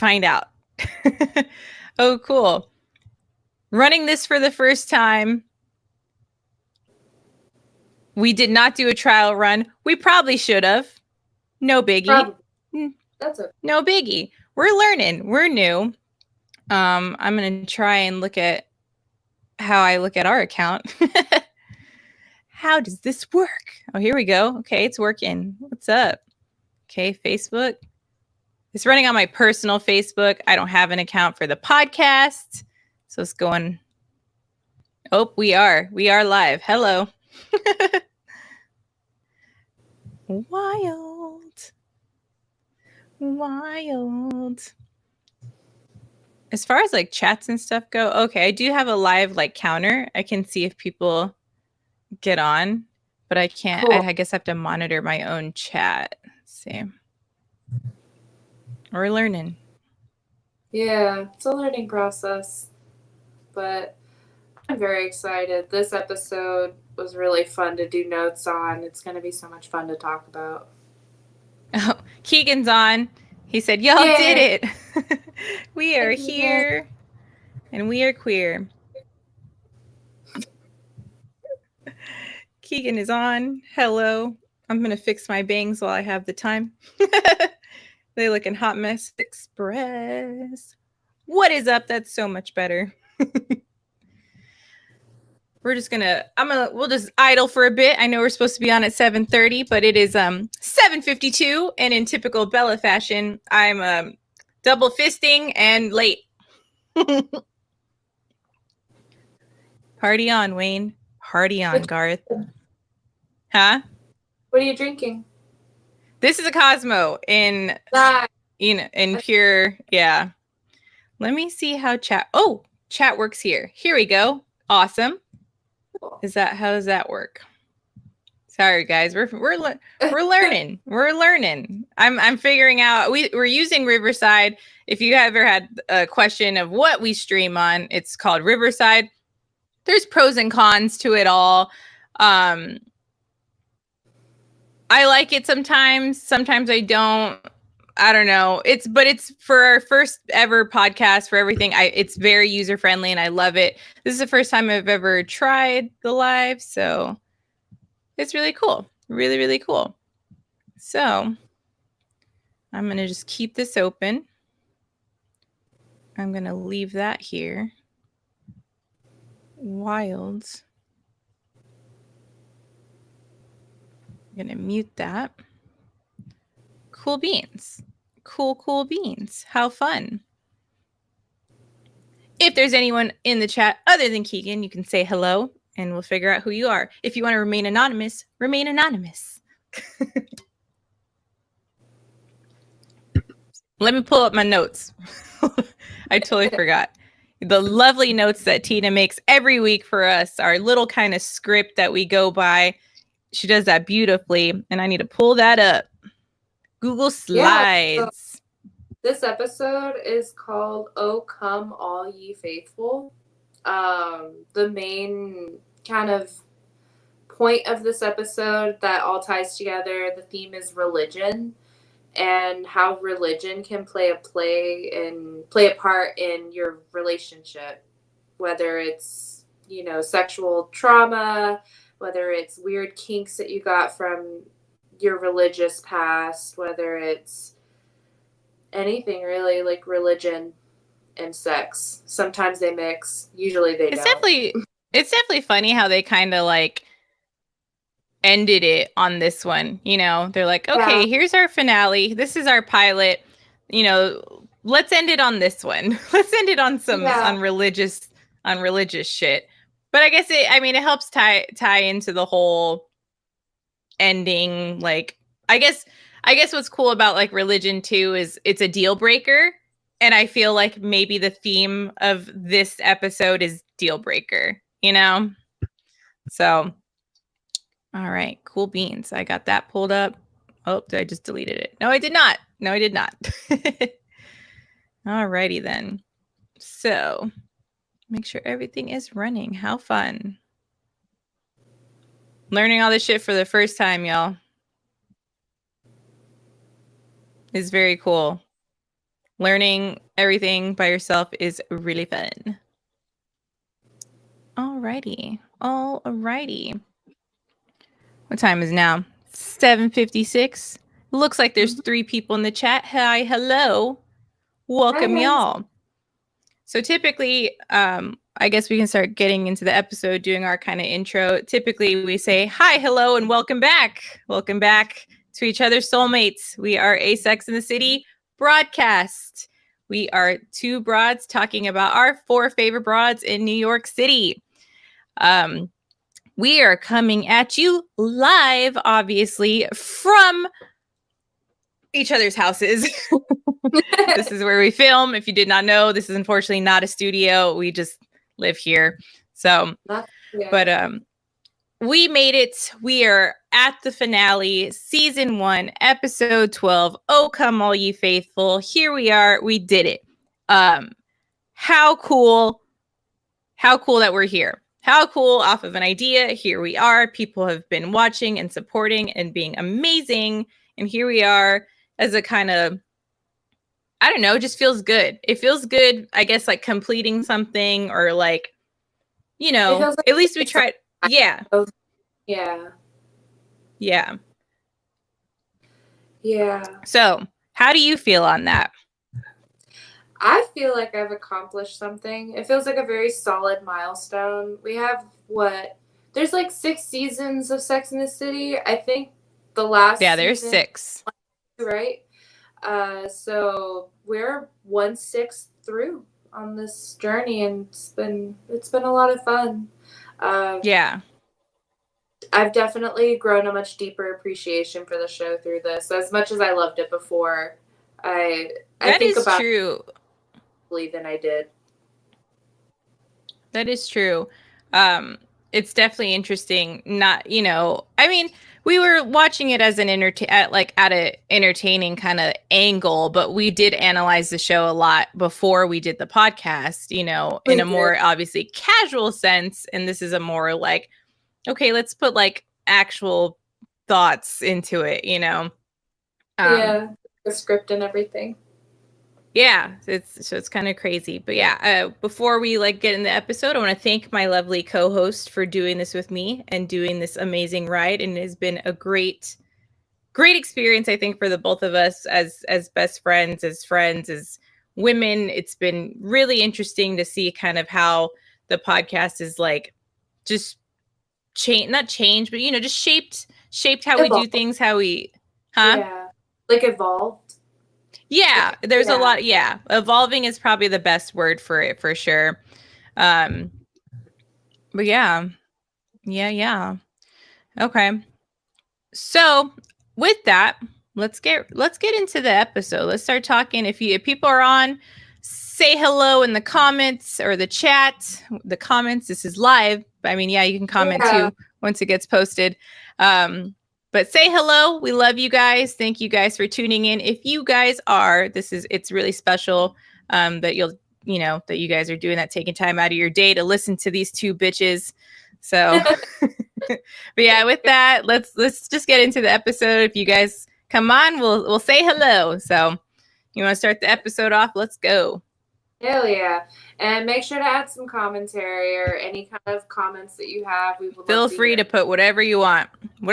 find out. Oh, cool. Running this for the first time. We did not do a trial run. We probably should have. No biggie. Probably. That's okay. No biggie. We're learning. We're new. I'm going to try and look at how I look at our account. How does this work? Oh, here we go. Okay, it's working. What's up? Okay, Facebook. It's running on my personal Facebook. I don't have an account for the podcast. So it's going. Oh, we are. We are live. Hello. Wild. Wild. As far as like chats and stuff go, okay, I do have a live like counter. I can see if people get on, but I can't. Cool. I guess I have to monitor my own chat. Let's see. We're learning. Yeah, it's a learning process, but I'm very excited. This episode was really fun to do notes on. It's going to be so much fun to talk about. Oh, Keegan's on. He said, y'all did it. We are here and we are queer. Keegan is on. Hello. I'm going to fix my bangs while I have the time. They look in hot mess express. What is up? That's so much better. We're just we'll just idle for a bit. I know we're supposed to be on at 7:30, but it is 7:52, and in typical Bella fashion, I'm double fisting and late. Party on, Wayne. Party on, Garth. Huh? What are you drinking? This is a Cosmo in pure, yeah. Let me see how chat. Oh, chat works here. Here we go. Awesome. How does that work? Sorry, guys. We're learning. We're learning. I'm figuring out. We're using Riverside. If you ever had a question of what we stream on, it's called Riverside. There's pros and cons to it all. I like it sometimes. Sometimes I don't. I don't know. It's for our first ever podcast for everything. It's very user friendly and I love it. This is the first time I've ever tried the live, so it's really cool. Really, really cool. So I'm going to just keep this open. I'm going to leave that here. Wild. I'm going to mute that. Cool beans. Cool beans. How fun. If there's anyone in the chat other than Keegan, you can say hello and we'll figure out who you are. If you want to remain anonymous, remain anonymous. Let me pull up my notes. I totally forgot. The lovely notes that Tina makes every week for us, our little kind of script that we go by. She does that beautifully, and I need to pull that up. Google Slides. Yeah, so this episode is called "Oh Come All Ye Faithful." The main kind of point of this episode that all ties together, the theme is religion and how religion can play a part in your relationship, whether it's, sexual trauma, whether it's weird kinks that you got from your religious past, whether it's anything really, like religion and sex. Sometimes they mix, usually they don't. It's definitely funny how they kind of like ended it on this one. They're like, okay, here's our finale. This is our pilot. Let's end it on this one. Let's end it on some on religious shit. But I guess it helps tie into the whole ending. Like, I guess what's cool about like religion too is it's a deal breaker. And I feel like maybe the theme of this episode is deal breaker, So, all right, cool beans. I got that pulled up. Oh, I just deleted it? No, I did not. All righty then. So, make sure everything is running. How fun. Learning all this shit for the first time, y'all. Is very cool. learning everything by yourself is really fun. Alrighty. What time is now? 7:56. Looks like there's 3 people in the chat. Hi, hello. Welcome, Hi, guys. y'all. So typically, I guess we can start getting into the episode, doing our kind of intro. Typically, we say hi, hello, and welcome back. Welcome back to each other's soulmates. We are a Sex in the City broadcast. We are 2 broads talking about our 4 favorite broads in New York City. We are coming at you live, obviously, from each other's houses. This is where we film. If you did not know, this is unfortunately not a studio. We just live here. So, but we made it. We are at the finale, season 1, episode 12. Oh, come all ye faithful. Here we are. We did it. How cool that we're here. How cool, off of an idea. Here we are. People have been watching and supporting and being amazing. And here we are as a kind of, I don't know, just feels good. It feels good, I guess, like completing something, or like, you know, like at least we tried. Yeah. Yeah. Yeah. Yeah. So, how do you feel on that? I feel like I've accomplished something. It feels like a very solid milestone. We have there's like 6 seasons of Sex in the City. I think the last there's season, 6. Right? So we're 1/6 through on this journey, and it's been a lot of fun. Yeah. I've definitely grown a much deeper appreciation for the show through this. As much as I loved it before, I think about true. it than I did. That is true. It's definitely interesting. Not, I mean, we were watching it as an at a entertaining kind of angle, but we did analyze the show a lot before we did the podcast, in a more obviously casual sense. And this is a more like, okay, let's put like actual thoughts into it, Yeah, the script and everything. Yeah, it's kind of crazy. But yeah, before we like get in the episode, I want to thank my lovely co-host for doing this with me and doing this amazing ride. And it has been a great experience, I think, for the both of us as best friends, as women. It's been really interesting to see kind of how the podcast is like just not change, but just shaped how Evolved. we do things, how we Yeah. Like evolved. Yeah, there's a lot. Yeah, evolving is probably the best word for it, for sure. But yeah. Okay. So with that, let's get into the episode. Let's start talking. If people are on, say hello in the comments or the chat. The comments. This is live. I mean, yeah, you can comment too once it gets posted. But say hello. We love you guys. Thank you guys for tuning in. If you guys are, it's really special that that you guys are doing that, taking time out of your day to listen to these 2 bitches. So, but yeah, with that, let's just get into the episode. If you guys come on, we'll say hello. So, you want to start the episode off? Let's go. Hell yeah. And make sure to add some commentary or any kind of comments that you have. We will feel free to put whatever you want in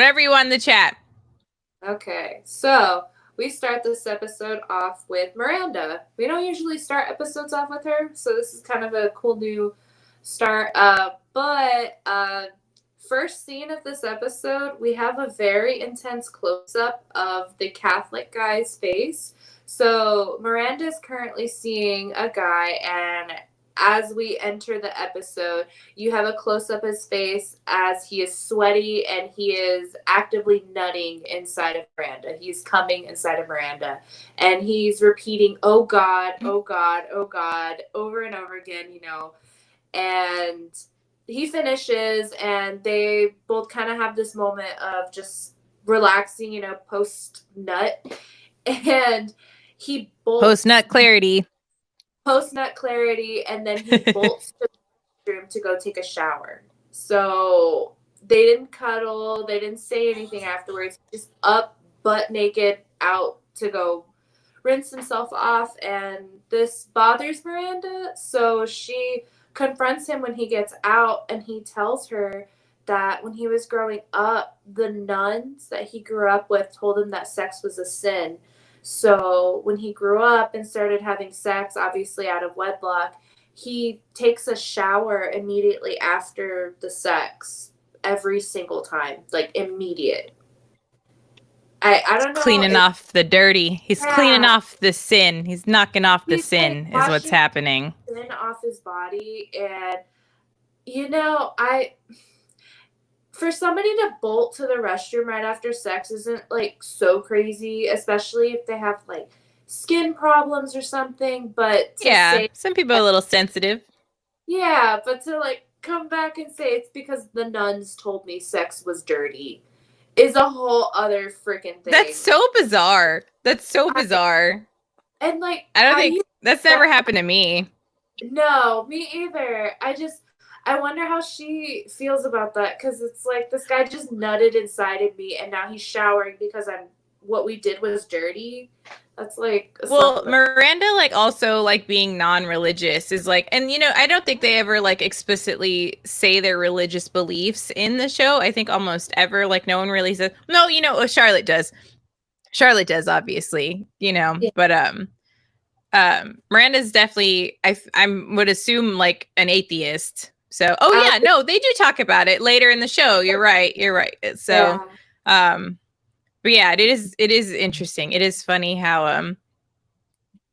the chat. Okay, so we start this episode off with Miranda. We don't usually start episodes off with her, so this is kind of a cool new start. But first scene of this episode, we have a very intense close-up of the Catholic guy's face. So Miranda is currently seeing a guy, and as we enter the episode, you have a close-up of his face as he is sweaty and he is actively nutting inside of Miranda. He's coming inside of Miranda, and he's repeating, "Oh God, oh God, oh God," over and over again, and he finishes, and they both kind of have this moment of just relaxing, post nut, and he bolts post nut clarity, and then he bolts to the room to go take a shower. So they didn't cuddle, they didn't say anything afterwards, just up butt naked out to go rinse himself off, and this bothers Miranda. So she confronts him when he gets out, and he tells her that when he was growing up, the nuns that he grew up with told him that sex was a sin. So when he grew up and started having sex, obviously out of wedlock, he takes a shower immediately after the sex every single time, like immediate. I don't know Cleaning if, off the dirty. He's cleaning yeah, off the sin. He's knocking off the he's like sin is what's washing happening. sin off his body. And you know, I for somebody to bolt to the restroom right after sex isn't like so crazy, especially if they have like skin problems or something. But to Yeah, say some people are that, a little sensitive. yeah, but to like come back and say it's because the nuns told me sex was dirty is a whole other freaking That's thing. so bizarre. That's so I, bizarre. and like, I don't how do think you that's never happened to me. No, me either. I wonder how she feels about that, because it's like this guy just nutted inside of me, and now he's showering because what we did was dirty. That's like a slap Well, in the. Miranda, like, also like being non-religious is like, and I don't think they ever like explicitly say their religious beliefs in the show. I think almost ever, like, no one really says. No, Charlotte does. Charlotte does, obviously, Yeah. but Miranda's definitely, I would assume, like, an atheist. So, oh I yeah, would, no, they do talk about it later in the show. You're right. You're right. So, yeah. um, but yeah, it is interesting. It is funny how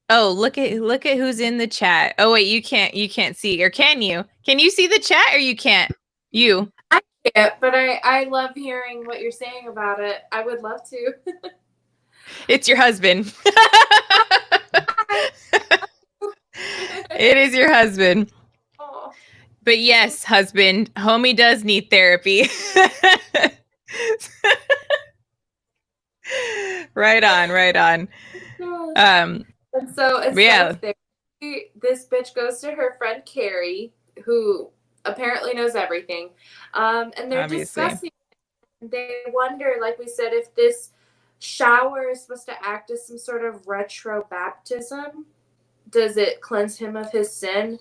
oh, look at who's in the chat. Oh wait, you can't see, or can you? Can you see the chat, or you can't? You. I can't, but I love hearing what you're saying about it. I would love to. It's your husband. Hi. It is your husband. Oh. But yes, husband, homie does need therapy. Right on, right on. Um, And so instead yeah, of therapy, this bitch goes to her friend Carrie, who apparently knows everything. And they're obviously. discussing, they wonder, like we said, if this shower is supposed to act as some sort of retro baptism. Does it cleanse him of his sin?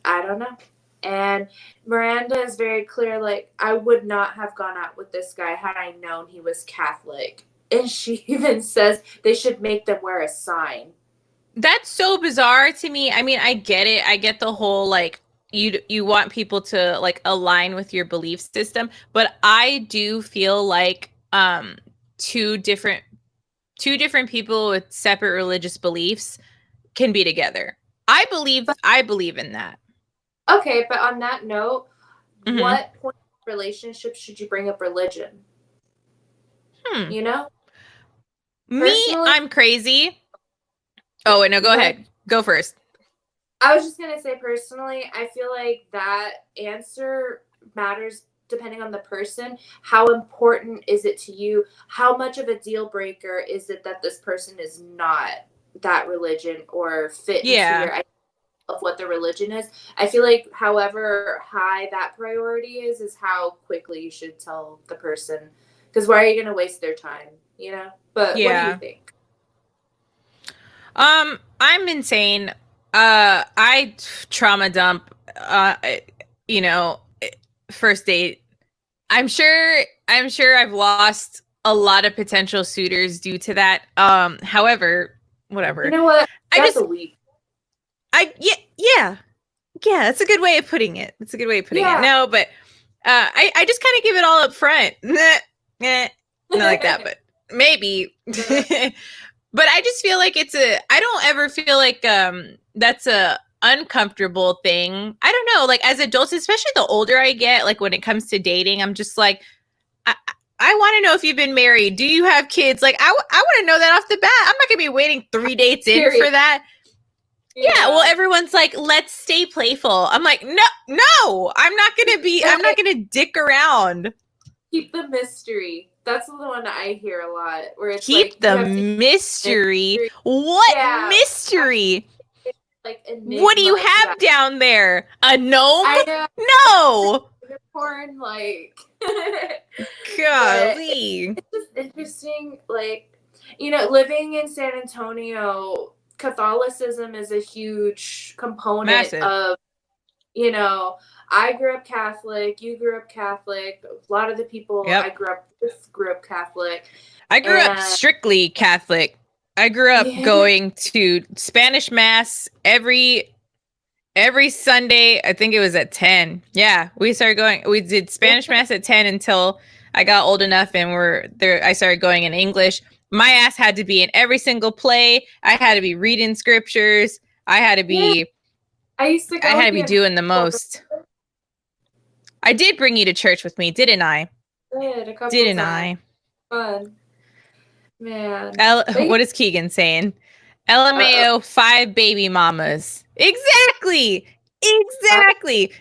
I don't know. And Miranda is very clear, like, I would not have gone out with this guy had I known he was Catholic. And she even says they should make them wear a sign. That's so bizarre to me. I mean, I get it. I get the whole, like, you want people to like align with your belief system, but I do feel like two different two different people with separate religious beliefs can be together. I believe in that. Okay, but on that note, Hmm. what point of relationship should you bring up religion? Hmm. You know? Me, Personally, I'm crazy. Oh, wait, no, go what ahead. Go first. I was just gonna say, personally, I feel like that answer matters depending on the person. How important is it to you? How much of a deal breaker is it that this person is not that religion or fit into Yeah. your idea of what the religion is? I feel like however high that priority is how quickly you should tell the person. Because why are you gonna waste their time? You know? But what do you Yeah. think? I'm insane. I trauma dump. You know, first date. I'm sure I've lost a lot of potential suitors due to that. However, You whatever. know what? I That's a just, week. yeah. That's a good way of putting it. That's a good way of putting it. Yeah. No, but I just kind of give it all up front. Not like that, but maybe. But I just feel like I don't ever feel like that's a uncomfortable thing. I don't know, like, as adults, especially the older I get, like when it comes to dating, I'm just like, I want to know if you've been married. Do you have kids? Like, I want to know that off the bat. I'm not gonna be waiting 3 dates in Period. for that. Yeah, well, Yeah. everyone's like, let's stay playful. I'm like, no, I'm not gonna dick around. Keep the mystery. That's the one I hear a lot, where it's like Keep you the have to keep mystery. mystery. What Yeah, mystery? like What do you enigma to that. have down there? A gnome? I know No. unicorn, like, but Golly. it's just interesting. Like, Living in San Antonio, Catholicism is a huge component Massive. of, you know, I grew up Catholic, you grew up Catholic, a lot of the people I Yep. grew up with grew up Catholic. I grew up And strictly Catholic. I grew up yeah, going to Spanish mass every Sunday. I think it was at 10. Yeah, we did Spanish mass at 10 until I got old enough and I started going in English. My ass had to be in every single play. I had to be reading scriptures. I had to yeah. be I used to I go had with to be you doing the most. I did bring you to church with me, didn't I? a couple Didn't times. I? Fun, man. But What is Keegan saying? uh, LMAO, 5 baby mamas. Exactly. I, Exactly.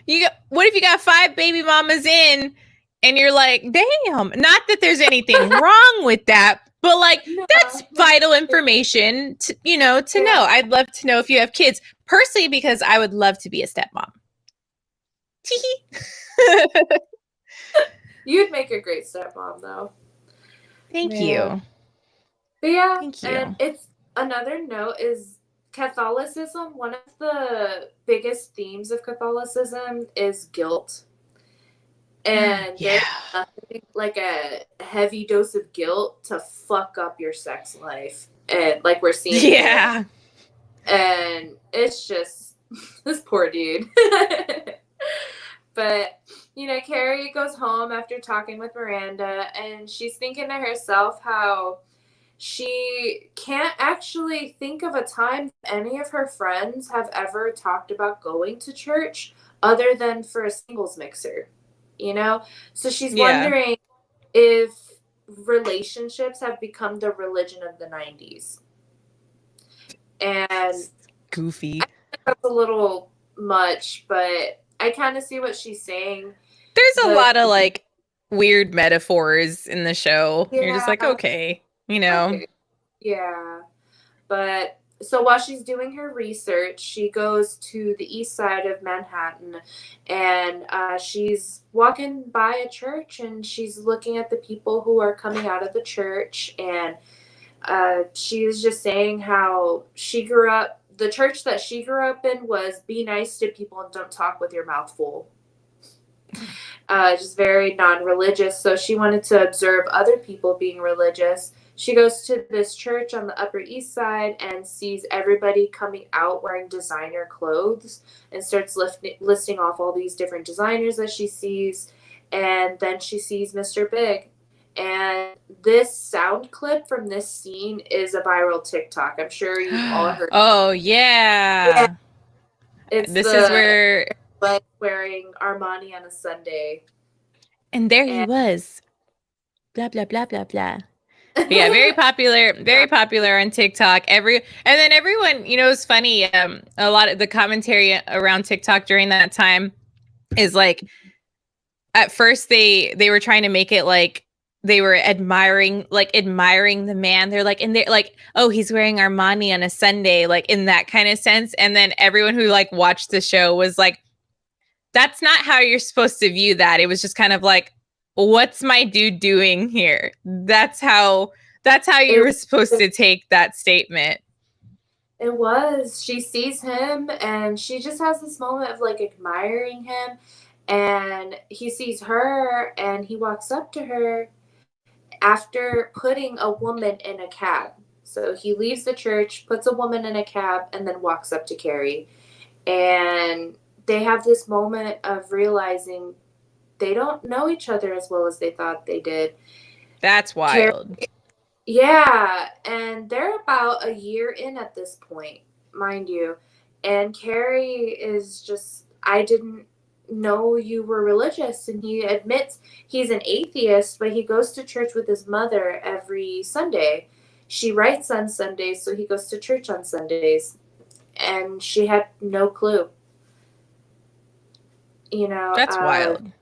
What if you got 5 baby mamas in and you're like, damn, not that there's anything wrong with that, but like no, that's vital information to yeah, know. I'd love to know if you have kids. Personally, because I would love to be a stepmom. you'd make a great stepmom though, Thank man. you. But yeah, Thank and you. it's another note is Catholicism. One of the biggest themes of Catholicism is guilt, and Yeah. there's nothing like a heavy dose of guilt to fuck up your sex life, and like we're seeing here, Yeah. and it's just this poor dude. But Carrie goes home after talking with Miranda, and she's thinking to herself how she can't actually think of a time any of her friends have ever talked about going to church other than for a singles mixer, you know? So she's Yeah. wondering if relationships have become the religion of the 90s. And Goofy. that's a little much, but I kind of see what she's saying. There's a The lot of like weird metaphors in the show. You're just Yeah, like, okay, okay. Yeah. But so while she's doing her research, she goes to the east side of Manhattan, and she's walking by a church, and she's looking at the people who are coming out of the church. And she is just saying how she grew up, the church that she grew up in was be nice to people and don't talk with your mouth full. Just very non religious. So she wanted to observe other people being religious. She goes to this church on the Upper East Side and sees everybody coming out wearing designer clothes and starts listing off all these different designers that she sees. And then she sees Mr. Big. And this sound clip from this scene is a viral TikTok. I'm sure you've all heard. Oh Yeah, yeah. it's This is the where bud wearing Armani on a Sunday. and there he And was. Blah blah blah blah blah. But yeah, very popular on TikTok. And then everyone, it's funny. A lot of the commentary around TikTok during that time is like, at first they were trying to make it like they were admiring the man. They're like, and they're like, oh, he's wearing Armani on a Sunday, like in that kind of sense. And then everyone who like watched the show was like, that's not how you're supposed to view that. It was just kind of like, what's my dude doing here? That's how you it were supposed to take that statement. It was. She sees him and she just has this moment of like admiring him. And he sees her and he walks up to her after putting a woman in a cab. So he leaves the church, puts a woman in a cab, and then walks up to Carrie. And they have this moment of realizing they don't know each other as well as they thought they did. That's Carrie wild. Yeah, and they're about a year in at this point, mind you. And Carrie is just, I didn't know you were religious. And he admits he's an atheist, but he goes to church with his mother every Sunday. She writes on Sundays, so he goes to church on Sundays. And she had no clue. You know, That's wild.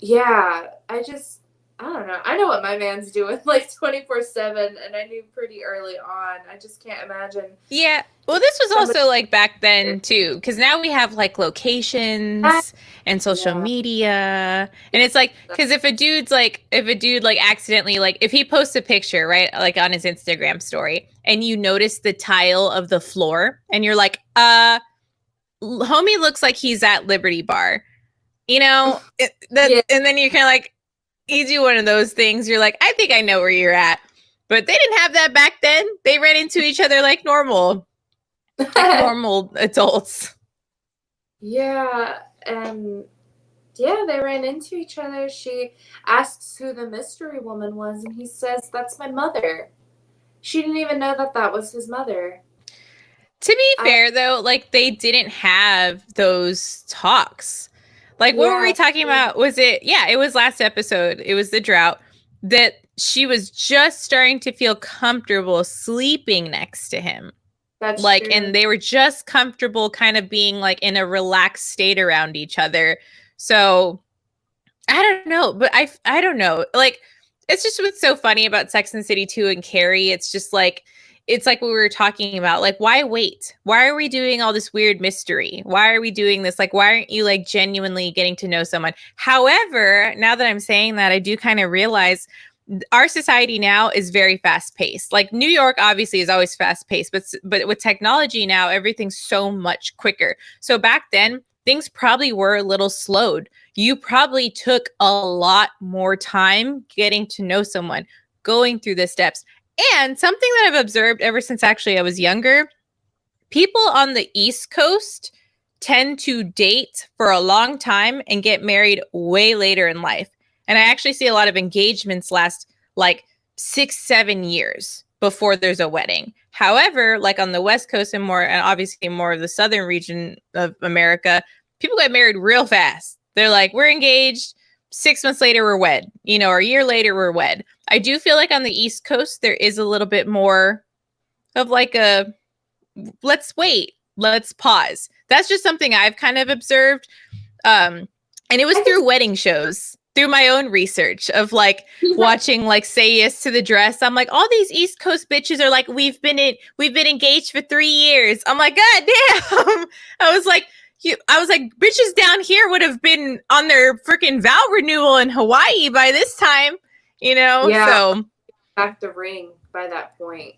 yeah, I just, I don't know. I know what my man's doing like 24/7, and I knew pretty early on. I just can't imagine. Yeah. Well, this was Somebody. also like back then too, because now we have like locations and social Yeah. media, and it's like, because if a dude like accidentally like if he posts a picture right like on his Instagram story, and you notice the tile of the floor, and you're like, homie looks like he's at Liberty Bar, Yeah. and then you're kind of like, you do one of those things, you're like, I think I know where you're at, but they didn't have that back then. They ran into each other like normal adults. Yeah, and yeah, they ran into each other. She asks who the mystery woman was, and he says, "That's my mother." She didn't even know that that was his mother. To be I fair, though, like they didn't have those talks. Like, what were we Yeah, talking about? Was it, yeah, it was last episode. It was the drought that she was just starting to feel comfortable sleeping next to him. that's Like, true. and they were just comfortable kind of being like in a relaxed state around each other. So I don't know, but I don't know. Like, it's just what's so funny about Sex and the City 2 and Carrie. It's like what we were talking about. Like, why wait? Why are we doing all this weird mystery? Why are we doing this? Like, why aren't you like genuinely getting to know someone? However, now that I'm saying that, I do kind of realize our society now is very fast paced. Like New York obviously is always fast paced, but with technology now everything's so much quicker. So back then things probably were a little slowed. You probably took a lot more time getting to know someone, going through the steps. And something that I've observed ever since actually I was younger, people on the East Coast tend to date for a long time and get married way later in life. And I actually see a lot of engagements last like 6, 7 years before there's a wedding. However, like on the West Coast and obviously more of the southern region of America, people get married real fast. They're like, we're engaged. 6 months later, we're wed. Or a year later, we're wed. I do feel like on the East Coast, there is a little bit more of like a let's wait, let's pause. That's just something I've kind of observed. And it was I can. through wedding shows, through my own research of like watching like Say Yes to the Dress. I'm like, all these East Coast bitches are like, we've been engaged for 3 years. I'm like, God damn. I was like, bitches down here would have been on their freaking vow renewal in Hawaii by this time, Yeah, So back the ring by that point.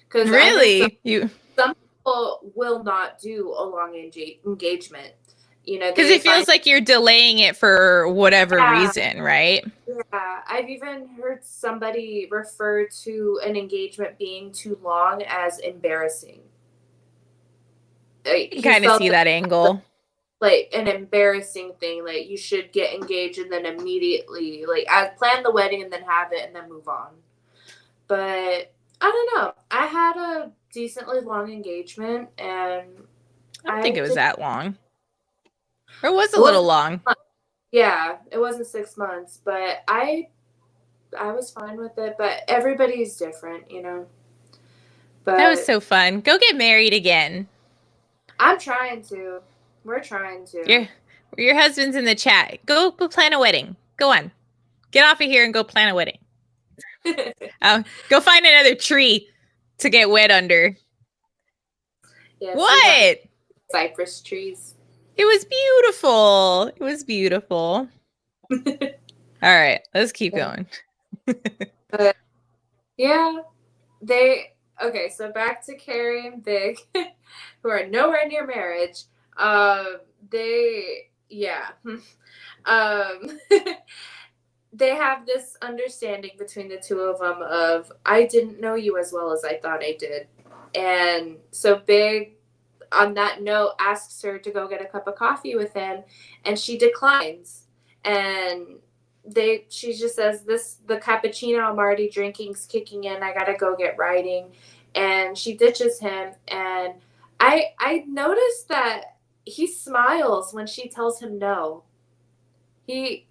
Because I know really, some people will not do a long engagement. because They it find. feels like you're delaying it for whatever Yeah, reason, right? yeah. I've even heard somebody refer to an engagement being too long as embarrassing. I can He kind of felt see that angle. like an embarrassing thing. Like you should get engaged and then immediately like I plan the wedding and then have it and then move on. But I don't know. I had a decently long engagement and I don't think it was did. that long. Or it was It a little wasn't. long. Yeah, it wasn't 6 months, but I was fine with it. But everybody's different. That was But so fun. Go get married again. I'm trying to. We're trying to. Your husband's in the chat. Go plan a wedding. Go on. Get off of here and go plan a wedding. Go find another tree to get wet under. Yes, we want What? cypress trees. It was beautiful. It was beautiful. All right, let's keep going. But yeah, okay, so back to Carrie and Big, who are nowhere near marriage. They yeah. um they have this understanding between the two of them of I didn't know you as well as I thought I did. And so Big on that note asks her to go get a cup of coffee with him and she declines. And she just says the cappuccino I'm already drinking's kicking in. I gotta go get writing. And she ditches him and I noticed that he smiles when she tells him no. He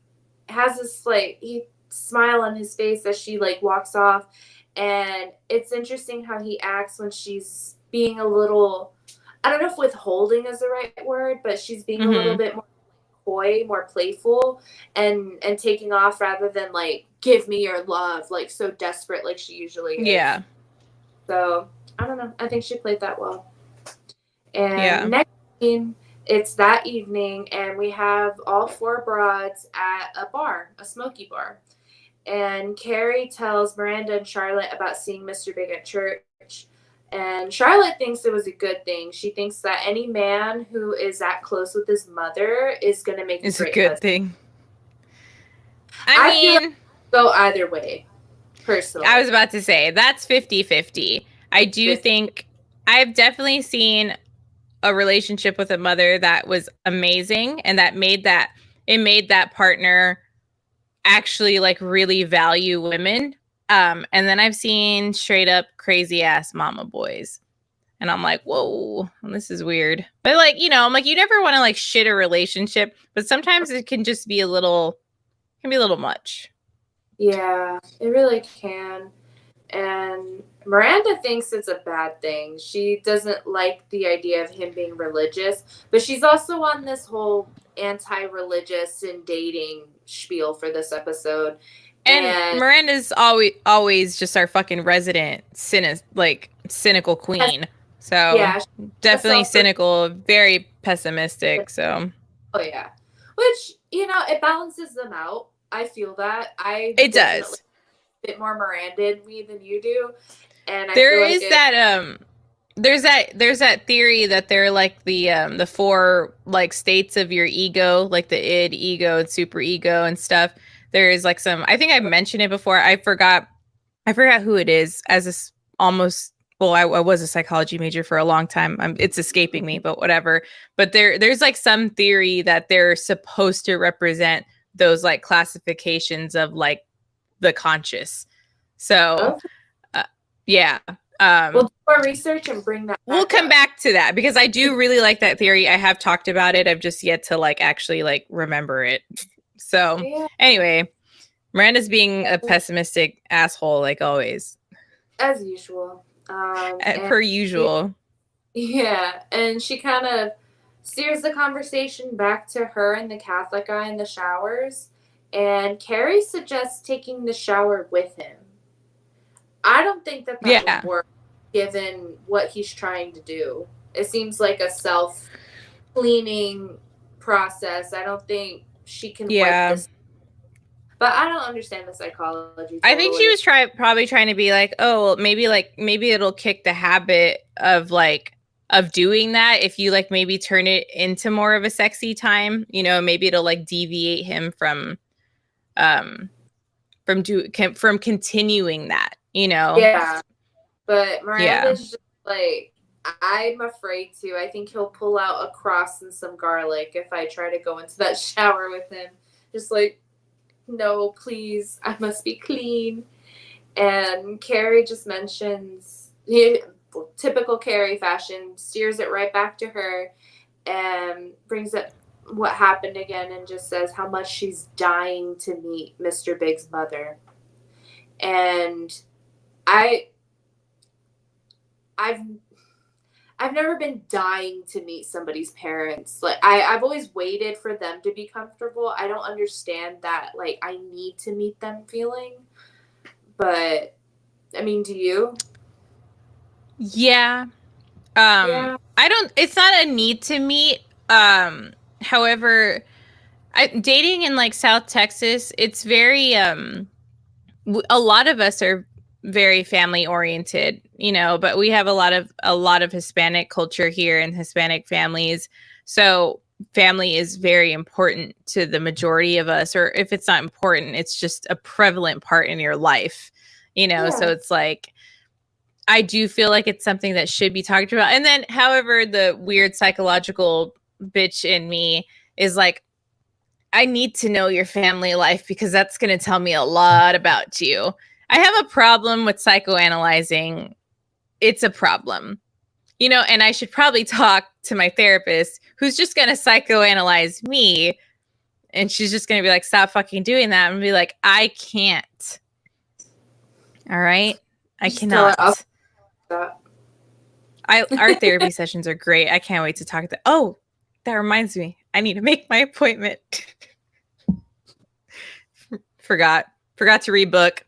has this like he smile on his face as she like walks off, and it's interesting how he acts when she's being a little, I don't know if withholding is the right word, but she's being a little Mm-hmm. bit more coy, more playful, and taking off rather than like give me your love, like so desperate like she usually is. Yeah. So I don't know. I think she played that well. And Yeah. next scene, it's that evening, and we have all four broads at a bar, a smoky bar. And Carrie tells Miranda and Charlotte about seeing Mr. Big at church. And Charlotte thinks it was a good thing. She thinks that any man who is that close with his mother is going to make a It's a great good husband. thing. I I feel like mean, go either way, personally. I was about to say that's 50-50. I It's do 50. think I've definitely seen a relationship with a mother that was amazing and that made that partner actually like really value women. And then I've seen straight up crazy ass mama boys. And I'm like, whoa, this is weird. But like, I'm like, you never want to like shit a relationship, but sometimes it can just be a little much. Yeah, it really can. And Miranda thinks it's a bad thing. She doesn't like the idea of him being religious, but she's also on this whole anti-religious and dating spiel for this episode. And And Miranda's always just our fucking resident cynical queen. So yeah, definitely herself for cynical, very pessimistic. So oh yeah, which it balances them out. I feel that I it definitely does. a bit more Miranda in me than you do, and I There feel like is it. that there's that theory that they're like the four like states of your ego, like the id, ego, and super ego and stuff. There is like some, I think I mentioned it before. I forgot who it is as almost, well, I was a psychology major for a long time. It's escaping me, but whatever. But there's like some theory that they're supposed to represent those like classifications of like the conscious. So, Okay, uh, yeah. we'll do more research and bring that We'll back come up. back to that because I do really like that theory. I have talked about it. I've just yet to like actually like remember it. So, Yeah. anyway, Miranda's being a pessimistic asshole like always. As usual. And Per she, usual. yeah, and she kind of steers the conversation back to her and the Catholic guy in the showers. And Carrie suggests taking the shower with him. I don't think that would Yeah. work given what he's trying to do. It seems like a self cleaning process. I don't think she can wipe Yeah. this. But I don't understand the psychology I think she totally. was probably trying to be like, well, maybe it'll kick the habit of doing that if you like maybe turn it into more of a sexy time, maybe it'll like deviate him um from continuing that. Yeah. But Yeah. Miranda's just like, I'm afraid to. I think he'll pull out a cross and some garlic if I try to go into that shower with him. Just like, no, please, I must be clean. And Carrie just mentions, typical Carrie fashion, steers it right back to her and brings up what happened again and just says how much she's dying to meet Mr. Big's mother. And I I've I've never been dying to meet somebody's parents. Like I've always waited for them to be comfortable. I don't understand that like I need to meet them feeling. But I mean, do you? Yeah. Yeah. I don't, it's not a need to meet. However, dating in like South Texas, it's very a lot of us are very family oriented, but we have a lot of Hispanic culture here and Hispanic families. So family is very important to the majority of us, or if it's not important, it's just a prevalent part in your life. So Yeah. it's like I do feel like it's something that should be talked about. And then, however, the weird psychological bitch in me is like, I need to know your family life because that's going to tell me a lot about you. I have a problem with psychoanalyzing. It's a problem, and I should probably talk to my therapist who's just going to psychoanalyze me. And she's just going to be like, stop fucking doing that. And be like, I can't. All right. I Just tell her I'll cannot. stop. Our therapy sessions are great. I can't wait to talk to. Oh, that reminds me. I need to make my appointment. Forgot to rebook.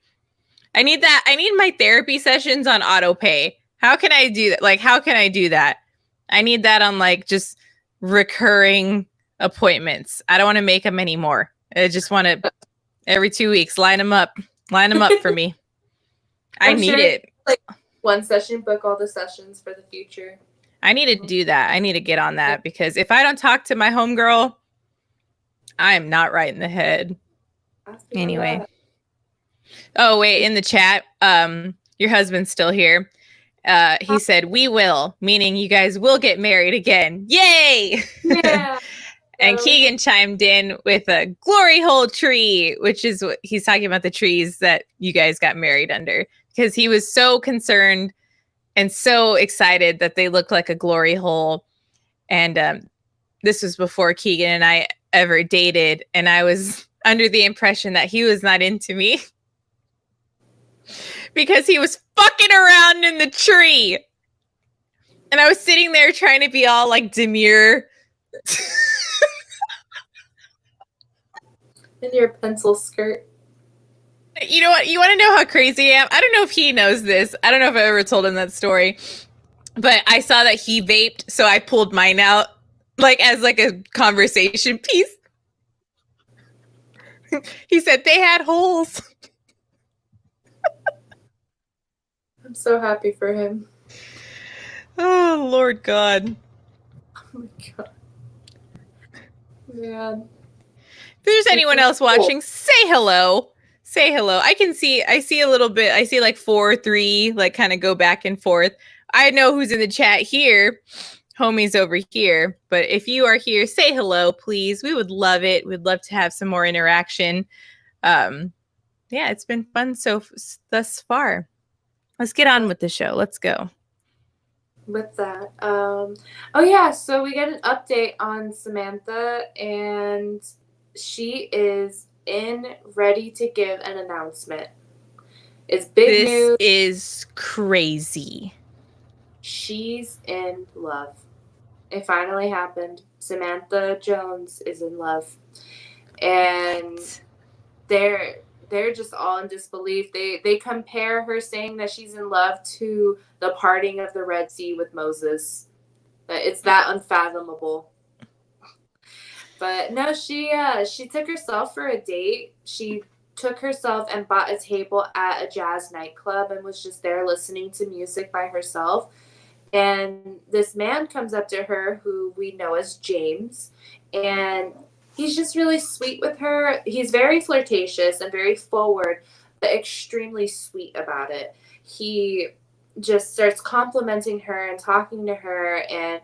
I need that. I need my therapy sessions on auto pay. How can I do that? Like, how can I do that? I need that on like just recurring appointments. I don't want to make them anymore. I just want to every 2 weeks line them up for me. I need it. Like one session, book all the sessions for the future. I need to do that. I need to get on that because if I don't talk to my homegirl, I am not right in the head. Anyway. Oh, wait, in the chat, your husband's still here. He said, we will, meaning you guys will get married again. Yay! Yeah. And Keegan chimed in with a glory hole tree, which is what he's talking about, the trees that you guys got married under, because he was so concerned and so excited that they look like a glory hole. And this was before Keegan and I ever dated, and I was under the impression that he was not into me because he was fucking around in the tree. And I was sitting there trying to be all like demure. In your pencil skirt. You know what? You want to know how crazy I am? I don't know if he knows this. I don't know if I ever told him that story. But I saw that he vaped, so I pulled mine out like as like a conversation piece. He said they had holes. I'm so happy for him. Oh, Lord God. Oh my God. Man. If there's anyone else watching, say hello. Say hello. I see a little bit. I see like 4, 3, like kind of go back and forth. I know who's in the chat here. Homie's over here. But if you are here, say hello, please. We would love it. We'd love to have some more interaction. Yeah, it's been fun thus far. Let's get on with the show. Let's go. With that. Oh yeah, so we get an update on Samantha, and she is ready to give an announcement. It's big news. This is crazy. She's in love. It finally happened. Samantha Jones is in love. And they're just all in disbelief. They compare her saying that she's in love to the parting of the Red Sea with Moses. It's that unfathomable. But no, she took herself for a date. She took herself and bought a table at a jazz nightclub and was just there listening to music by herself. And this man comes up to her, who we know as James, and he's just really sweet with her. He's very flirtatious and very forward, but extremely sweet about it. He just starts complimenting her and talking to her, and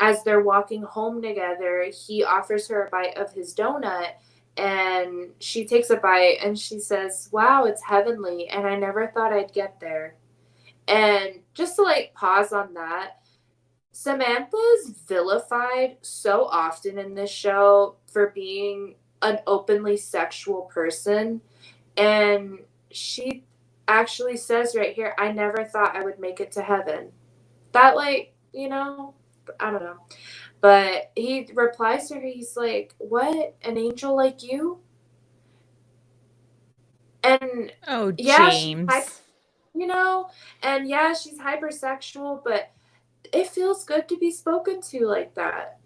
as they're walking home together, he offers her a bite of his donut, and she takes a bite and she says, "Wow, it's heavenly, and I never thought I'd get there." And just to like pause on that, Samantha's vilified so often in this show for being an openly sexual person. And she actually says right here, "I never thought I would make it to heaven." That, like, I don't know. But he replies to her, he's like, "What? An angel like you?" And oh, yeah, James. And yeah, she's hypersexual, but it feels good to be spoken to like that,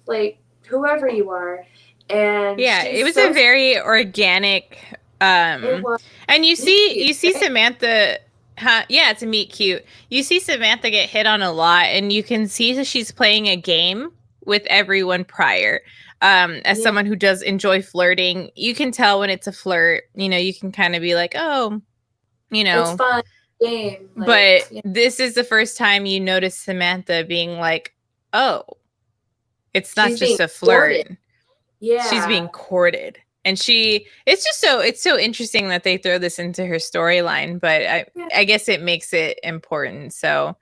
like whoever you are. And yeah, it was a very organic and you see right? Samantha yeah, it's a meet cute. You see Samantha get hit on a lot, and you can see that she's playing a game with everyone prior. As someone who does enjoy flirting, you can tell when it's a flirt. You can kind of be like, oh, it's fun game. But this is the first time you notice Samantha being like, oh, it's not just a flirt. Courted. Yeah. She's being courted. And it's so interesting that they throw this into her storyline, but I guess it makes it important. So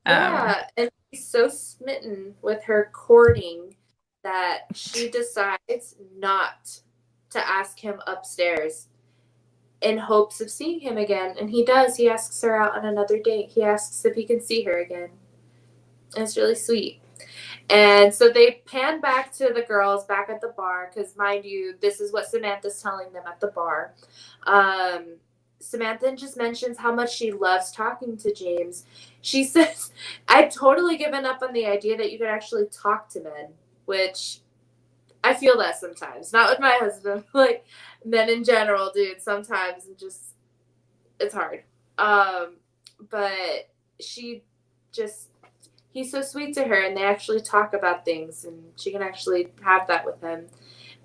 yeah, and she's so smitten with her courting that she decides not to ask him upstairs in hopes of seeing him again. And he does. He asks her out on another date. He asks if he can see her again. And it's really sweet. And so they pan back to the girls back at the bar because, mind you, this is what Samantha's telling them at the bar. Samantha just mentions how much she loves talking to James. She says, I've totally given up on the idea that you could actually talk to men, which I feel that sometimes. Not with my husband, like men in general, dude. Sometimes it's hard. But she just he's so sweet to her, and they actually talk about things, and she can actually have that with him.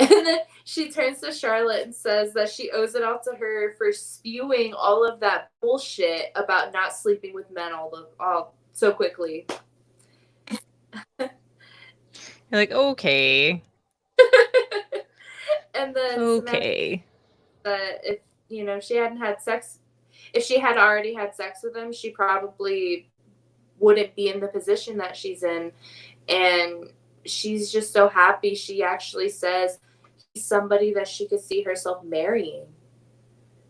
And then she turns to Charlotte and says that she owes it all to her for spewing all of that bullshit about not sleeping with men all so quickly. You're like, okay. And then Samantha Okay. that if she hadn't had sex, if she had already had sex with him, she probably wouldn't be in the position that she's in. And she's just so happy. She actually says he's somebody that she could see herself marrying.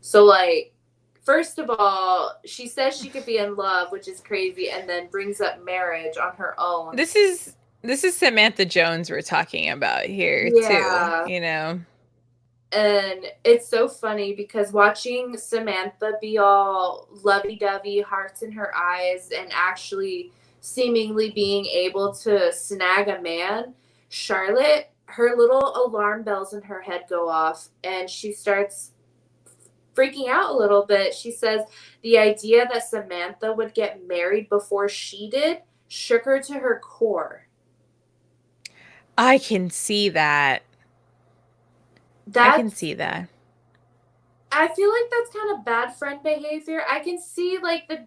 So, like, first of all, she says she could be in love, which is crazy, and then brings up marriage on her own. This is Samantha Jones we're talking about here too, Yeah. you know. And it's so funny because watching Samantha be all lovey-dovey, hearts in her eyes, and actually seemingly being able to snag a man, Charlotte, her little alarm bells in her head go off, and she starts freaking out a little bit. She says the idea that Samantha would get married before she did shook her to her core. I can see that. I can That's see that. I feel like that's kind of bad friend behavior. I can see like the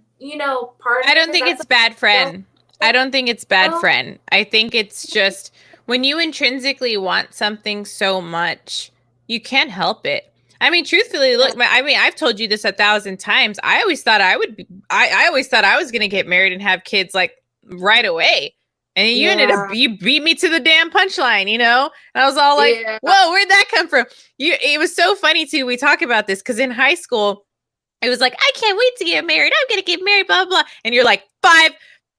part of I it don't because think that's it's bad don't friend. I don't think it's bad well friend. I think it's just when you intrinsically want something so much, you can't help it. I mean, truthfully, yeah, look, I mean, I've told you this 1,000 times. I always thought I would be, I always thought I was going to get married and have kids like right away. And you ended up, yeah, you beat me to the damn punchline, you know? And I was all like, yeah, whoa, where'd that come from? It was so funny too. We talk about this because in high school, it was like, I can't wait to get married. I'm gonna get married, blah blah. And you're like,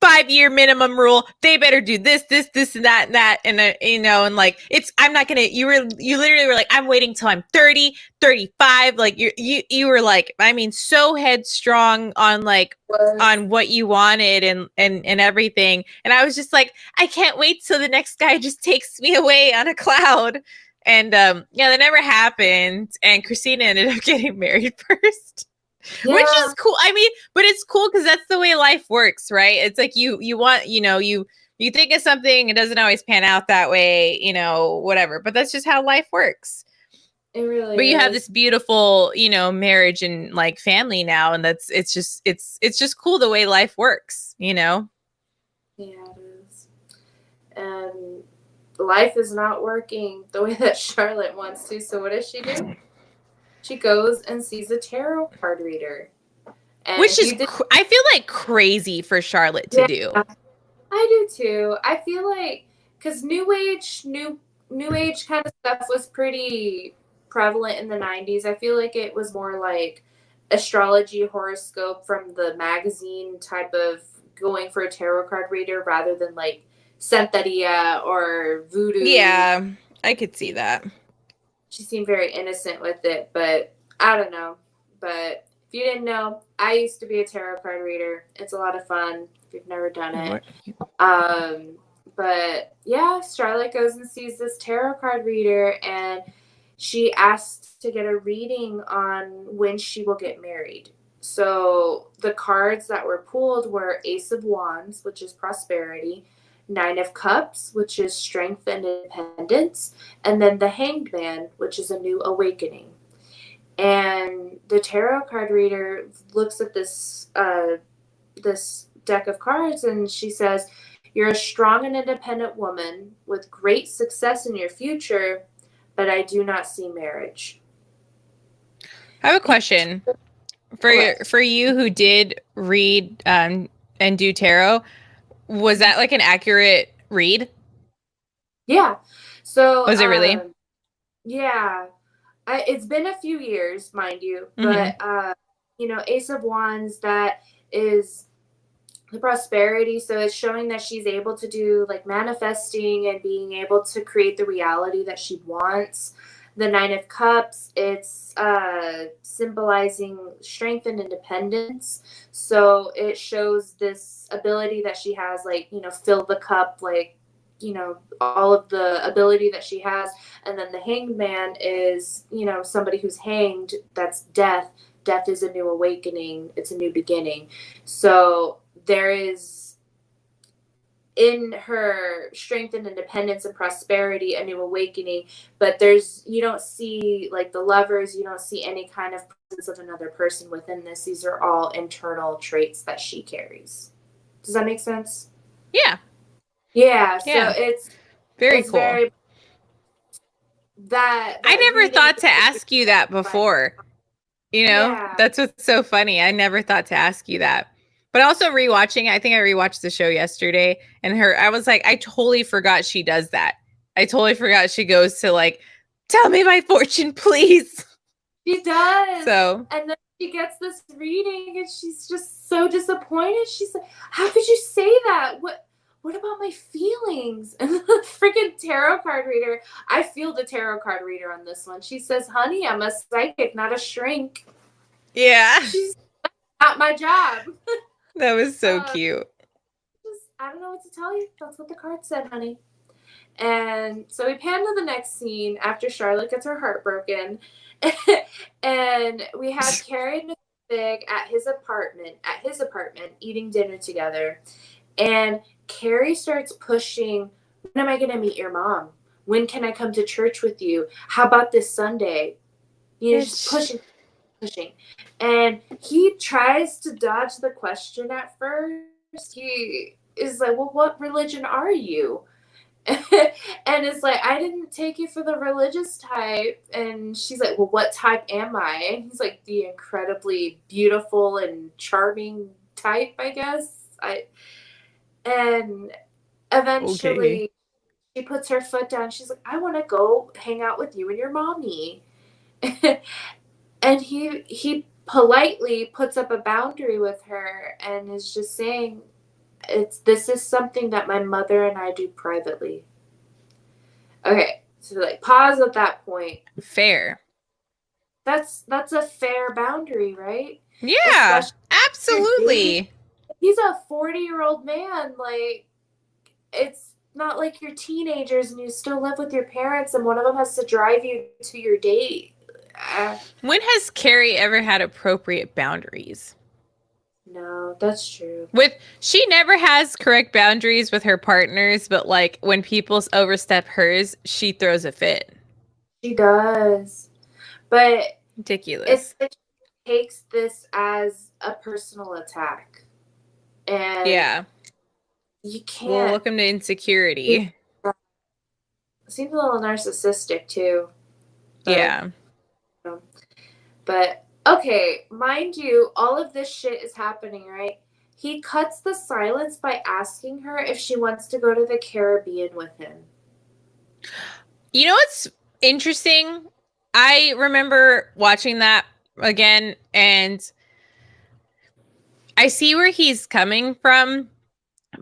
5 year minimum rule. They better do this, and that, and and like it's. I'm not gonna. You literally were like, I'm waiting till I'm 30, 35. Like you were like, I mean, so headstrong on like was on what you wanted and everything. And I was just like, I can't wait till the next guy just takes me away on a cloud. And yeah, that never happened. And Christina ended up getting married first. Which is yeah. cool. I mean, but it's cool because that's the way life works, right? It's like you want, you think of something, it doesn't always pan out that way, whatever. But that's just how life works. It really But you have is. this beautiful, marriage and like family now, and it's just cool the way life works. Yeah, it is. And life is not working the way that Charlotte wants to. So what does she do? She goes and sees a tarot card reader. And Which if is you did, I feel like crazy for Charlotte to yeah, do. I do too. I feel like because new age kind of stuff was pretty prevalent in the 90s. I feel like it was more like astrology horoscope from the magazine type of going for a tarot card reader rather than like Santeria or voodoo. Yeah, I could see that. She seemed very innocent with it, but I don't know. But if you didn't know, I used to be a tarot card reader. It's a lot of fun if you've never done it. What? Um, but yeah, Starlight goes and sees this tarot card reader, and she asks to get a reading on when she will get married. So the cards that were pulled were Ace of Wands, which is prosperity, Nine of Cups, which is strength and independence, and then the Hanged Man, which is a new awakening. And the tarot card reader looks at this deck of cards, and she says, "You're a strong and independent woman with great success in your future, but I do not see marriage." I have a question for Okay. for you who did read and do tarot. Was that like an accurate read? Yeah. So, Was it really? yeah, it's been a few years, mind you, Mm-hmm. but Ace of Wands, that is the prosperity. So it's showing that she's able to do like manifesting and being able to create the reality that she wants. The Nine of Cups, it's symbolizing strength and independence. So it shows this ability that she has, like, you know, fill the cup, like, you know, all of the ability that she has. And then the Hanged Man is, you know, somebody who's hanged, that's death. Death is a new awakening, it's a new beginning. So there is, in her strength and independence and prosperity, a new awakening, but there's, you don't see like the Lovers, you don't see any kind of presence of another person within this. These are all internal traits that she carries. Does that make sense? Yeah. Yeah, so Yeah. Very it's cool. very, that I never reading thought to ask you that before. You know, yeah. that's what's so funny. I never thought to ask you that. But also rewatching, I think I rewatched the show yesterday and I was like, I totally forgot she does that. I totally forgot she goes to like, tell me my fortune, please. She does. So, And then she gets this reading and she's just so disappointed. She's like, how could you say that? What about my feelings? And the freaking tarot card reader, I feel the tarot card reader on this one. She says, honey, I'm a psychic, not a shrink. yeah. She's not my job. That was so cute. Just, I don't know what to tell you. That's what the card said, honey. And so we pan to the next scene after Charlotte gets her heart broken. And we have Carrie and Big at his apartment, eating dinner together. And Carrie starts pushing, when am I going to meet your mom? When can I come to church with you? How about this Sunday? You know, just pushing. And he tries to dodge the question at first. He is like, well, what religion are you? And it's like, I didn't take you for the religious type. And she's like, well, what type am I? And he's like, the incredibly beautiful and charming type, I guess. And eventually Okay. she puts her foot down. She's like, I want to go hang out with you and your mommy. And he politely puts up a boundary with her and is just saying, this is something that my mother and I do privately. Okay, so like pause at that point. Fair. That's a fair boundary, right? Yeah, Especially if you're dating. absolutely. He's a 40-year-old man. Like, it's not like you're teenagers and you still live with your parents and one of them has to drive you to your date. When has Carrie ever had appropriate boundaries? No, that's true. She never has correct boundaries with her partners, but like when people overstep hers, she throws a fit. She does. But Ridiculous. it takes this as a personal attack. And Yeah. you Well, can't. welcome to insecurity. It seems a little narcissistic too. But Yeah. But okay, mind you, all of this shit is happening, right? He cuts the silence by asking her if she wants to go to the Caribbean with him. You know what's interesting? I remember watching that again and I see where he's coming from,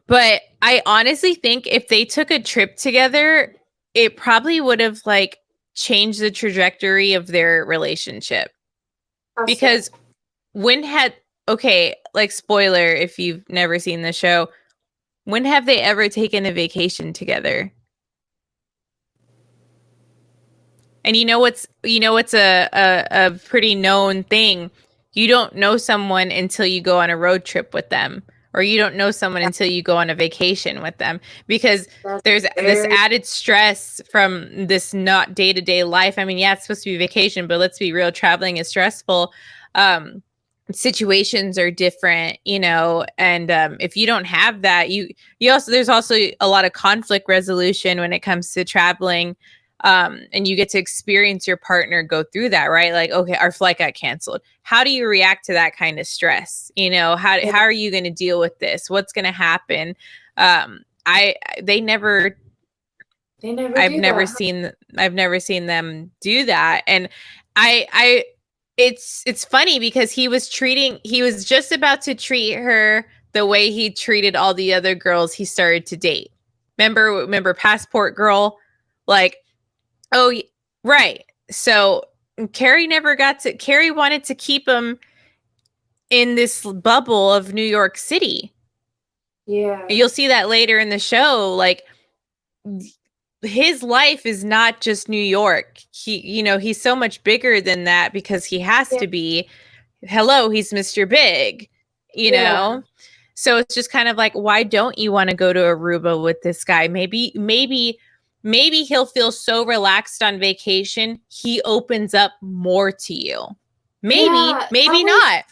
but I honestly think if they took a trip together, it probably would have like changed the trajectory of their relationship. How so? Because when had okay, like spoiler if you've never seen the show, when have they ever taken a vacation together? And what's a pretty known thing. You don't know someone until you go on a road trip with them, or you don't know someone until you go on a vacation with them, because That's there's this very. added stress from this not day-to-day life. I mean, yeah, it's supposed to be vacation, but let's be real, traveling is stressful. Situations are different, and if you don't have that, you also there's also a lot of conflict resolution when it comes to traveling, and you get to experience your partner go through that, right? Like, okay, our flight got canceled. How do you react to that kind of stress? How are you going to deal with this? What's going to happen? I they never They never do that. I've never seen them do that. And I it's funny because he was just about to treat her the way he treated all the other girls he started to date. Remember Passport Girl? Like, oh, right. So Carrie wanted to keep him in this bubble of New York City. Yeah. You'll see that later in the show. Like, his life is not just New York. He's so much bigger than that because he has to be. Hello, he's Mr. Big, Yeah. So it's just kind of like, why don't you want to go to Aruba with this guy? Maybe he'll feel so relaxed on vacation, he opens up more to you. Maybe, Yeah, maybe not.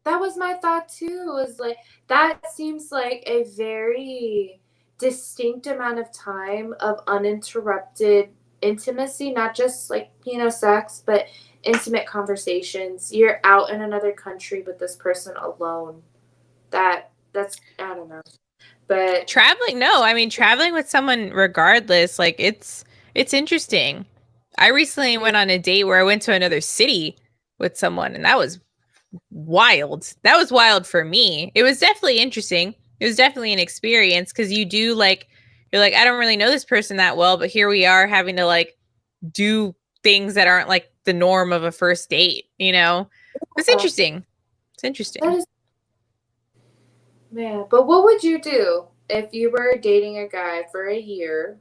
that was my thought too. Was like, that seems like a very distinct amount of time of uninterrupted intimacy, not just like, sex, but intimate conversations. You're out in another country with this person alone. That's I don't know. But traveling with someone regardless, like it's interesting. I recently went on a date where I went to another city with someone, and that was wild. That was wild for me. It was definitely interesting. It was definitely an experience because you're like, I don't really know this person that well, but here we are having to like do things that aren't like the norm of a first date, It's interesting. It's interesting. that is, man. But what would you do if you were dating a guy for a year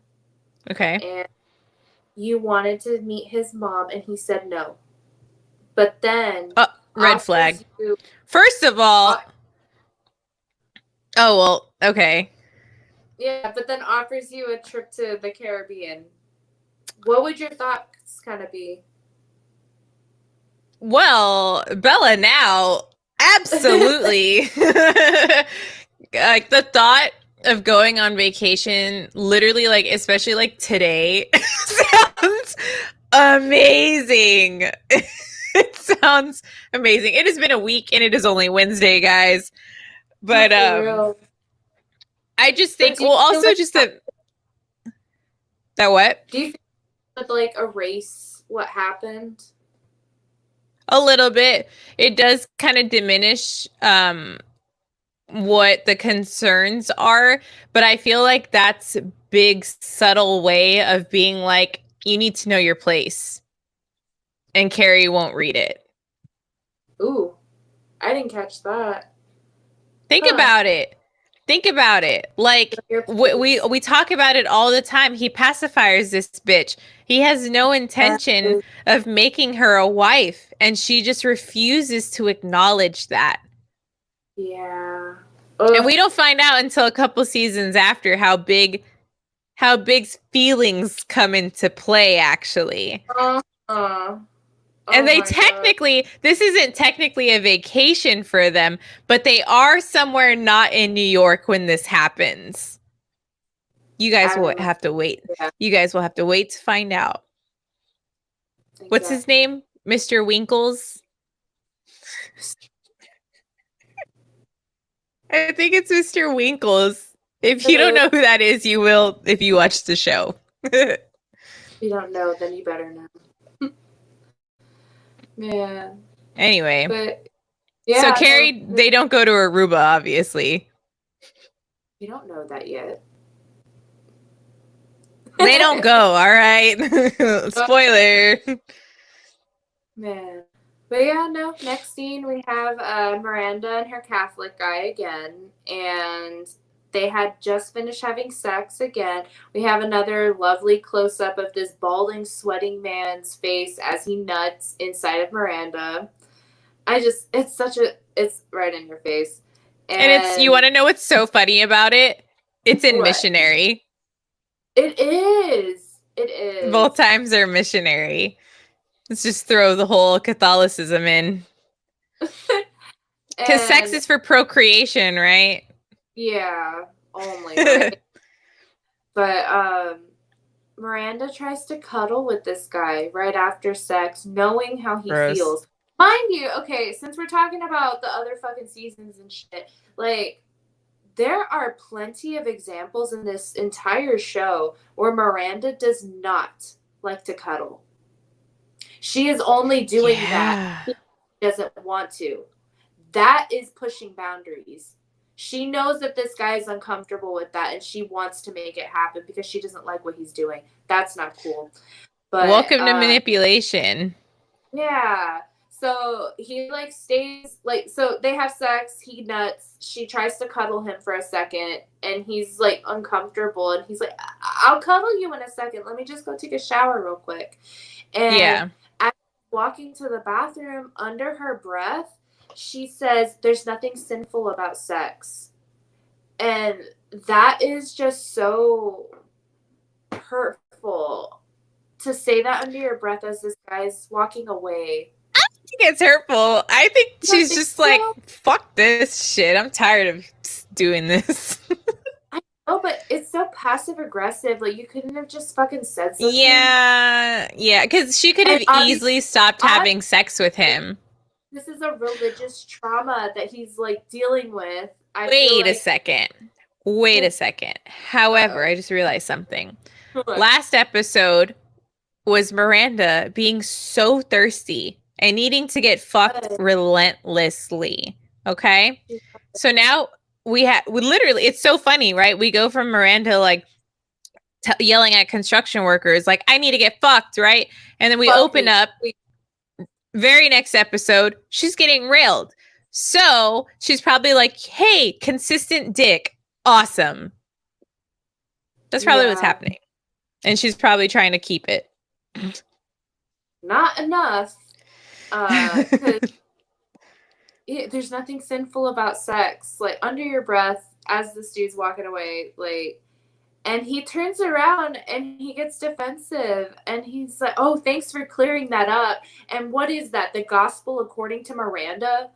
Okay. and you wanted to meet his mom and he said no? But then Red flag. offers you First of all, oh well, okay. yeah, but then offers you a trip to the Caribbean. What would your thoughts kind of be? Well, Bella now, absolutely. Like the thought of going on vacation, literally, like, especially like today, sounds amazing. It sounds amazing. It has been a week and it is only Wednesday, guys. But For real. I just But think, do you well, feel also like just that what? do you feel like, like erase what happened? A little bit. It does kind of diminish what the concerns are, but I feel like that's a big subtle way of being like, you need to know your place, and Carrie won't read it. Ooh, I didn't catch that. Think Huh. about it. Think about it. Like, Your we talk about it all the time. He pacifiers this bitch. He has no intention place. of making her a wife, and she just refuses to acknowledge that. Yeah. And Ugh. we don't find out until a couple seasons after how big's feelings come into play, actually. Uh-uh. And Oh my god. this isn't technically a vacation for them, but they are somewhere not in New York when this happens. You guys I will remember. have to wait. Yeah, You guys will have to wait to find out. What's his exactly. name? Mr. Winkles? I think it's Mr. Winkles. If you don't know who that is, you will if you watch the show. If you don't know, then you better know. Man. Anyway, But so yeah, no, Carrie, they don't go to Aruba, obviously. you don't know that yet. They don't go, all right? Spoiler. Man. But yeah, no. Next scene, we have Miranda and her Catholic guy again, and they had just finished having sex again. We have another lovely close up of this balding, sweating man's face as he nuts inside of Miranda. It's right in your face. And you And want to know what's so funny about it? It's in what? missionary. It is. It is. Both times are missionary. Let's just throw the whole Catholicism in. Because sex And is for procreation, right? yeah, only, right? But Miranda tries to cuddle with this guy right after sex, knowing how he Gross. feels. Mind you, okay, since we're talking about the other fucking seasons and shit, like, there are plenty of examples in this entire show where Miranda does not like to cuddle. She is only doing that Yeah. because she doesn't want to. That is pushing boundaries. She knows that this guy is uncomfortable with that, and she wants to make it happen because she doesn't like what he's doing. That's not cool. But Welcome to manipulation. yeah. So he like stays like, so they have sex, he nuts, she tries to cuddle him for a second, and he's like uncomfortable, and he's like, I'll cuddle you in a second. Let me just go take a shower real quick. And Yeah. as walking to the bathroom, under her breath, she says, there's nothing sinful about sex. And that is just so hurtful to say that under your breath as this guy's walking away. It's hurtful. I think she's Nothing. just like, fuck this shit. I'm tired of doing this. I know, but it's so passive aggressive. Like, you couldn't have just fucking said something. Yeah, because she could And have easily stopped having sex with him. this is a religious trauma that he's like dealing with. I feel Wait a like. second. Wait a second. However, I just realized something. What? Last episode was Miranda being so thirsty and needing to get fucked relentlessly. Okay? So now we literally, it's so funny, right? We go from Miranda like yelling at construction workers, like, I need to get fucked, right? And then we open up, very next episode, she's getting railed. So she's probably like, hey, consistent dick. Awesome. That's probably what's happening. And she's probably trying to keep it. Not enough. Because there's nothing sinful about sex. Like, under your breath, as this dude's walking away, like, and he turns around and he gets defensive, and he's like, oh, thanks for clearing that up. And what is that? The gospel according to Miranda?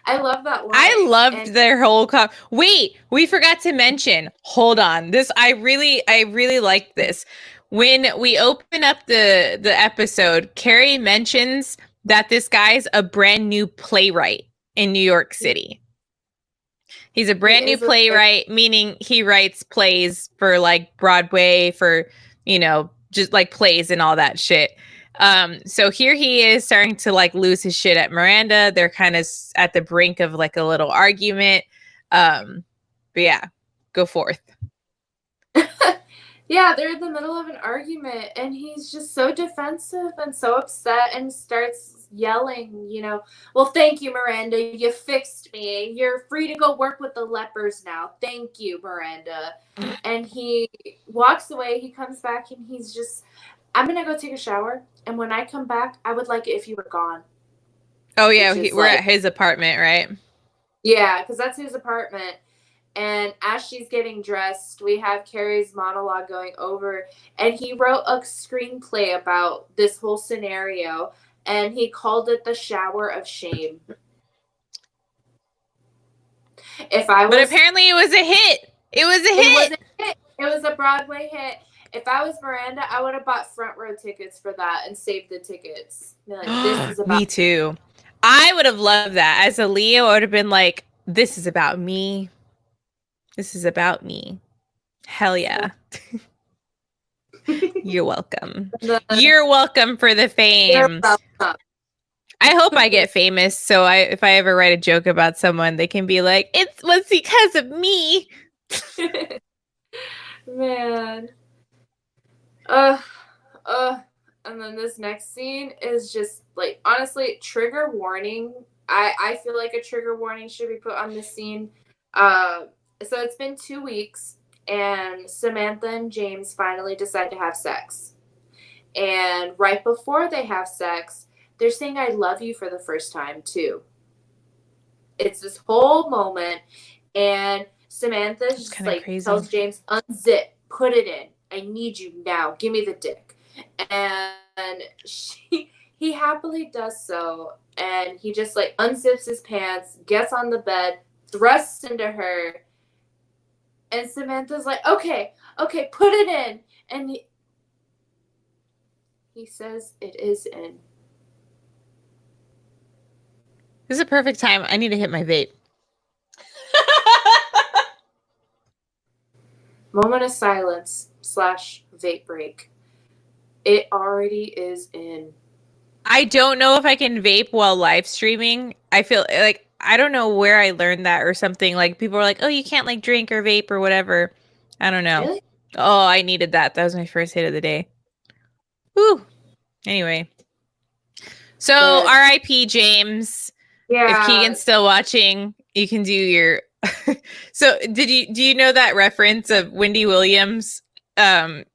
I love that line. I loved their whole wait, we forgot to mention. Hold on. This I really liked this. When we open up the episode, Carrie mentions that this guy's a brand new playwright in New York City. He's a brand new playwright, meaning he writes plays for like Broadway, for, you know, just like plays and all that shit. So here he is starting to like lose his shit at Miranda. They're kind of at the brink of like a little argument. But yeah, go forth. Yeah, they're in the middle of an argument, and he's just so defensive and so upset, and starts yelling, you know, well, thank you, Miranda. You fixed me. You're free to go work with the lepers now. Thank you, Miranda. And he walks away. He comes back, and he's just, I'm going to go take a shower. And when I come back, I would like it if you were gone. Oh, yeah. We're at his apartment, right? Yeah, because that's his apartment. And as she's getting dressed, we have Carrie's monologue going over, and he wrote a screenplay about this whole scenario, and he called it The Shower of Shame. But apparently it was a hit. It was a hit. It was a Broadway hit. If I was Miranda, I would have bought front row tickets for that and saved the tickets. Like, this is about me too. I would have loved that. As a Leo, I would have been like, this is about me. This is about me. Hell yeah. You're welcome. You're welcome for the fame. I hope I get famous, so if I ever write a joke about someone, they can be like, it was because of me. Man. And then this next scene is just like, honestly, trigger warning. I feel like a trigger warning should be put on this scene. So it's been 2 weeks, and Samantha and James finally decide to have sex. And right before they have sex, they're saying I love you for the first time too. It's this whole moment, and Samantha just like crazy. Tells James, unzip, put it in. I need you now. Give me the dick. And he happily does so, and he just like unzips his pants, gets on the bed, thrusts into her, and Samantha's like, okay, put it in. And he says it is in. This is a perfect time. I need to hit my vape. Moment of silence / vape break. It already is in. I don't know if I can vape while live streaming. I feel like I don't know where I learned that or something. Like people were like, "Oh, you can't like drink or vape or whatever." I don't know. Really? Oh, I needed that. That was my first hit of the day. Whew. Anyway, so But R.I.P. James. If yeah, Keegan's still watching, you can do your. So, do you know that reference of Wendy Williams?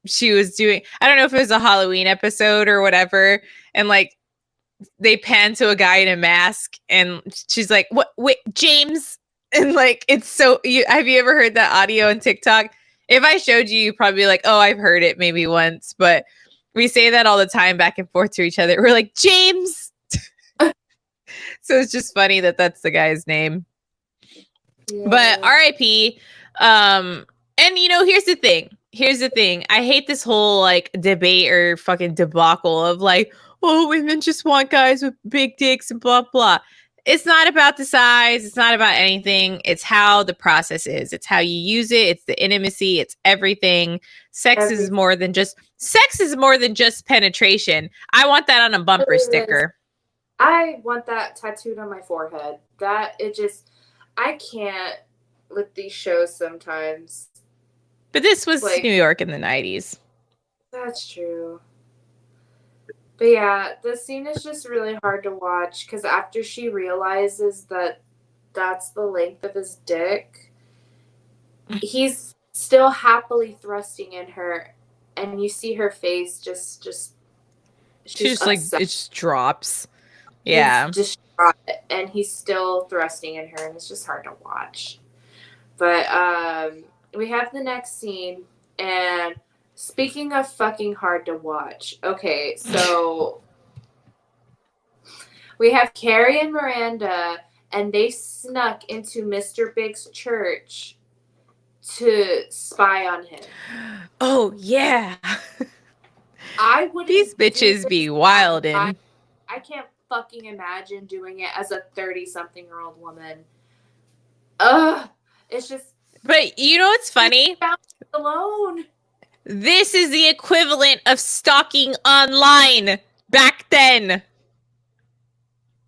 She was doing. I don't know if it was a Halloween episode or whatever, and like they pan to a guy in a mask, and she's like, "What? Wait, James?" And like it's so. Have you ever heard that audio on TikTok? If I showed you, you'd probably be like, "Oh, I've heard it maybe once," but we say that all the time back and forth to each other. We're like, James. So it's just funny that that's the guy's name. But yeah. RIP. And here's the thing. Here's the thing. I hate this whole like debate or fucking debacle of like, oh, women just want guys with big dicks and blah blah. It's not about the size. It's not about anything. It's how the process is. It's how you use it. It's the intimacy. It's everything. Every Sex is more than just penetration. I want that on a bumper it is. sticker. I want that tattooed on my forehead. That it just I can't with these shows sometimes. But this was Like New York in the 90s. that's true. But yeah, the scene is just really hard to watch because after she realizes that that's the length of his dick, he's still happily thrusting in her, and you see her face just She she's just like upset. it just drops. She's Yeah. distraught, and he's still thrusting in her, and it's just hard to watch. But we have the next scene, and speaking of fucking hard to watch, okay, so we have Carrie and Miranda, and they snuck into Mr. Big's church to spy on him. Oh yeah. I wouldn't These do bitches this be at my. wildin'. I can't fucking imagine doing it as a 30-something-year-old woman. Ugh, it's just But you know what's funny? alone. This is the equivalent of stalking online back then.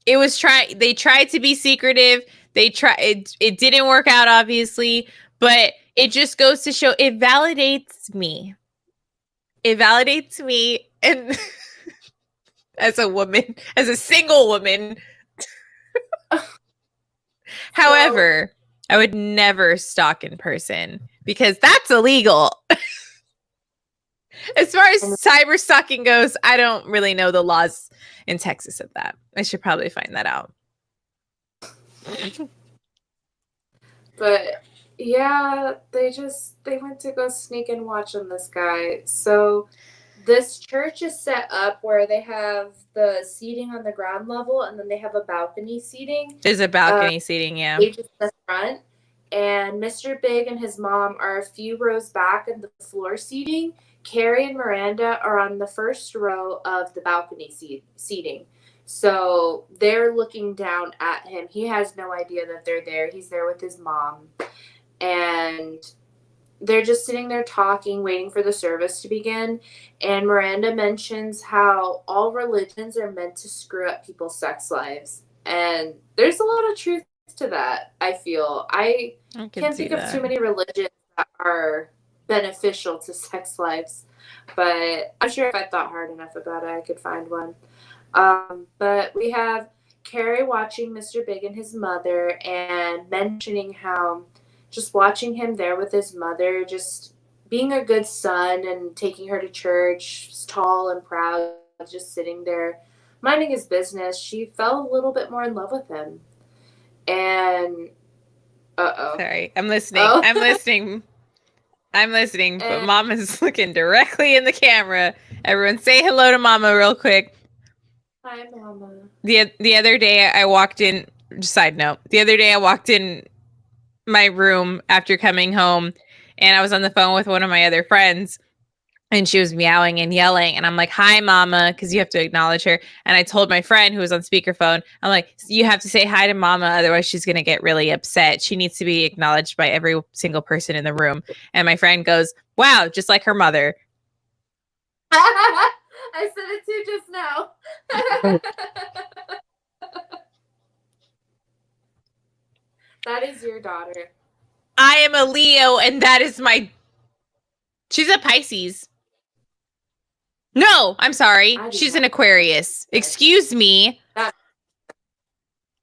They tried to be secretive. It didn't work out obviously, but it just goes to show it validates me. It validates me and as a woman, as a single woman. However, I would never stalk in person because that's illegal. As far as cyber stalking goes, I don't really know the laws in Texas of that. I should probably find that out. But yeah, they went to go sneak and watch on this guy. So this church is set up where they have the seating on the ground level, and then they have a balcony seating. There's a balcony seating, yeah. Stage is in the front, and Mr. Big and his mom are a few rows back in the floor seating. Carrie and Miranda are on the first row of the balcony seating. So they're looking down at him. He has no idea that they're there. He's there with his mom. And they're just sitting there talking, waiting for the service to begin. And Miranda mentions how all religions are meant to screw up people's sex lives. And there's a lot of truth to that, I feel. I can't think of too many religions that are beneficial to sex lives. But I'm sure if I thought hard enough about it, I could find one. But we have Carrie watching Mr. Big and his mother and mentioning how just watching him there with his mother, just being a good son and taking her to church, tall and proud, just sitting there minding his business, she fell a little bit more in love with him. And sorry, I'm listening. Oh. I'm listening, but Mama's looking directly in the camera. Everyone say hello to Mama real quick. Hi, Mama. The other day I walked in, side note, the other day I walked in my room after coming home and I was on the phone with one of my other friends and she was meowing and yelling and I'm like, hi Mama, because you have to acknowledge her. And I told my friend who was on speakerphone, I'm like, you have to say hi to Mama, otherwise she's going to get really upset. She needs to be acknowledged by every single person in the room. And my friend goes, wow, just like her mother. I said it too just now. That is your daughter. I am a Leo, and that is my. She's a Pisces. No, I'm sorry. I do She's an not. Aquarius. Excuse me. That,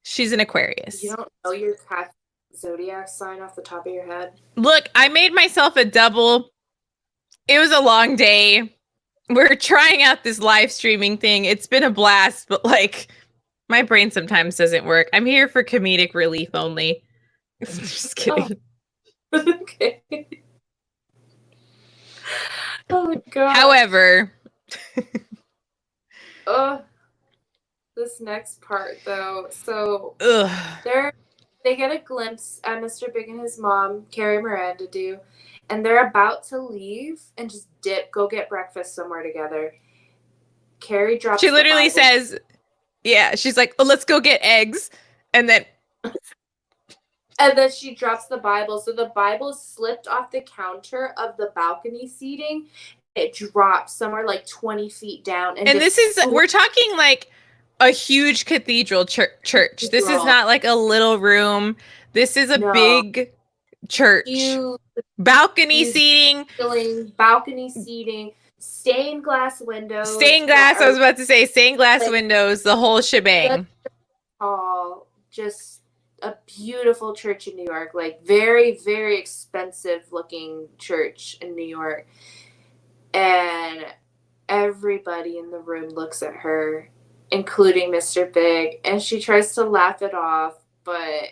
She's an you Aquarius. don't know your cat zodiac sign off the top of your head? Look, I made myself a double. It was a long day. We're trying out this live streaming thing. It's been a blast, but like my brain sometimes doesn't work. I'm here for comedic relief only. Just kidding. Oh. Okay. Oh my god. However, this next part though. So ugh. they get a glimpse at Mr. Big and his mom, Carrie Miranda, do, and they're about to leave and just go get breakfast somewhere together. Carrie drops. She literally says, "Yeah." She's like, "Oh, let's go get eggs," and then she drops the Bible. So the Bible slipped off the counter of the balcony seating. It dropped somewhere like 20 feet down. And this is, we're talking like a huge cathedral church. This is not like a little room. This is a big church. Huge, balcony seating. Balcony seating. Stained glass windows. Stained glass, I was about to say, stained glass windows, the whole shebang. Tall, just a beautiful church in New York. Like, very, very expensive looking church in New York. And everybody in the room looks at her, including Mr. Big, and she tries to laugh it off, but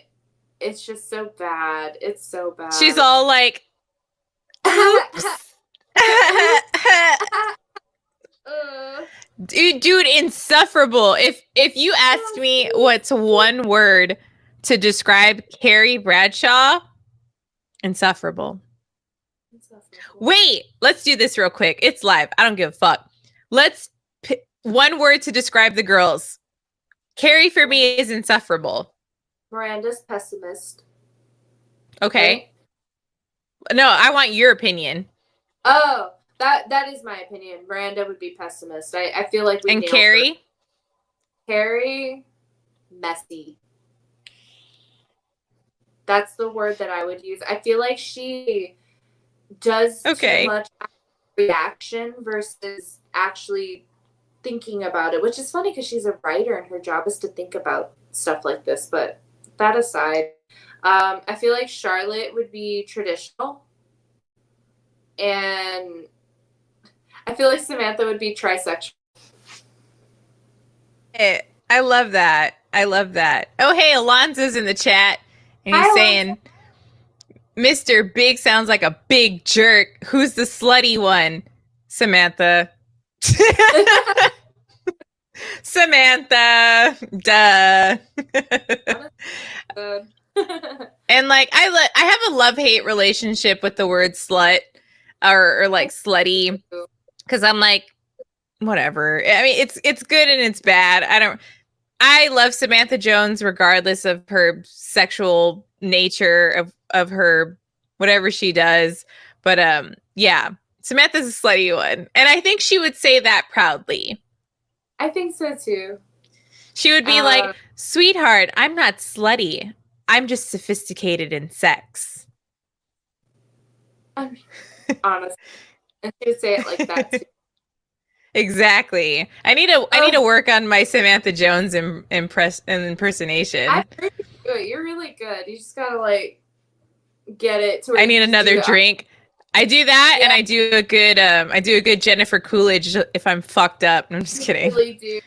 it's just so bad. It's so bad. She's all like, oops. Dude, insufferable. If you asked me what's one word to describe Carrie Bradshaw, insufferable. Wait, let's do this real quick. It's live. I don't give a fuck. Let's pick one word to describe the girls. Carrie for me is insufferable. Miranda's pessimist. Okay. No, I want your opinion. Oh, that is my opinion. Miranda would be pessimist. I feel like we and Carrie? Her. Carrie, messy. That's the word that I would use. I feel like she does too much reaction versus actually thinking about it, which is funny because she's a writer and her job is to think about stuff like this. But that aside, I feel like Charlotte would be traditional, and I feel like Samantha would be trisexual. I love that. I love that. Oh, hey, Alonzo's in the chat, and he's saying, Mr. Big sounds like a big jerk. Who's the slutty one? Samantha. Samantha. Duh. And like I have a love-hate relationship with the word slut or like slutty, because I'm like, whatever. I mean, it's good and it's bad. I love Samantha Jones regardless of her sexual nature of her whatever she does. But yeah, Samantha's a slutty one, and I think she would say that proudly. I think so too. She would be like, "Sweetheart, I'm not slutty. I'm just sophisticated in sex." Honestly, and she would say it like that too. Exactly. I need to work on my Samantha Jones impersonation. I heard you do it. You're really good. You just gotta like get it to. I need another drink. I do that, and I do a good Jennifer Coolidge if I'm fucked up. I'm just kidding. You really do.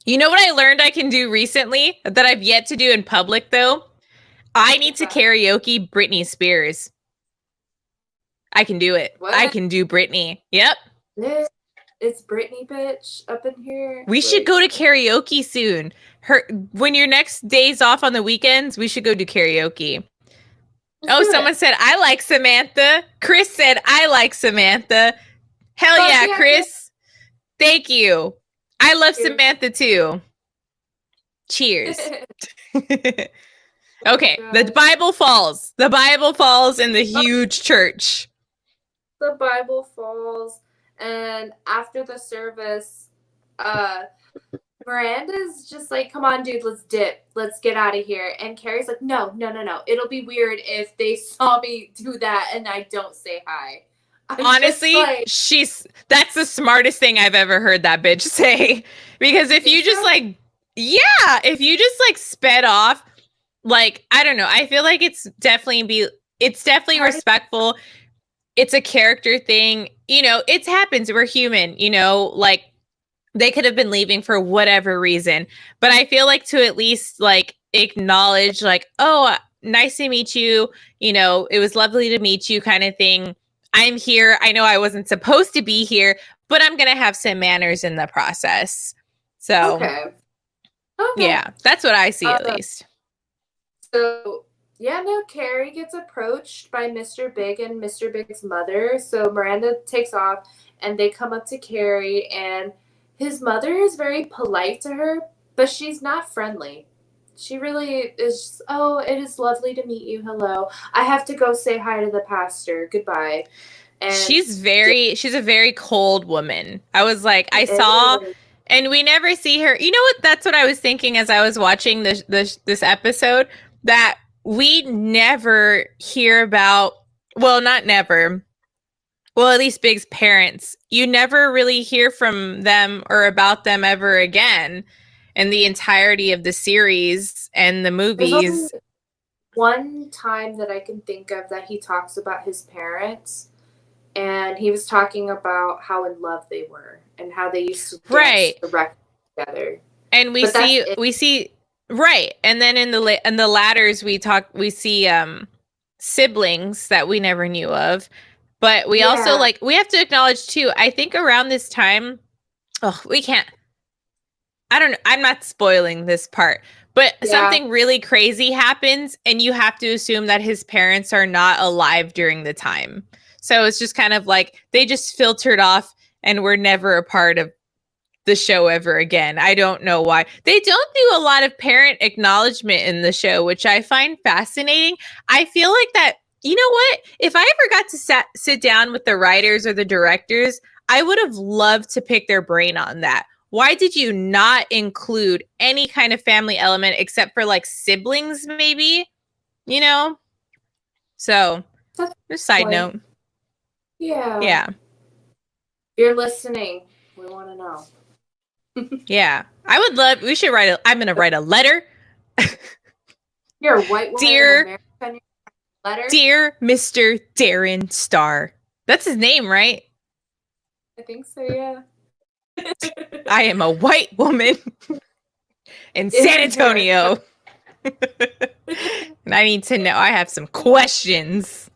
You know what I learned I can do recently that I've yet to do in public though? I need to karaoke Britney Spears. I can do it. What? I can do Britney. Yep. It's Britney, bitch, up in here. We should go to karaoke soon. When your next day's off on the weekends, we should go do karaoke. Someone said, I like Samantha. Chris said, I like Samantha. Hell yeah, Chris. Thank you. I love Samantha too. Cheers. Okay, the Bible falls. The Bible falls in the huge church. The Bible falls, and after the service, Miranda's just like, come on, dude, let's dip. Let's get out of here. And Carrie's like, no, no, no, no. It'll be weird if they saw me do that and I don't say hi. I'm just Honestly, like, that's the smartest thing I've ever heard that bitch say. Because if you just so? like, yeah, if you just like sped off, like, I don't know, I feel like it's definitely Part of, respectful. It's a character thing. You know, it happens. We're human, you know, like they could have been leaving for whatever reason. But I feel like to at least like acknowledge, like, oh, nice to meet you. You know, it was lovely to meet you, kind of thing. I'm here. I know I wasn't supposed to be here, but I'm going to have some manners in the process. So, okay. Okay. yeah, that's what I see at least. So, yeah, no, Carrie gets approached by Mr. Big and Mr. Big's mother. So Miranda takes off and they come up to Carrie, and his mother is very polite to her, but she's not friendly. She really is just, oh, it is lovely to meet you. Hello. I have to go say hi to the pastor. Goodbye. And She's a very cold woman. I was like, she I saw, is. and we never see her. You know what? That's what I was thinking as I was watching this episode, that we never hear about, well, not never. Well, at least Big's parents. You never really hear from them or about them ever again in the entirety of the series and the There's only movies. one time that I can think of that he talks about his parents, and he was talking about how in love they were and how they used to dance Right. the record together. And we But that's see it. we see right, and then in the ladders we see siblings that we never knew of, but we also, Yeah, like, we have to acknowledge too, I think around this time, oh, we can't, I don't know, I'm not spoiling this part, but yeah. something really crazy happens and you have to assume that his parents are not alive during the time. So it's just kind of like they just filtered off and were never a part of the show ever again. I don't know why. They don't do a lot of parent acknowledgement in the show, which I find fascinating. I feel like that, you know what? If I ever got to sit down with the writers or the directors, I would have loved to pick their brain on that. Why did you not include any kind of family element except for like siblings, maybe? You know? So, That's just the side point. note. Yeah. Yeah. You're listening. We want to know. Yeah. I would love, we should I'm going to write a letter. You're a white woman in Dear America. Letter? Dear Mr. Darren Star. That's his name, right? I think so, yeah. I am a white woman in San In America. Antonio. And I need to know. I have some questions.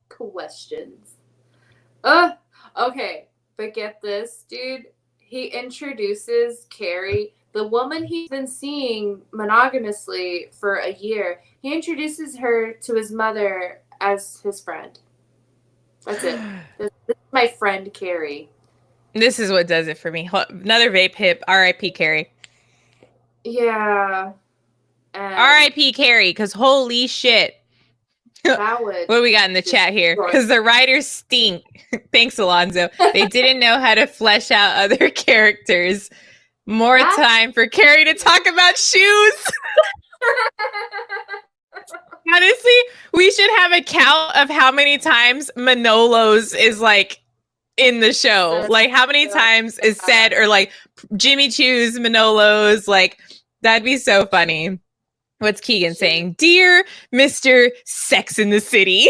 Questions. Okay. But get this, dude. He introduces Carrie, the woman he's been seeing monogamously for a year. He introduces her to his mother as his friend. That's it. This is my friend Carrie. This is what does it for me. Another vape hip. R.I.P. Carrie. Yeah. And R.I.P. Carrie, because holy shit. that would What do we got in the chat here? destroy. Because the writers stink. Thanks, Alonzo. They didn't know how to flesh out other characters. More time for Carrie to talk about shoes. Honestly, we should have a count of how many times Manolos is like in the show. Like how many times is said, or like Jimmy Choo's Manolos. Like that'd be so funny. What's Keegan saying? Dear Mr. Sex in the City.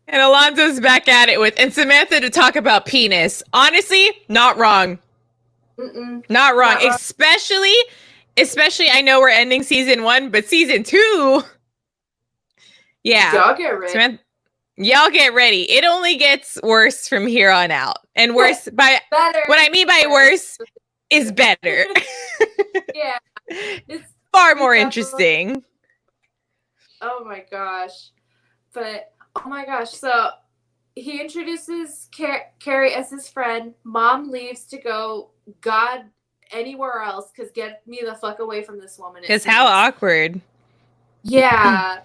And Alonzo's back at it with, and Samantha to talk about penis. Honestly, not wrong. Not wrong. Especially, I know we're ending season 1, but season 2. Yeah. Y'all get ready. Samantha, y'all get ready. It only gets worse from here on out. And worse by better. What I mean by worse is better. Yeah. It's far more interesting. Oh my gosh. But oh my gosh. So he introduces Carrie as his friend. Mom leaves to go God anywhere else, because get me the fuck away from this woman. Because how awkward. Yeah.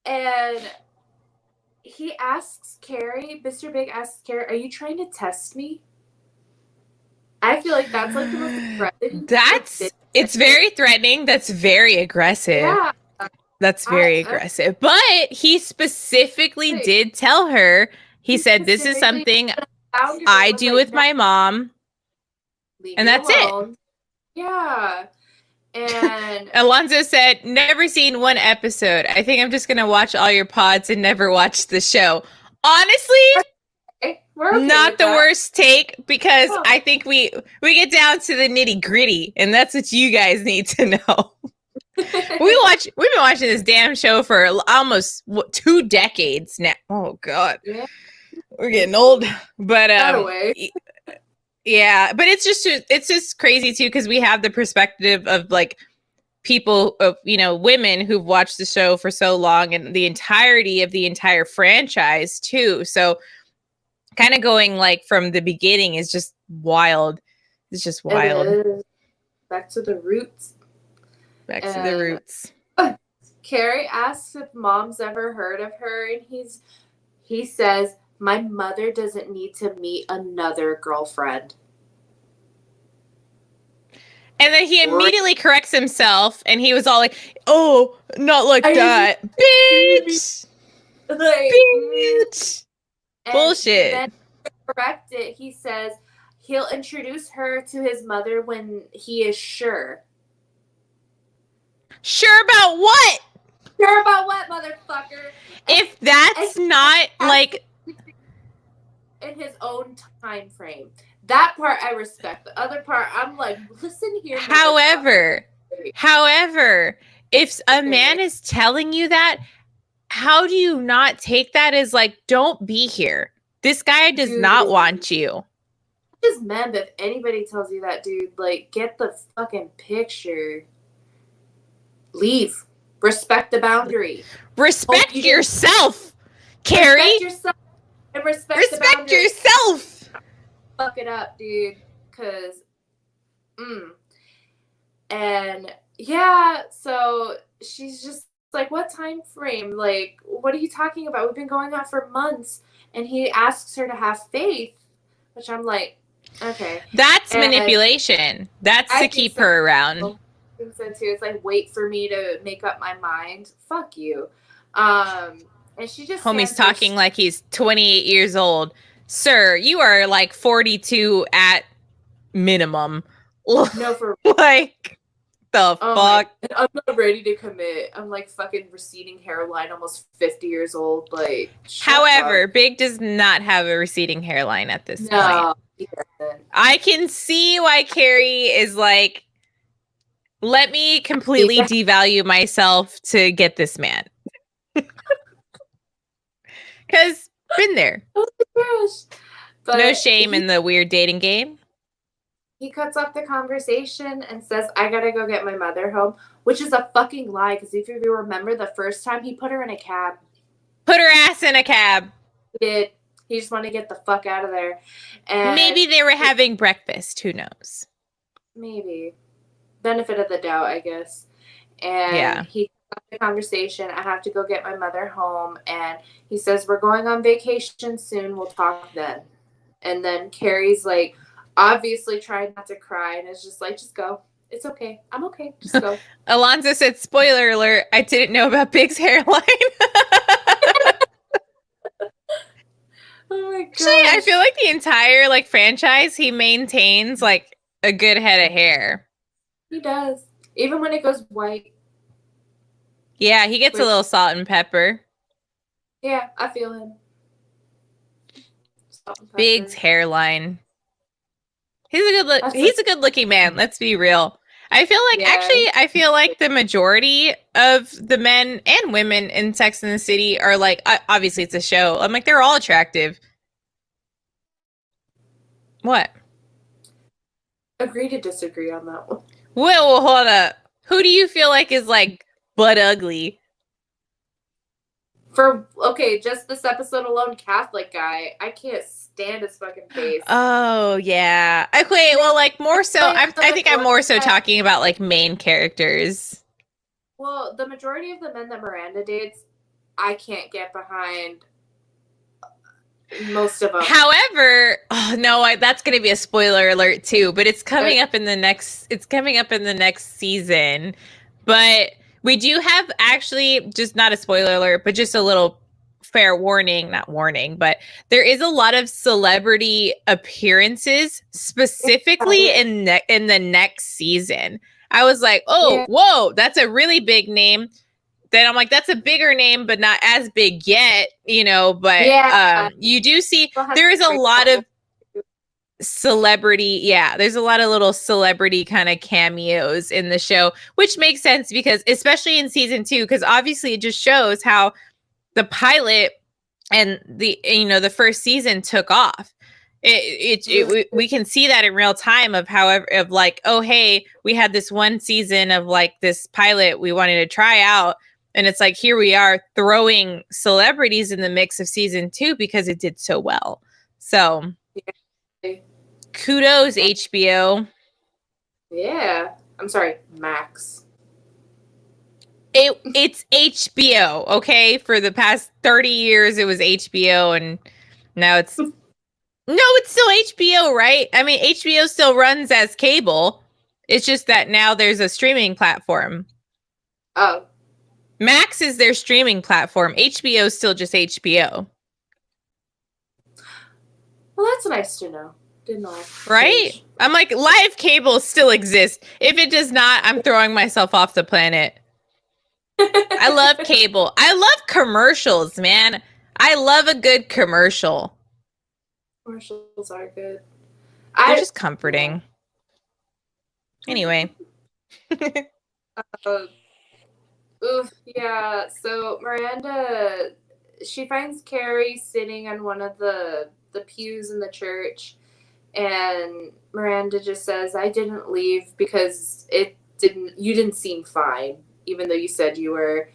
And he asks Carrie, Mr. Big asks Carrie, "Are you trying to test me?" I feel like that's like the most threatening thing It's very threatening. That's very aggressive. Yeah, That's very I aggressive. But he specifically like did tell her, he he said, this is specifically something put a boundary I and was do like, with "No, my mom, leave and me that's it. alone." Yeah, and Alonzo said, never seen one episode. I think I'm just going to watch all your pods and never watch the show. Honestly, we're okay not with the that. worst take because Oh. I think we get down to the nitty gritty, and that's what you guys need to know. We've been watching this damn show for almost 2 decades now. Oh god, Yeah, we're getting old. But that away. yeah, but it's just crazy too because we have the perspective of like people of women who've watched the show for so long and the entirety of the entire franchise too. So kind of going like from the beginning is just wild. It's just It wild. is back to the roots. Back to the And roots. Carrie asks if mom's ever heard of her, and he says, "My mother doesn't need to meet another girlfriend." And then he immediately corrects himself and he was all like, oh, not like that. Bitch. Like, Bitch. and Bullshit. then to correct it, he says he'll introduce her to his mother when he is sure. Sure about what? Sure about what, motherfucker? If that's not like in his own time frame. That part I respect. The other part, I'm like, listen here. However, if a man is telling you that, how do you not take that as like, don't be here? This guy does not want you. Just men, but if anybody tells you that, dude, like, get the fucking picture. Leave. Respect the boundary. Respect yourself, Carrie. Respect yourself and respect the boundary. Yourself. Fuck it up, dude. Cause, and yeah, so she's just like, what time frame? Like, what are you talking about? We've been going out for months. And he asks her to have faith, which I'm like, okay. That's manipulation. That's to keep her around. I think so too. It's like, wait for me to make up my mind. Fuck you. And she just homie's talking like he's 28 years old. Sir, you are like 42 at minimum. No, for like the fuck. I'm not ready to commit. I'm like fucking receding hairline, almost 50 years old. Like, however, Big does not have a receding hairline at this point. I can see why Carrie is like, let me completely devalue myself to get this man. Because been there. Oh my gosh. But no shame in the weird dating game. He cuts off the conversation and says, I gotta go get my mother home, which is a fucking lie, because if you remember the first time, he put her in a cab. Put her ass in a cab. He did. He just wanted to get the fuck out of there. And maybe they were having breakfast. Who knows? Maybe. Benefit of the doubt, I guess. And he cuts off the conversation. I have to go get my mother home. And he says, we're going on vacation soon. We'll talk then. And then Carrie's like, obviously trying not to cry, and it's just like, just go. It's okay. I'm okay. Just go. Alonzo said, spoiler alert, I didn't know about Big's hairline. Oh my god. Actually, I feel like the entire like franchise, he maintains like a good head of hair. He does. Even when it goes white. Yeah, he gets a little salt and pepper. Yeah, I feel him. Big's hairline. He's a good looking man. Let's be real. I feel like the majority of the men and women in Sex and the City are like, obviously it's a show. I'm like, they're all attractive. What? Agree to disagree on that one. Well, hold up. Who do you feel like is like butt ugly? Just this episode alone, Catholic guy. I can't stand his fucking face. Oh yeah. Okay, well, like more so. I think I'm more so talking about like main characters. Well, the majority of the men that Miranda dates, I can't get behind most of them. However, oh no, that's going to be a spoiler alert too. But it's coming up in the next. It's coming up in the next season. But we do have actually just not a spoiler alert, but just a little fair warning, not warning, but there is a lot of celebrity appearances specifically in the next season. I was like, oh, whoa, that's a really big name. Then I'm like, that's a bigger name, but not as big yet, you know. But you do see there is a lot of celebrity, there's a lot of little celebrity kind of cameos in the show, which makes sense because especially in season 2, because obviously it just shows how the pilot and the first season took off. We can see that in real time of like, oh hey, we had this one season of like this pilot we wanted to try out, and it's like here we are throwing celebrities in the mix of season 2 because it did so well. So kudos HBO. Yeah, I'm sorry, Max. It's HBO, okay? For the past 30 years it was HBO, and now it's no, it's still HBO, right? I mean, HBO still runs as cable. It's just that now there's a streaming platform. Oh. Max is their streaming platform. HBO is still just HBO. Well, that's nice to know. Didn't know. Right? I'm like, live cable still exists. If it does not, I'm throwing myself off the planet. I love cable. I love commercials, man. I love a good commercial. Commercials are good. They're just comforting. Yeah. Anyway. Yeah. So Miranda, she finds Carrie sitting on one of the pews in the church, and Miranda just says, "I didn't leave because you didn't seem fine, even though you said you were."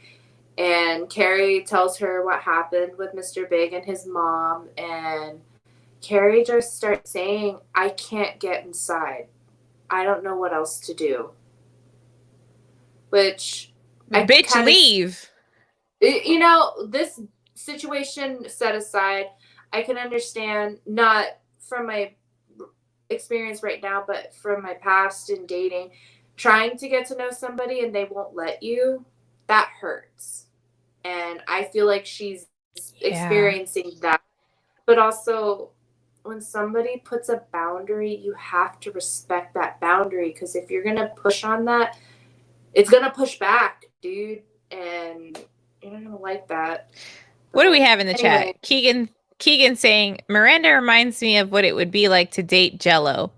And Carrie tells her what happened with Mr. Big and his mom, and Carrie just starts saying, "I can't get inside. I don't know what else to do." Which, bitch, leave. This situation set aside, I can understand, not from my experience right now, but from my past in dating, trying to get to know somebody and they won't let you, that hurts. And I feel like she's experiencing that. But also, when somebody puts a boundary, you have to respect that boundary, because if you're going to push on that, it's going to push back, dude. And you're not going to like that. What do we have in the chat? Keegan saying, Miranda reminds me of what it would be like to date Jello.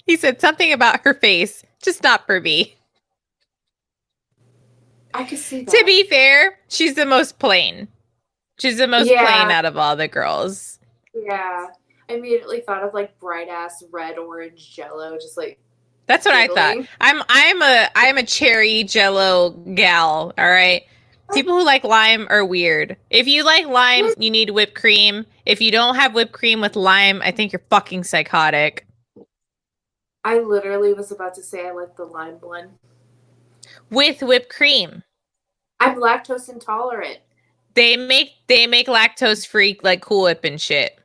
He said something about her face, just not for me. I could see that. To be fair, she's the most plain. She's the most plain out of all the girls. Yeah. I immediately thought of like bright ass red orange Jello, just like. That's what giggling. I thought. I'm a cherry Jello gal. All right. People who like lime are weird. If you like lime, you need whipped cream. If you don't have whipped cream with lime, I think you're fucking psychotic. I literally was about to say I like the lime one. With whipped cream. I'm lactose intolerant. They make lactose free like Cool Whip and shit.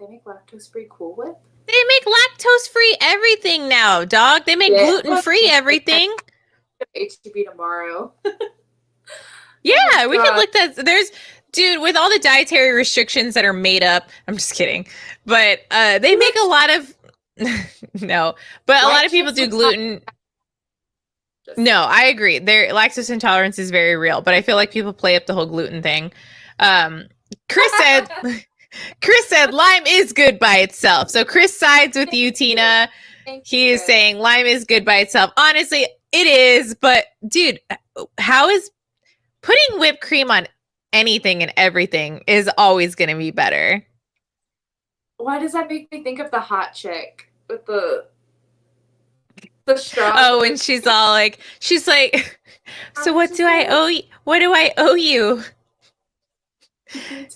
They make lactose free Cool Whip? They make lactose free everything now, dog. They make gluten free everything. HTB tomorrow. Yeah, we can look at dude, with all the dietary restrictions that are made up, I'm just kidding. But they make a lot of no, but a lot of people do gluten. No, I agree. Their lactose intolerance is very real, but I feel like people play up the whole gluten thing. Chris said lime is good by itself. So Chris sides with you, Tina. He is saying lime is good by itself. Honestly, it is, but dude, how is putting whipped cream on anything and everything is always going to be better. Why does that make me think of the hot chick with the straw? Oh, and she's like, so what do I owe you? What do I owe you?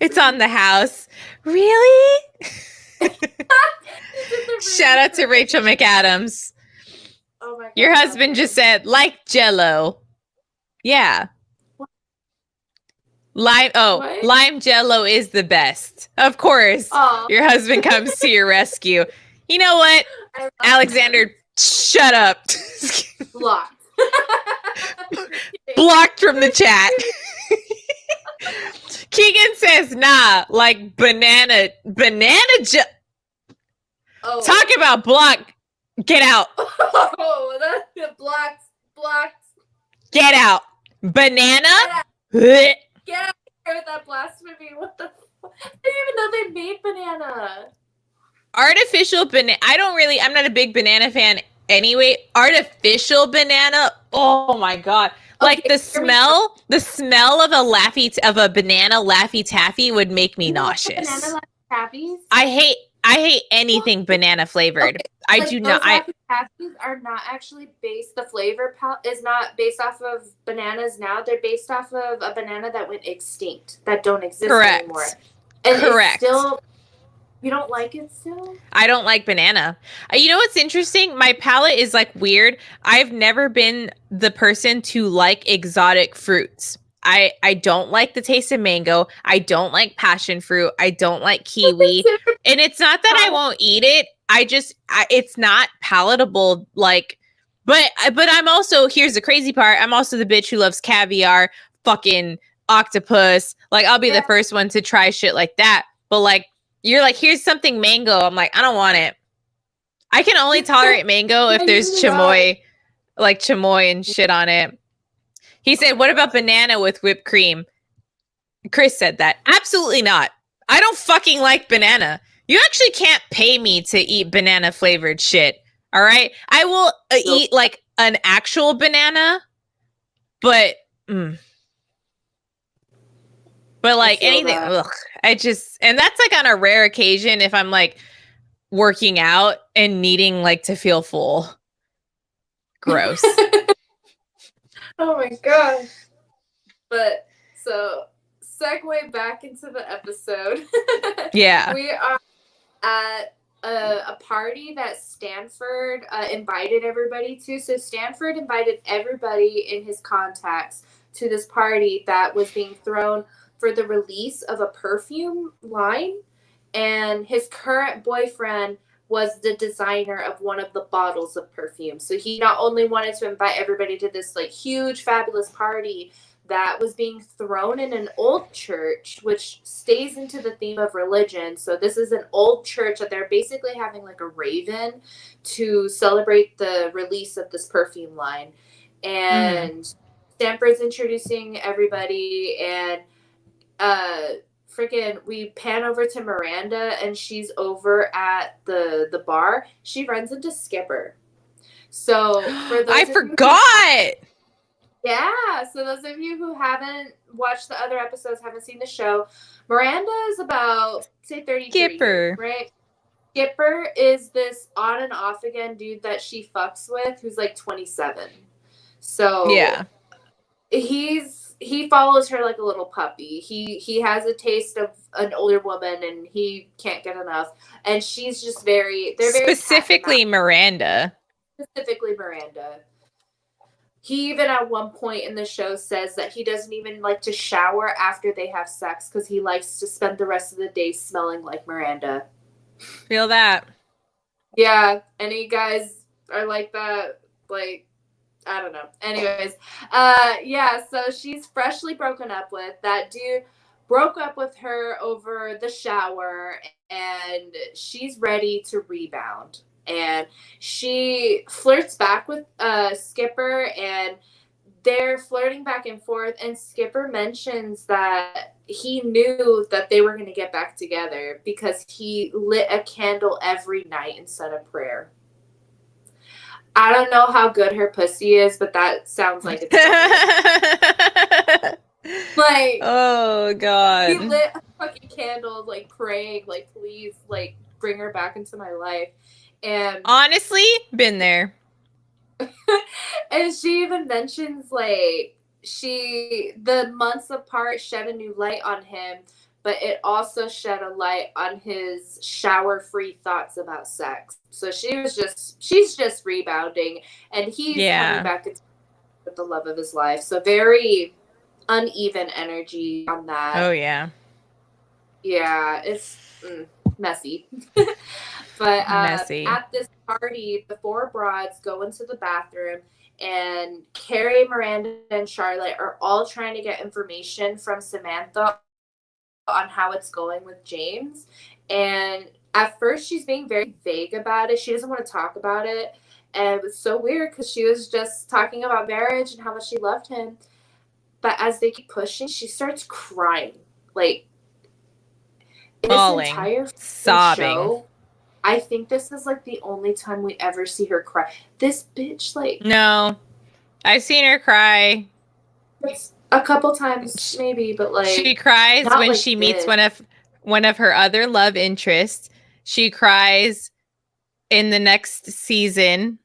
It's on the house. Really? Shout out to Rachel McAdams. Oh my God. Your husband just said, like Jello. Yeah. What? Lime Jello is the best. Of course, Oh, your husband comes to your rescue. You know what, I love Alexander? him. Shut up. Blocked. Just kidding. Blocked from the Just chat. kidding. Keegan says, nah, like banana. Oh. Talk about block. Get out. Oh, that's blocked. Blocked. Get out. Banana? Get out. Blech. Get out of here with that blasphemy. What the fuck? I didn't even know they made banana. Artificial banana. I'm not a big banana fan anyway. Artificial banana. Oh my God. Like Okay, the here we go. smell of a banana Laffy Taffy would make me You don't like banana nauseous. Laffy Taffies? I hate anything banana flavored. Okay, I like do not. those Laffy Taffies are not actually based. The flavor is not based off of bananas now. They're based off of a banana that went extinct, that don't exist anymore. Correct. And it's Correct. still. You don't like it still? I don't like banana. You know what's interesting? My palate is like weird. I've never been the person to like exotic fruits. I don't like the taste of mango. I don't like passion fruit. I don't like kiwi. And it's not that I won't eat it. It's not palatable like but I'm also, here's the crazy part. I'm also the bitch who loves caviar, fucking octopus. Like I'll be the first one to try shit like that. But like you're like, here's something mango. I'm like, I don't want it. I can only tolerate mango if there's chamoy, like chamoy and shit on it. He said, what about banana with whipped cream? Chris said that. Absolutely not. I don't fucking like banana. You actually can't pay me to eat banana flavored shit. All right. I will eat like an actual banana, but like anything, ugh, and that's like on a rare occasion if I'm like working out and needing like to feel full. Gross. Oh my gosh. But so segue back into the episode. Yeah. We are at a party that Stanford invited everybody to. So Stanford invited everybody in his contacts to this party that was being thrown for the release of a perfume line. And his current boyfriend was the designer of one of the bottles of perfume. So he not only wanted to invite everybody to this like huge, fabulous party that was being thrown in an old church, which stays into the theme of religion. So this is an old church that they're basically having like a raven to celebrate the release of this perfume line. And Stanford's introducing everybody, and freaking we pan over to Miranda, and she's over at the bar. She runs into Skipper. So for those I forgot. Yeah, so those of you who haven't watched the other episodes, haven't seen the show, Miranda is about, say, 33, Skipper. right? Skipper is this on and off again dude that she fucks with who's like 27. So yeah, he follows her like a little puppy. He has a taste of an older woman and he can't get enough. And she's just they're very specifically Miranda. Specifically Miranda. He even at one point in the show says that he doesn't even like to shower after they have sex because he likes to spend the rest of the day smelling like Miranda. Feel that. Yeah, any guys are like that? Like, I don't know. Anyways, yeah, so she's freshly broken up with. That dude broke up with her over the shower, and she's ready to rebound. And she flirts back with Skipper, and they're flirting back and forth, and Skipper mentions that he knew that they were going to get back together because he lit a candle every night instead of prayer. I don't know how good her pussy is, but that sounds like it's like, oh god, he lit a fucking candle, like praying, like please, like bring her back into my life. And honestly, been there. And she even mentions like the months apart shed a new light on him, but it also shed a light on his shower-free thoughts about sex. So she's just rebounding, and he's coming back with the love of his life. So very, uneven energy on Oh that. yeah. Yeah, it's messy. But Messy. at this party, the four broads go into the bathroom, and Carrie, Miranda, and Charlotte are all trying to get information from Samantha on how it's going with James. And at first, she's being very vague about it. She doesn't want to talk about it. And it was so weird because she was just talking about marriage and how much she loved him. But as they keep pushing, she starts crying. Like, in this Bawling. entire Sobbing. show, I think this is like the only time we ever see her cry. This bitch, like, No. I've seen her cry. it's a couple times maybe, but She like, cries not when like she meets this. one of her other love interests. She cries in the next season.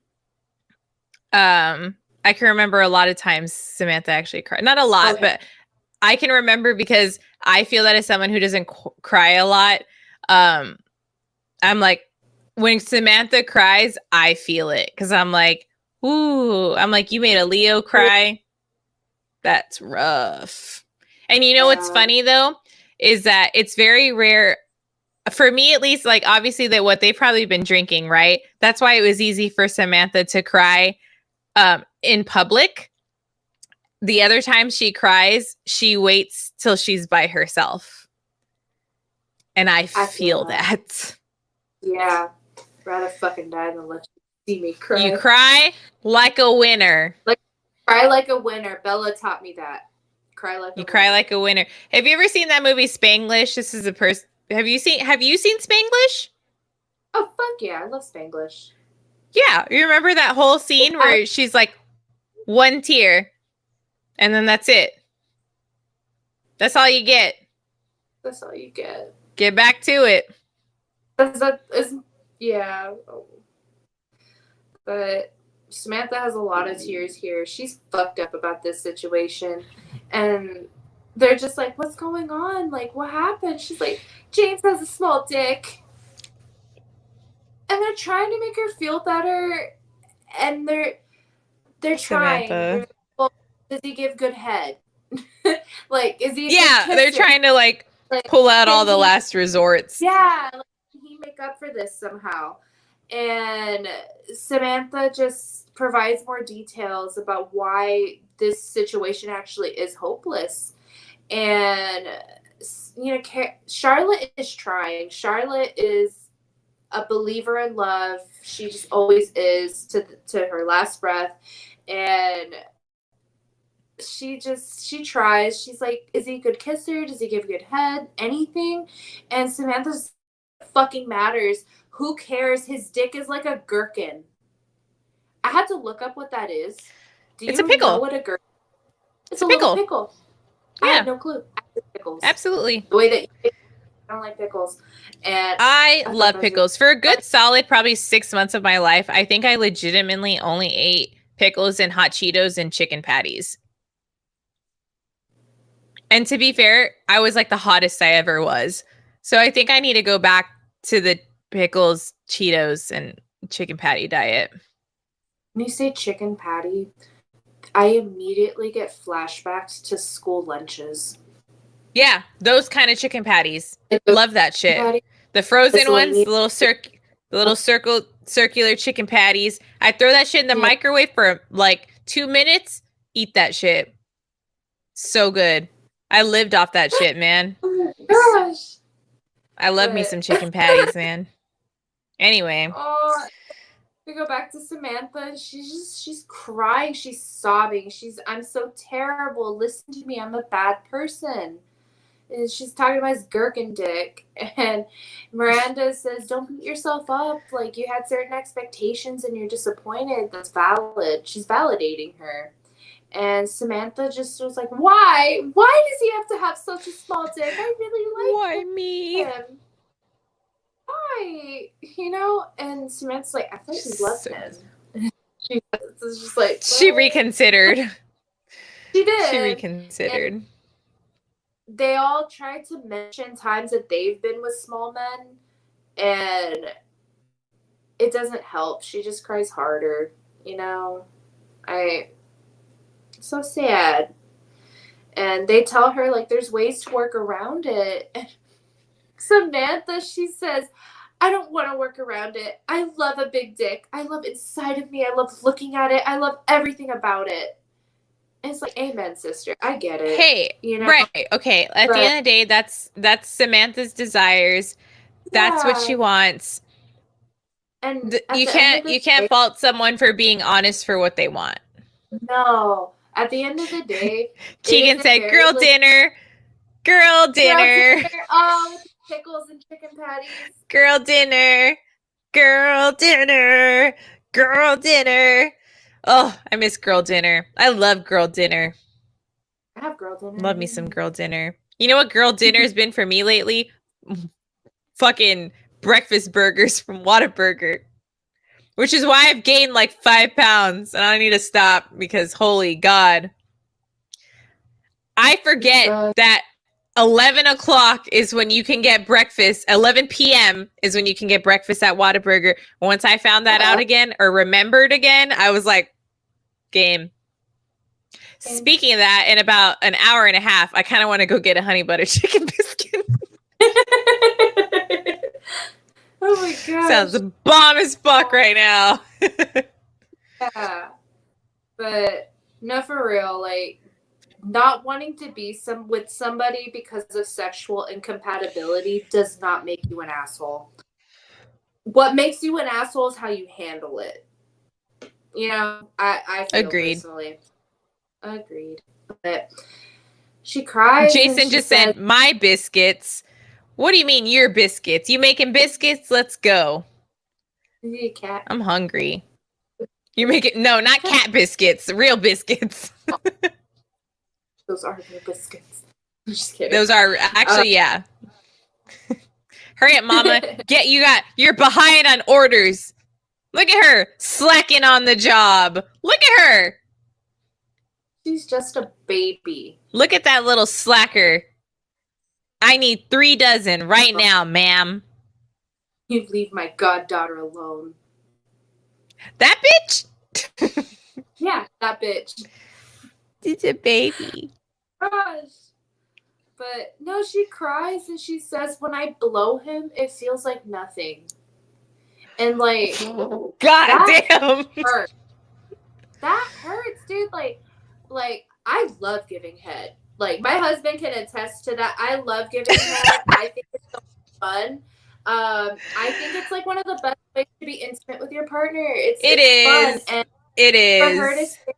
I can remember a lot of times Samantha actually cried. Not a lot, Okay. but I can remember because I feel that as someone who doesn't cry a lot, um, I'm like, when Samantha cries, I feel it because I'm like, ooh, I'm like, you made a Leo cry. That's rough. And you know what's Yeah. funny though is that it's very rare for me at least. Like obviously that what they've probably been drinking, right? That's why it was easy for Samantha to cry in public. The other time she cries, she waits till she's by herself. And I I feel feel that. that. Yeah. Rather fucking die than let you see me You cry. cry like a winner. Like, cry like a winner. Bella taught me that. Cry like a You cry winner. like a winner. Have you ever seen that movie Spanglish? This is a person. Have you seen Spanglish? Oh, fuck yeah. I love Spanglish. Yeah, you remember that whole scene I, where she's like one tear and then that's it. That's all you get. that's all you get. Get back to it. That is, yeah. But Samantha has a lot of tears here. She's fucked up about this situation. And they're just like, what's going on? Like, what happened? She's like, James has a small dick. And they're trying to make her feel better. And they're trying. They're Samantha. like, well, does he give good head? Like, is he a good Yeah, they're kisser? trying to like Like, pull out all can the he, last resorts. yeah, like, can he make up for this somehow? And Samantha just provides more details about why this situation actually is hopeless. And, you know, Charlotte is trying. Charlotte is a believer in love. She just always is to her last breath. And she tries. She's like, is he a good kisser? Does he give good head? Anything? And Samantha's fucking matters. Who cares? His dick is like a gherkin. I had to look up what that is. Do It's a you know pickle. what a gherkin? It's It's a a little pickle. pickle. I had Yeah, no clue. I like pickles. absolutely. The way that you I don't like pickles. And I I thought love that was really pickles. For a but good solid probably 6 months of my life, I think I legitimately only ate pickles and hot Cheetos and chicken patties. And to be fair, I was like the hottest I ever was. So I think I need to go back to the pickles, Cheetos, and chicken patty diet. when you say chicken patty, I immediately get flashbacks to school lunches. Yeah, those kind of chicken patties. Like the Love that shit. patty, The frozen ones, miscellaneous. the little circular chicken patties. I throw that shit in the Yeah. microwave for like 2 minutes. Eat that shit. So good. I lived off that shit, man. Oh my gosh. I love me some But chicken patties, man. Anyway, oh, we go back to Samantha. She's crying. She's sobbing. I'm so terrible. Listen to me. I'm a bad person. And she's talking about his gherkin dick. And Miranda says, don't beat yourself up. Like, you had certain expectations and you're disappointed. That's valid. She's validating her. And Samantha just was like, why? Why does he have to have such a small dick? I really why like me? him. Why? You know? And Samantha's like, I thought you loved So, him. She's just like, she well, reconsidered. she She did. And reconsidered. they all tried to mention times that they've been with small men, and it doesn't help. She just cries harder, you know? I so sad. And they tell her, like, there's ways to work around it. And Samantha, she says, I don't want to work around it. I love a big dick. I love inside of me. I love looking at it. I love everything about it. And it's like, amen, sister. I get it. Hey, you know? right. Okay. At the end of the day, that's Samantha's desires. That's what she wants. And at You the end of the can't day, fault someone for being honest for what they want. no. At the end of the day, Keegan said, "Girl dinner, girl dinner, oh, pickles and chicken patties, girl dinner, girl dinner, girl dinner." Oh, I miss girl dinner. I love girl dinner. I have girl dinner. Love me some girl dinner. You know what girl dinner has been for me lately? Fucking breakfast burgers from Whataburger. Which is why I've gained like 5 pounds and I need to stop because holy God. I forget that 11 o'clock is when you can get breakfast. 11 p.m. is when you can get breakfast at Whataburger. Once I found that out again or remembered again, I was like, game. Speaking of that, in about an hour and a half, I kind of want to go get a honey butter chicken biscuit. Oh my gosh. Sounds bomb as fuck right now. Yeah. But no, for real, like, not wanting to be with somebody because of sexual incompatibility does not make you an asshole. What makes you an asshole is how you handle it. You know, I feel Agreed. Personally. Agreed. But she cries. Jason just said, my biscuits. What do you mean your biscuits? You making biscuits? Let's go. You cat. I'm hungry. You're making no, not cat biscuits, real biscuits. Those are real biscuits. I'm just kidding. Those are actually, yeah. Hurry up, mama. You're behind on orders. Look at her slacking on the job. Look at her. She's just a baby. Look at that little slacker. I need 3 dozen right now, ma'am. You leave my goddaughter alone. That bitch? Yeah, that bitch. It's a baby. Gosh. But no, she cries and she says, when I blow him, it feels like nothing. And like, God damn. Hurts. That hurts, dude. Like I love giving head. Like my husband can attest to that. I love giving head. I think it's so fun. I think it's like one of the best ways to be intimate with your partner. It's fun. And it is. For her to say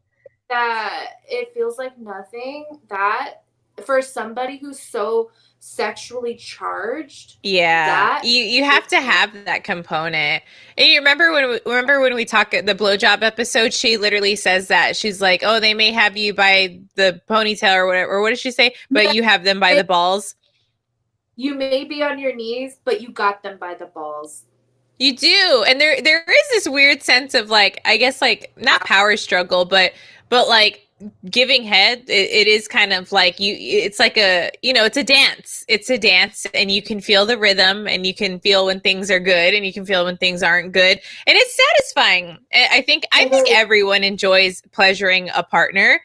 that it feels like nothing, that for somebody who's so sexually charged, yeah, you have to have that component. And you remember when we talked at the blowjob episode, she literally says that she's like, oh, they may have you by the ponytail or whatever, or what did she say? But you have them by the balls. You may be on your knees, but you got them by the balls. You do. And there is this weird sense of like, I guess like not power struggle, but like giving head, it is kind of like it's like it's a dance. It's a dance and you can feel the rhythm and you can feel when things are good and you can feel when things aren't good. And it's satisfying. I think everyone enjoys pleasuring a partner.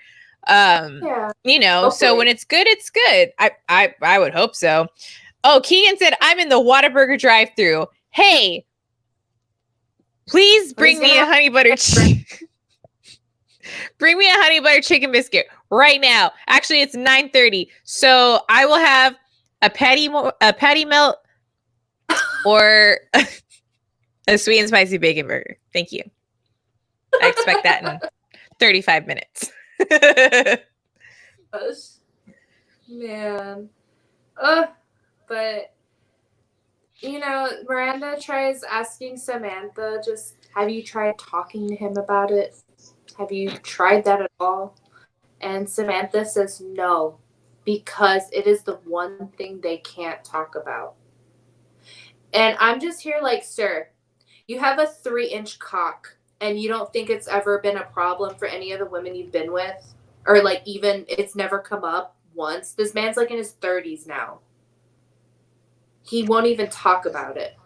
So when it's good, it's good. I would hope so. Oh, Keegan said, I'm in the Whataburger drive-thru. Hey, please bring me a honey butter Bring me a honey butter chicken biscuit right now. Actually, it's 9:30. So I will have a patty melt or a sweet and spicy bacon burger. Thank you. I expect that in 35 minutes. Man. But Miranda tries asking Samantha, just, have you tried talking to him about it? Have you tried that at all? And Samantha says no, because it is the one thing they can't talk about. And I'm just here like, sir, you have a 3-inch cock and you don't think it's ever been a problem for any of the women you've been with? Or like even it's never come up once? This man's like in his 30s now. He won't even talk about it.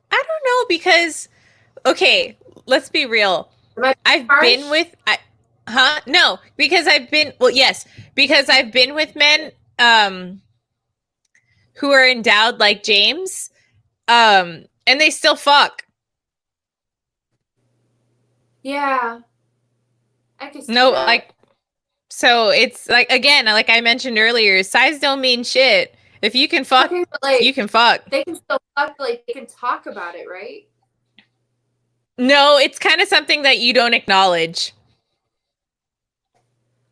I don't know because, okay, let's be real. I've been with Huh? No, because I've been, well, yes, because I've been with men um who are endowed like James, and they still fuck. Yeah, I can see No, that. like, so it's like, again, like I mentioned earlier, size don't mean shit. If you can fuck, Okay, but you like can fuck. they can still fuck, like they can talk about it, right? No, it's kind of something that you don't acknowledge.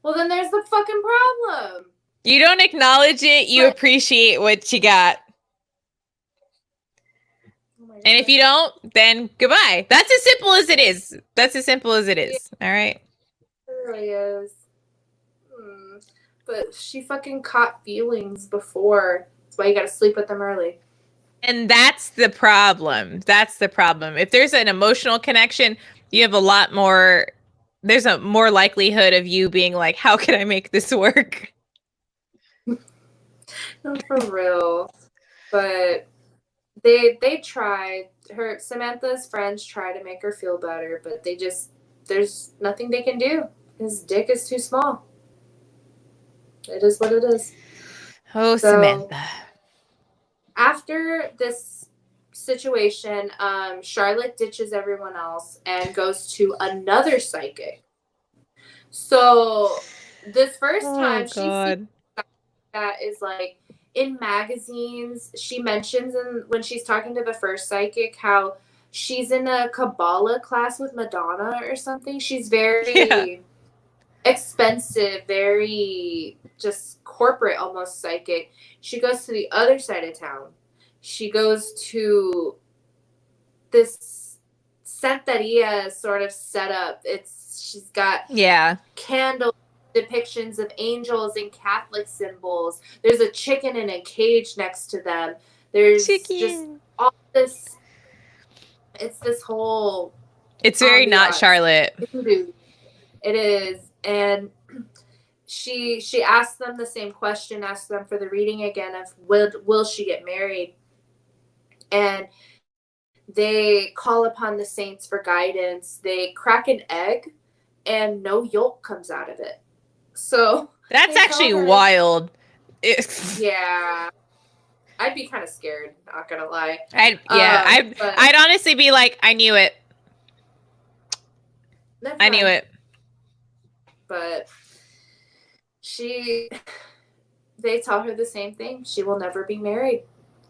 Well, then there's the fucking problem. You don't acknowledge it, you But appreciate what you got. oh my And if gosh, you don't, then goodbye. That's as simple as it is. That's as simple as it yeah, is. All right. it really is. Hmm. But she fucking caught feelings before. That's why you gotta sleep with them early. And that's the problem. That's the problem. If there's an emotional connection, you have a lot more, there's a more likelihood of you being like, how can I make this work? No, for real. But they tried. Her Samantha's friends try to make her feel better, but they just there's nothing they can do. His dick is too small. It is what it is. Oh, So Samantha. after this situation, Charlotte ditches everyone else and goes to another psychic. So this first Oh, time she sees God. that is like in magazines. She mentions when she's talking to the first psychic how she's in a Kabbalah class with Madonna or something. She's Yeah. very expensive, very just corporate almost psychic. She goes to the other side of town. She goes to this Santeria sort of setup. She's got Yeah. candles, depictions of angels and Catholic symbols. There's a chicken in a cage next to them. There's just Chicken. all this. It's this whole It's very not ambiance. Charlotte. Voodoo. It is, and she asked them the same question. Asked them for the reading again of will she get married, and they call upon the saints for guidance. They crack an egg, and no yolk comes out of it. So That's they tell actually her, wild. yeah, I'd be kind of scared, not gonna lie. Yeah, But I'd honestly be like, I knew it. never I knew mind. it. But she, they tell her the same thing. She will never be married,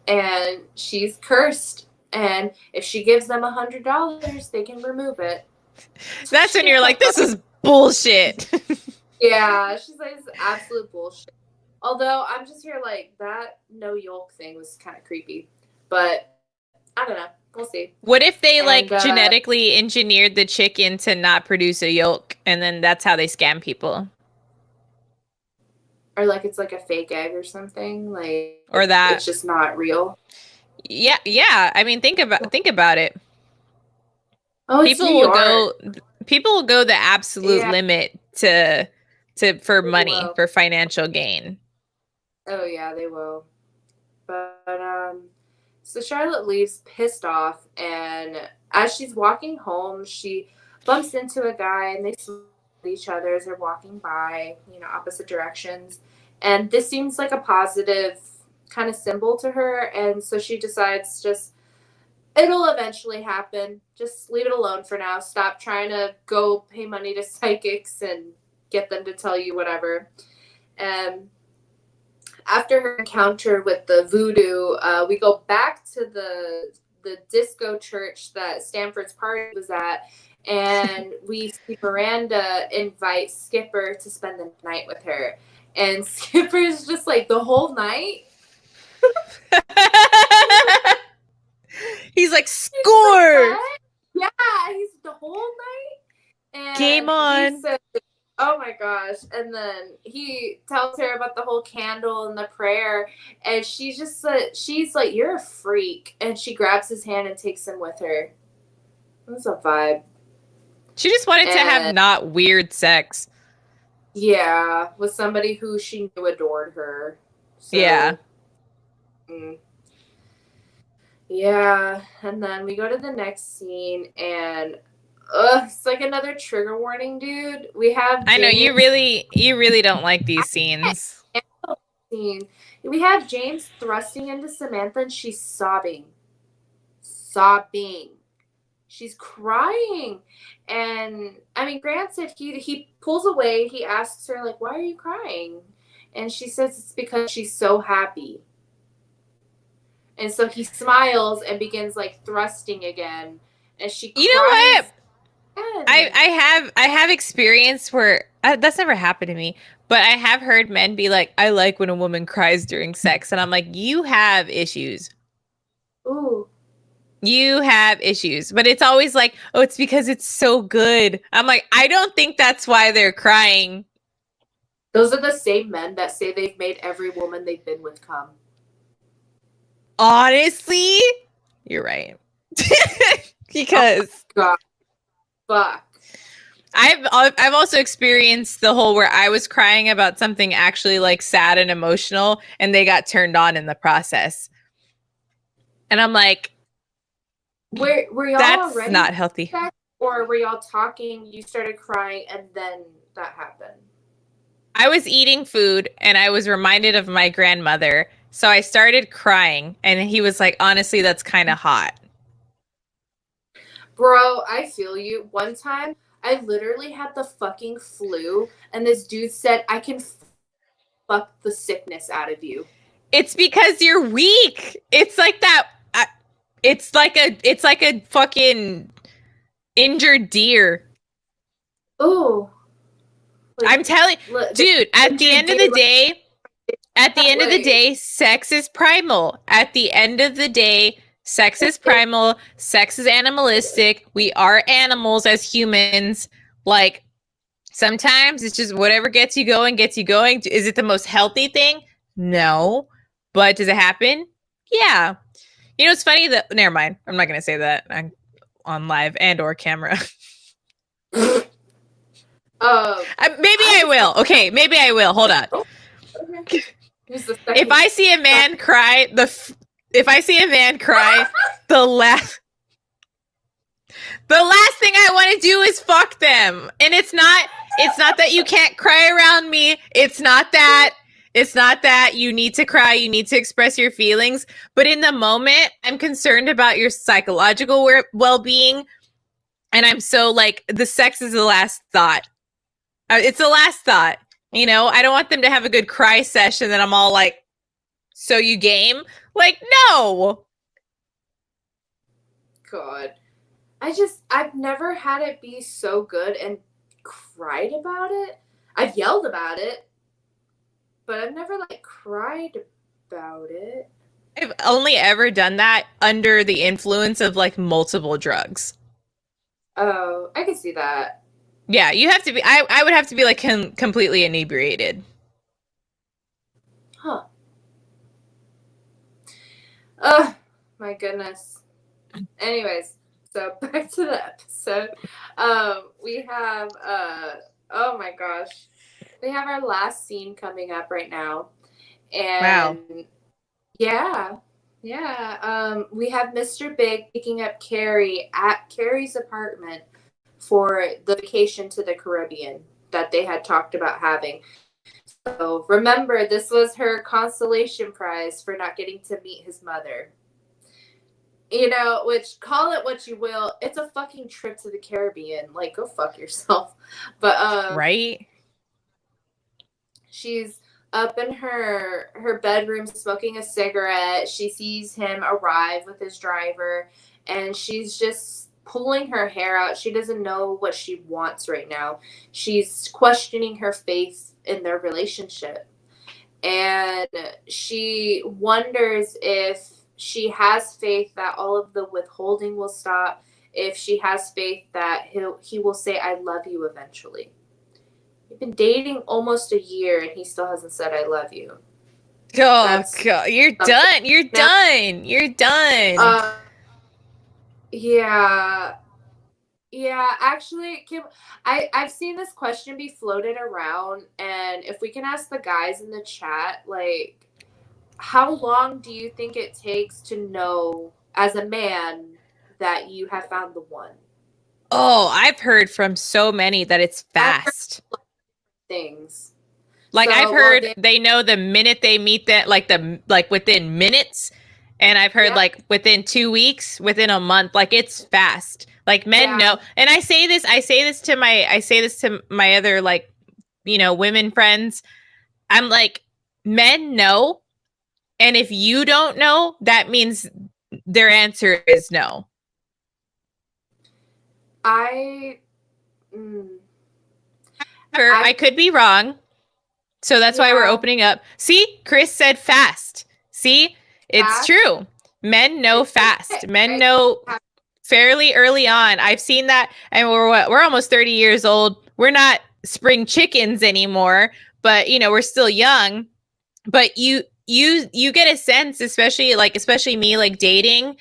and she's cursed. And if she gives them $100, they can remove it. That's when you're like, this is bullshit. Yeah, she's like, it's absolute bullshit. Although I'm just here like that no yolk thing was kind of creepy, but I don't know. We'll see. What if they And like genetically engineered the chicken to not produce a yolk, and then that's how they scam people? or like it's like a fake egg or something. Like Or it's that. just not real. Yeah, yeah. I mean, think about it. Oh, it's New People will York. go people will go the absolute Yeah, limit to for they money, will. for financial gain. Oh yeah, they will. But so Charlotte leaves pissed off, and as she's walking home, she bumps into a guy, and they smile at each other as they're walking by, opposite directions. And this seems like a positive kind of symbol to her, and so she decides just it'll eventually happen. Just leave it alone for now. Stop trying to go pay money to psychics and get them to tell you whatever. And after her encounter with the voodoo, we go back to the disco church that Stanford's party was at, and we see Miranda invite Skipper to spend the night with her. And Skipper's just like the whole night. He's like, He's like, score! what? Yeah, he's the whole night. Game And he on. said, oh my gosh. And then he tells her about the whole candle and the prayer. And she's like, you're a freak. And she grabs his hand and takes him with her. It was a vibe. She just wanted to have And not weird sex. yeah, with somebody who she knew adored her. Yeah. So, yeah. And then we go to the next scene, and It's like another trigger warning, dude. We have I know you James really don't like these scenes. scene. We have James thrusting into Samantha and she's sobbing. Sobbing. She's crying. And I mean, granted, he pulls away, he asks her, like, why are you crying? And she says it's because she's so happy. And so he smiles and begins like thrusting again. And she You know what? cries again. I have experience where that's never happened to me, but I have heard men be like, "I like when a woman cries during sex," and I'm like, "You have issues. Ooh. You have issues." But it's always like, "Oh, it's because it's so good." I'm like, I don't think that's why they're crying. Those are the same men that say they've made every woman they've been with come. Honestly, you're right. Oh Because my god. Fuck. I've also experienced the whole where I was crying about something actually like sad and emotional, and they got turned on in the process. And I'm like, Were y'all that's already not healthy. sex, or were y'all talking, you started crying, and then that happened? I was eating food and I was reminded of my grandmother. So I started crying, and he was like, honestly, that's kind of hot. Bro, I feel you. One time, I literally had the fucking flu, and this dude said, I can fuck the sickness out of you. It's because you're weak. It's like that. It's like a fucking injured deer. Oh, like, I'm telling, the dude, at the injured end of deer the day, at the that end of the way. day, sex is primal. At the end of the day, sex is primal. Sex is animalistic. We are animals as humans. Like, sometimes it's just whatever gets you going, gets you going. Is it the most healthy thing? No. But does it happen? Yeah. You know, it's funny that, never mind. I'm not going to say that on live and or camera. Maybe I I just will. Okay, maybe I will. Hold on. oh, okay. Here's the If second. I see a man cry, if I see a man cry, the last thing I want to do is fuck them. And it's not that you can't cry around me. It's not that. It's not that you need to cry, you need to express your feelings, but in the moment, I'm concerned about your psychological well-being, and I'm so like the sex is the last thought. It's the last thought. You know, I don't want them to have a good cry session that I'm all like, so you game? Like, no. God. I've never had it be so good and cried about it. I've yelled about it, but I've never like cried about it. I've only ever done that under the influence of like multiple drugs. Oh, I can see that. Yeah, you have to be. I would have to be like completely inebriated. Huh. Oh, my goodness. Anyways, so back to the episode. We have oh my gosh. We have our last scene coming up right now. Wow. And yeah. Yeah. We have Mr. Big picking up Carrie at Carrie's apartment for the vacation to the Caribbean that they had talked about having. So remember, this was her consolation prize for not getting to meet his mother. You know, which, call it what you will, it's a fucking trip to the Caribbean. Like, go fuck yourself. But Right? she's up in her bedroom smoking a cigarette. She sees him arrive with his driver, and she's just pulling her hair out. She doesn't know what she wants right now. She's questioning her faith in their relationship. And she wonders if she has faith that all of the withholding will stop, if she has faith that he will say I love you eventually. You've been dating almost a year and he still hasn't said I love you. Oh That's god, you're something. done. You're Now, done. You're done. yeah. Yeah, actually, Kim, I've seen this question be floated around, and if we can ask the guys in the chat, like, how long do you think it takes to know as a man that you have found the one? Oh, I've heard from so many that it's I've heard fast. things. Like I've So, well, heard they know the minute they meet that, like within minutes, and I've heard yep, like within 2 weeks, within a month. Like it's fast. Like men know, yeah, and I say this to my other like women friends. I'm like, men know, and if you don't know, that means their answer is no. I, mm, I I, could be wrong. So that's why we're yeah, opening up. See, Chris said fast. See, it's fast. true. Men know It's fast. legit. Men know fairly early on. I've seen that, and we're almost 30 years old. We're not spring chickens anymore, but we're still young. But you get a sense, especially me, like dating.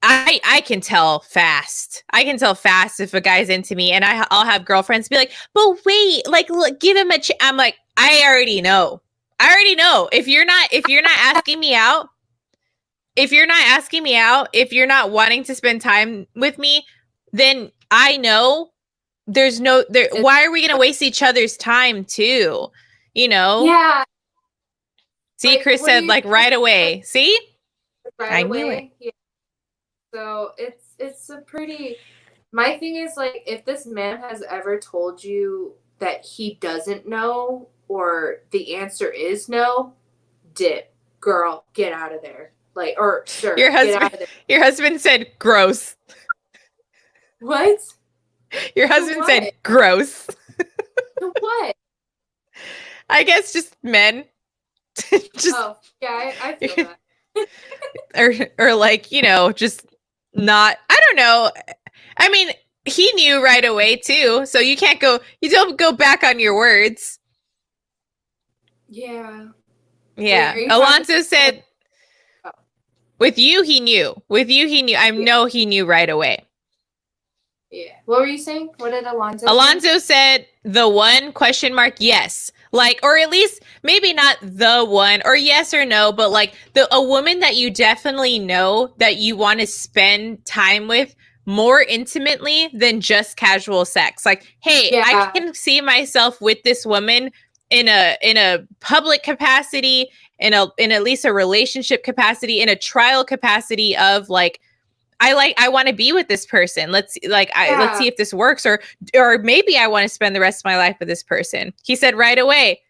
I can tell fast. I can tell fast if a guy's into me, and I'll have girlfriends be like, "But wait, like, look, give him a." I'm like, I already know. I already know. If you're not asking me out, if you're not wanting to spend time with me, then I know there's no there. It's, Why are we gonna waste each other's time too? You know. yeah, See, like Chris what do said you like think right away. See, right I knew it. away? Yeah. So it's a pretty. My thing is like if this man has ever told you that he doesn't know or the answer is no, dip, girl, get out of there. Like or Your sir, get husband, out of there. your husband said gross. What? Your To husband said what? gross. To what? I guess just men. just Oh, yeah, I feel that. or like, just not I don't know. I mean, he knew right away too. So you don't go back on your words. Yeah. Wait, Yeah. are you talking Alonso like said oh, with you he knew. With you he knew. I yeah. know he knew right away. Yeah. What were you saying? What did Alonzo say? Alonso said the one question mark yes. Like or at least maybe not the one or yes or no, but like a woman that you definitely know that you want to spend time with more intimately than just casual sex. Like, hey, I Yeah. can see myself with this woman in a public capacity, in at least a relationship capacity, in a trial capacity of like I want to be with this person. Let's see Yeah. if this works or maybe I want to spend the rest of my life with this person. He said right away,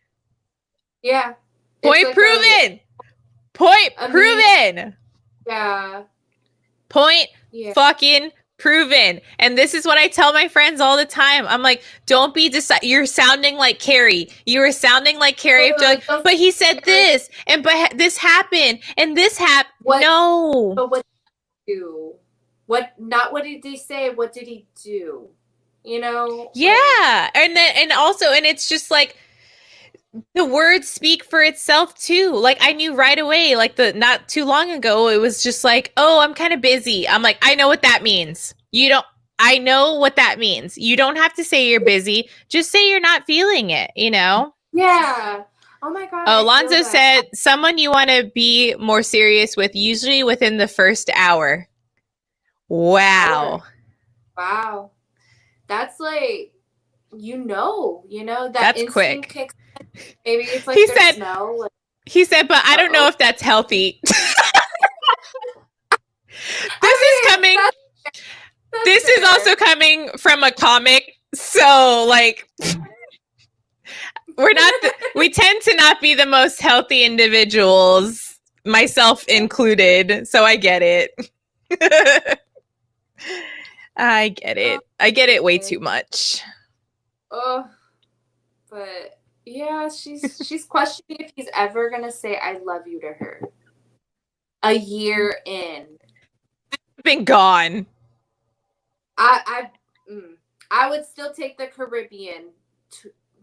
Yeah. It's point like a proven. Point I mean, proven. yeah. Point Yeah. fucking proven. And this is what I tell my friends all the time. I'm like, don't be you're sounding like Carrie. You were sounding like Carrie after like, Don't but he said Gary, this and but this happened and this happened. what No. but what did he do? What not what did he say? What did he do? You know, like Yeah. And also and it's just like the words speak for itself too. Like I knew right away, like the not too long ago, it was just like, oh, I'm kind of busy. I'm like, I know what that means. You don't I know what that means. You don't have to say you're busy. Just say you're not feeling it? yeah. Oh my god, Oh, I feel Alonzo that. said someone you want to be more serious with, usually within the first hour. Hour. Wow. Wow. That's like that That's instinct quick. kicks in. Maybe it's like He their said smell. Like, he said, but I don't know uh-oh. if that's healthy. this is I mean, coming that's this is fair. also coming from a comic. So like we tend to not be the most healthy individuals, myself included. So I get it. I get Oh, it. I get it way okay. too much. Oh, but yeah, she's questioning if he's ever gonna say "I love you" to her. A year in, Been gone. I I would still take the Caribbean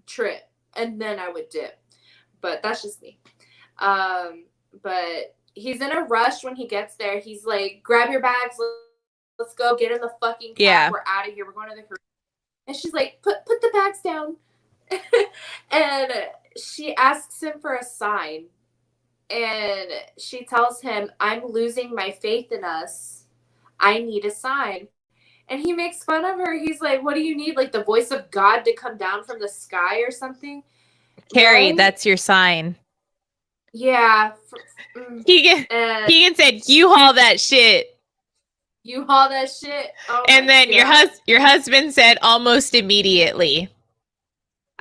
trip, and then I would dip. But that's just me. But he's in a rush when he gets there. He's like, "Grab your bags, let's go, get in the fucking cab. Yeah. We're out of here. We're going to the Caribbean." And she's like, "Put the bags down." And she asks him for a sign. And she tells him, "I'm losing my faith in us. I need a sign." And he makes fun of her. He's like, what do you need? Like the voice of God to come down from the sky or something? Carrie, Right? that's your sign. Yeah. Keegan, And Keegan said, you haul that shit. you haul that shit. Oh And my then God. your husband said almost immediately.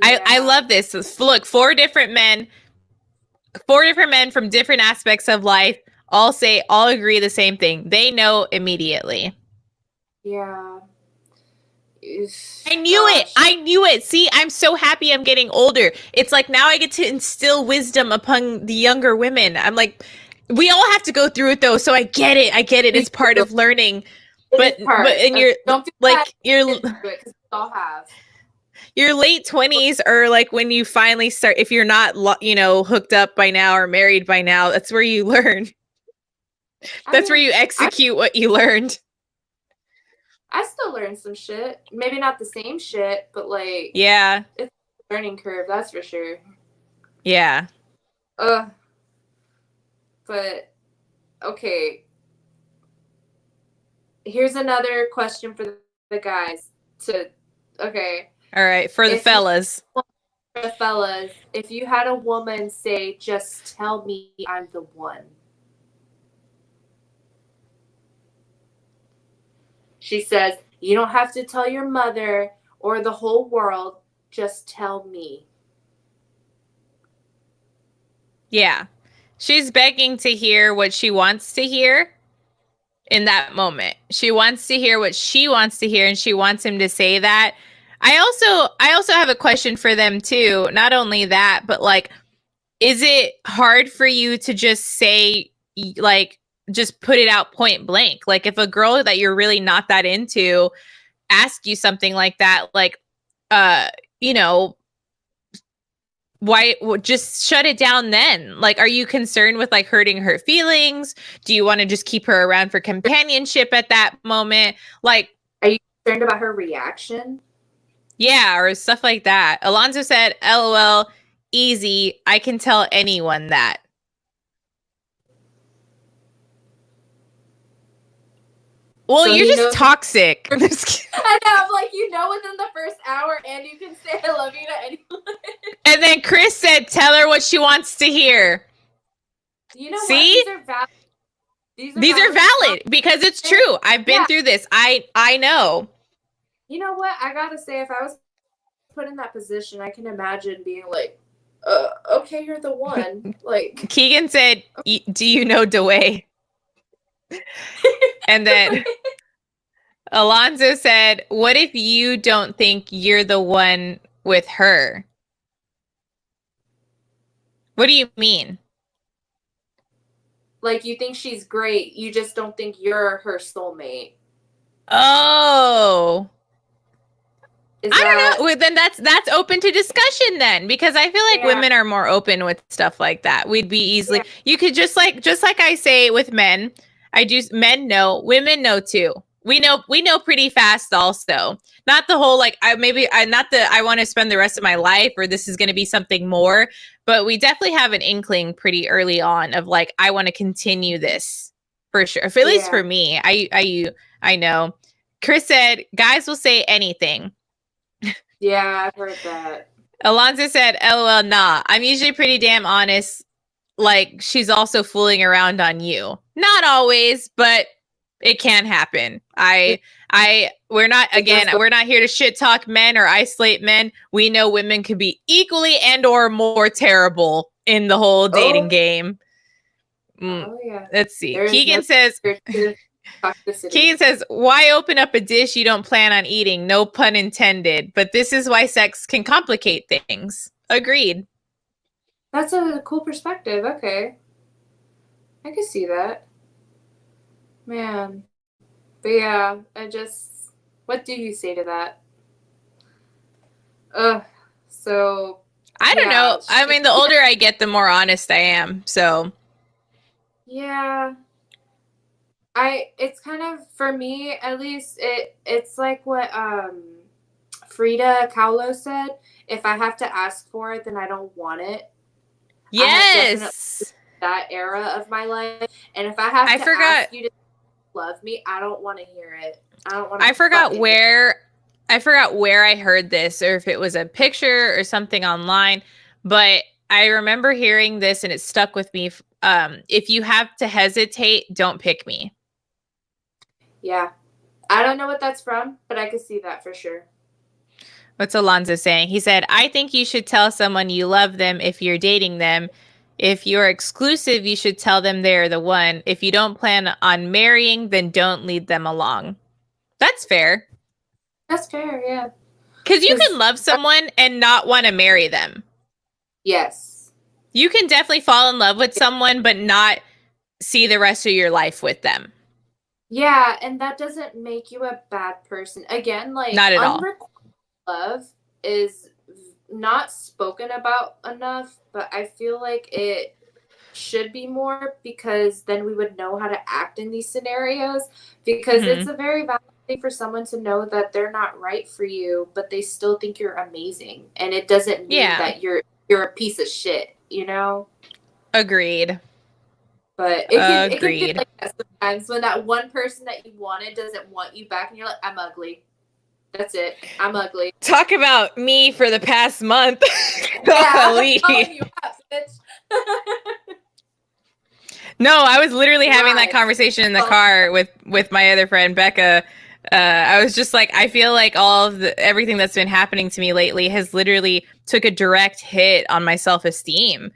I Yeah. love this. Look, four different men from different aspects of life all agree the same thing. They know immediately. Yeah. I knew it. Gosh. I knew it. See, I'm so happy I'm getting older. It's like now I get to instill wisdom upon the younger women. I'm like, we all have to go through it though, so I get it. I get it. It's part of learning. It is But part. in your Don't feel bad like because we all have. your late 20s are like when you finally start, if you're not hooked up by now or married by now, that's where you learn. That's where you execute what you learned. I still learn some shit. Maybe not the same shit, but like, Yeah. it's a learning curve, that's for sure. Yeah. But okay. Here's another question for the guys. Okay. All right, for the fellas. For the fellas, if you had a woman say, "Just tell me I'm the one," she says, "You don't have to tell your mother or the whole world. Just tell me." Yeah. She's begging to hear what she wants to hear in that moment. She wants to hear what she wants to hear, and she wants him to say that. I also have a question for them too. Not only that, but like, is it hard for you to just say, like, just put it out point blank? Like, if a girl that you're really not that into asks you something like that, like, uh, you know, why just shut it down then? Like, are you concerned with like hurting her feelings? Do you want to just keep her around for companionship at that moment? Like, are you concerned about her reaction? Yeah, or stuff like that. Alonzo said, LOL, easy. I can tell anyone that. Well, So you're he just knows. toxic. I know, I'm like, within the first hour, and you can say I love you to anyone. And then Chris said, tell her what she wants to hear. You know See? what? These are valid. These are valid because it's true. I've been through this. I know. You know what? I gotta say, if I was put in that position, I can imagine being like, okay, you're the one. Like, Keegan said, do you know DeWay? And then Alonzo said, what if you don't think you're the one with her? What do you mean? Like, you think she's great, you just don't think you're her soulmate. Oh. I don't know. Well, then that's open to discussion then, because I feel like women are more open with stuff like that. We'd be easily. Yeah. You could just like I say with men. Men know, women know too. We know pretty fast also. Not the whole like not the I want to spend the rest of my life or this is going to be something more, but we definitely have an inkling pretty early on of like I want to continue this for sure. At least for me, I know. Chris said guys will say anything. Yeah, I've heard that. Alonzo said, LOL, nah. I'm usually pretty damn honest. Like, she's also fooling around on you. Not always, but it can happen. We're not here to shit talk men or isolate men. We know women can be equally and or more terrible in the whole dating game. Oh, yeah. Let's see. Keegan says, why open up a dish you don't plan on eating? No pun intended. But this is why sex can complicate things. Agreed. That's a cool perspective. Okay. I can see that. Man. But yeah, what do you say to that? So. I don't know. I mean, the older I get, the more honest I am. So. Yeah. It's kind of, for me, at least, it's like what Frida Kahlo said. If I have to ask for it, then I don't want it. Yes. That era of my life. And if I have to ask you to love me, I don't want to hear it. I don't want to I forgot fucking hear it. where I forgot where I heard this or if it was a picture or something online, but I remember hearing this and it stuck with me. If you have to hesitate, don't pick me. Yeah. I don't know what that's from, but I could see that for sure. What's Alonzo saying? He said, I think you should tell someone you love them if you're dating them. If you're exclusive, you should tell them they're the one. If you don't plan on marrying, then don't lead them along. That's fair. That's fair, yeah. Because you can Because, love someone and not want to marry them. yes. You can definitely fall in love with someone, but not see the rest of your life with them. Yeah, and that doesn't make you a bad person. Again, like, Not at all. unrequited love is not spoken about enough, but I feel like it should be more because then we would know how to act in these scenarios because it's Mm-hmm. a very valid thing for someone to know that they're not right for you but they still think you're amazing and it doesn't mean Yeah. that you're a piece of shit, you know. Agreed. But it can feel Agreed. like that sometimes when that one person that you wanted doesn't want you back and you're like, I'm ugly, that's it, I'm ugly. Talk about me for the past month. Yeah, I'm Holy. calling you out, bitch. No, I was literally having that Right. conversation in the Oh, car with my other friend Becca. I was just like, I feel like everything that's been happening to me lately has literally took a direct hit on my self esteem,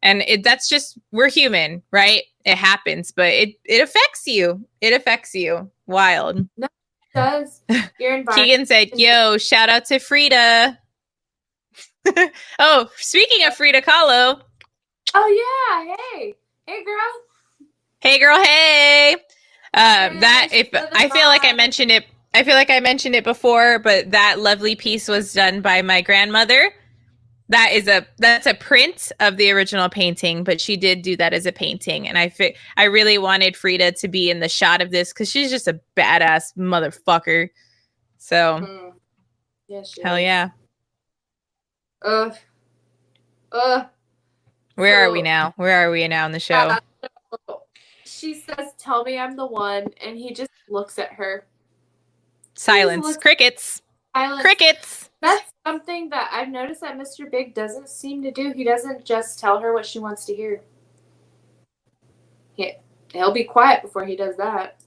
and that's just we're human, right? It happens, but it affects you. It affects you. Wild. no, it does. Your environment. Keegan said, "Yo, shout out to Frida." Oh, speaking of Frida Kahlo, Oh yeah, hey girl. hey girl, hey. Yeah, That she's if living I feel like I life. mentioned it, I feel like I mentioned it before, but that lovely piece was done by my grandmother. That's a print of the original painting, but she did do that as a painting, and I really wanted Frida to be in the shot of this because she's just a badass motherfucker. So Mm, yeah, she hell is. yeah. Ugh, ugh. Where are we So now? Where are we now in the show? uh, she says, "Tell me I'm the one," and he just looks at her. He just Silence. looks Crickets. silent. Crickets. That's something that I've noticed that Mr. Big doesn't seem to do. He doesn't just tell her what she wants to hear. He, he'll be quiet before he does that.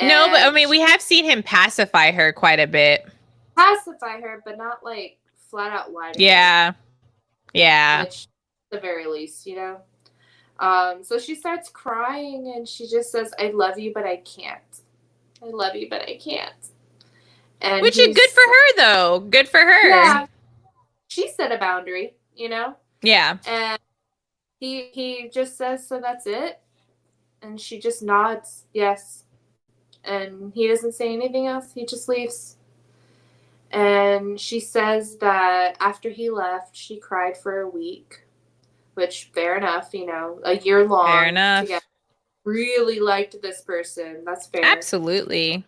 No, but I And mean, we have seen him pacify her quite a bit. pacify her, but not like flat out lie to her, Yeah. Yeah. which at the very least, you know. So she starts crying and she just says, I love you, but I can't. I love you, but I can't. And Which is good he's, for her, though. Good for her. yeah, she set a boundary, you know? Yeah. And he just says, so that's it. And she just nods, yes. And he doesn't say anything else. He just leaves. And she says that after he left, she cried for a week, which fair enough, you know, a year Fair long together. enough. Really liked this person. That's fair. Absolutely.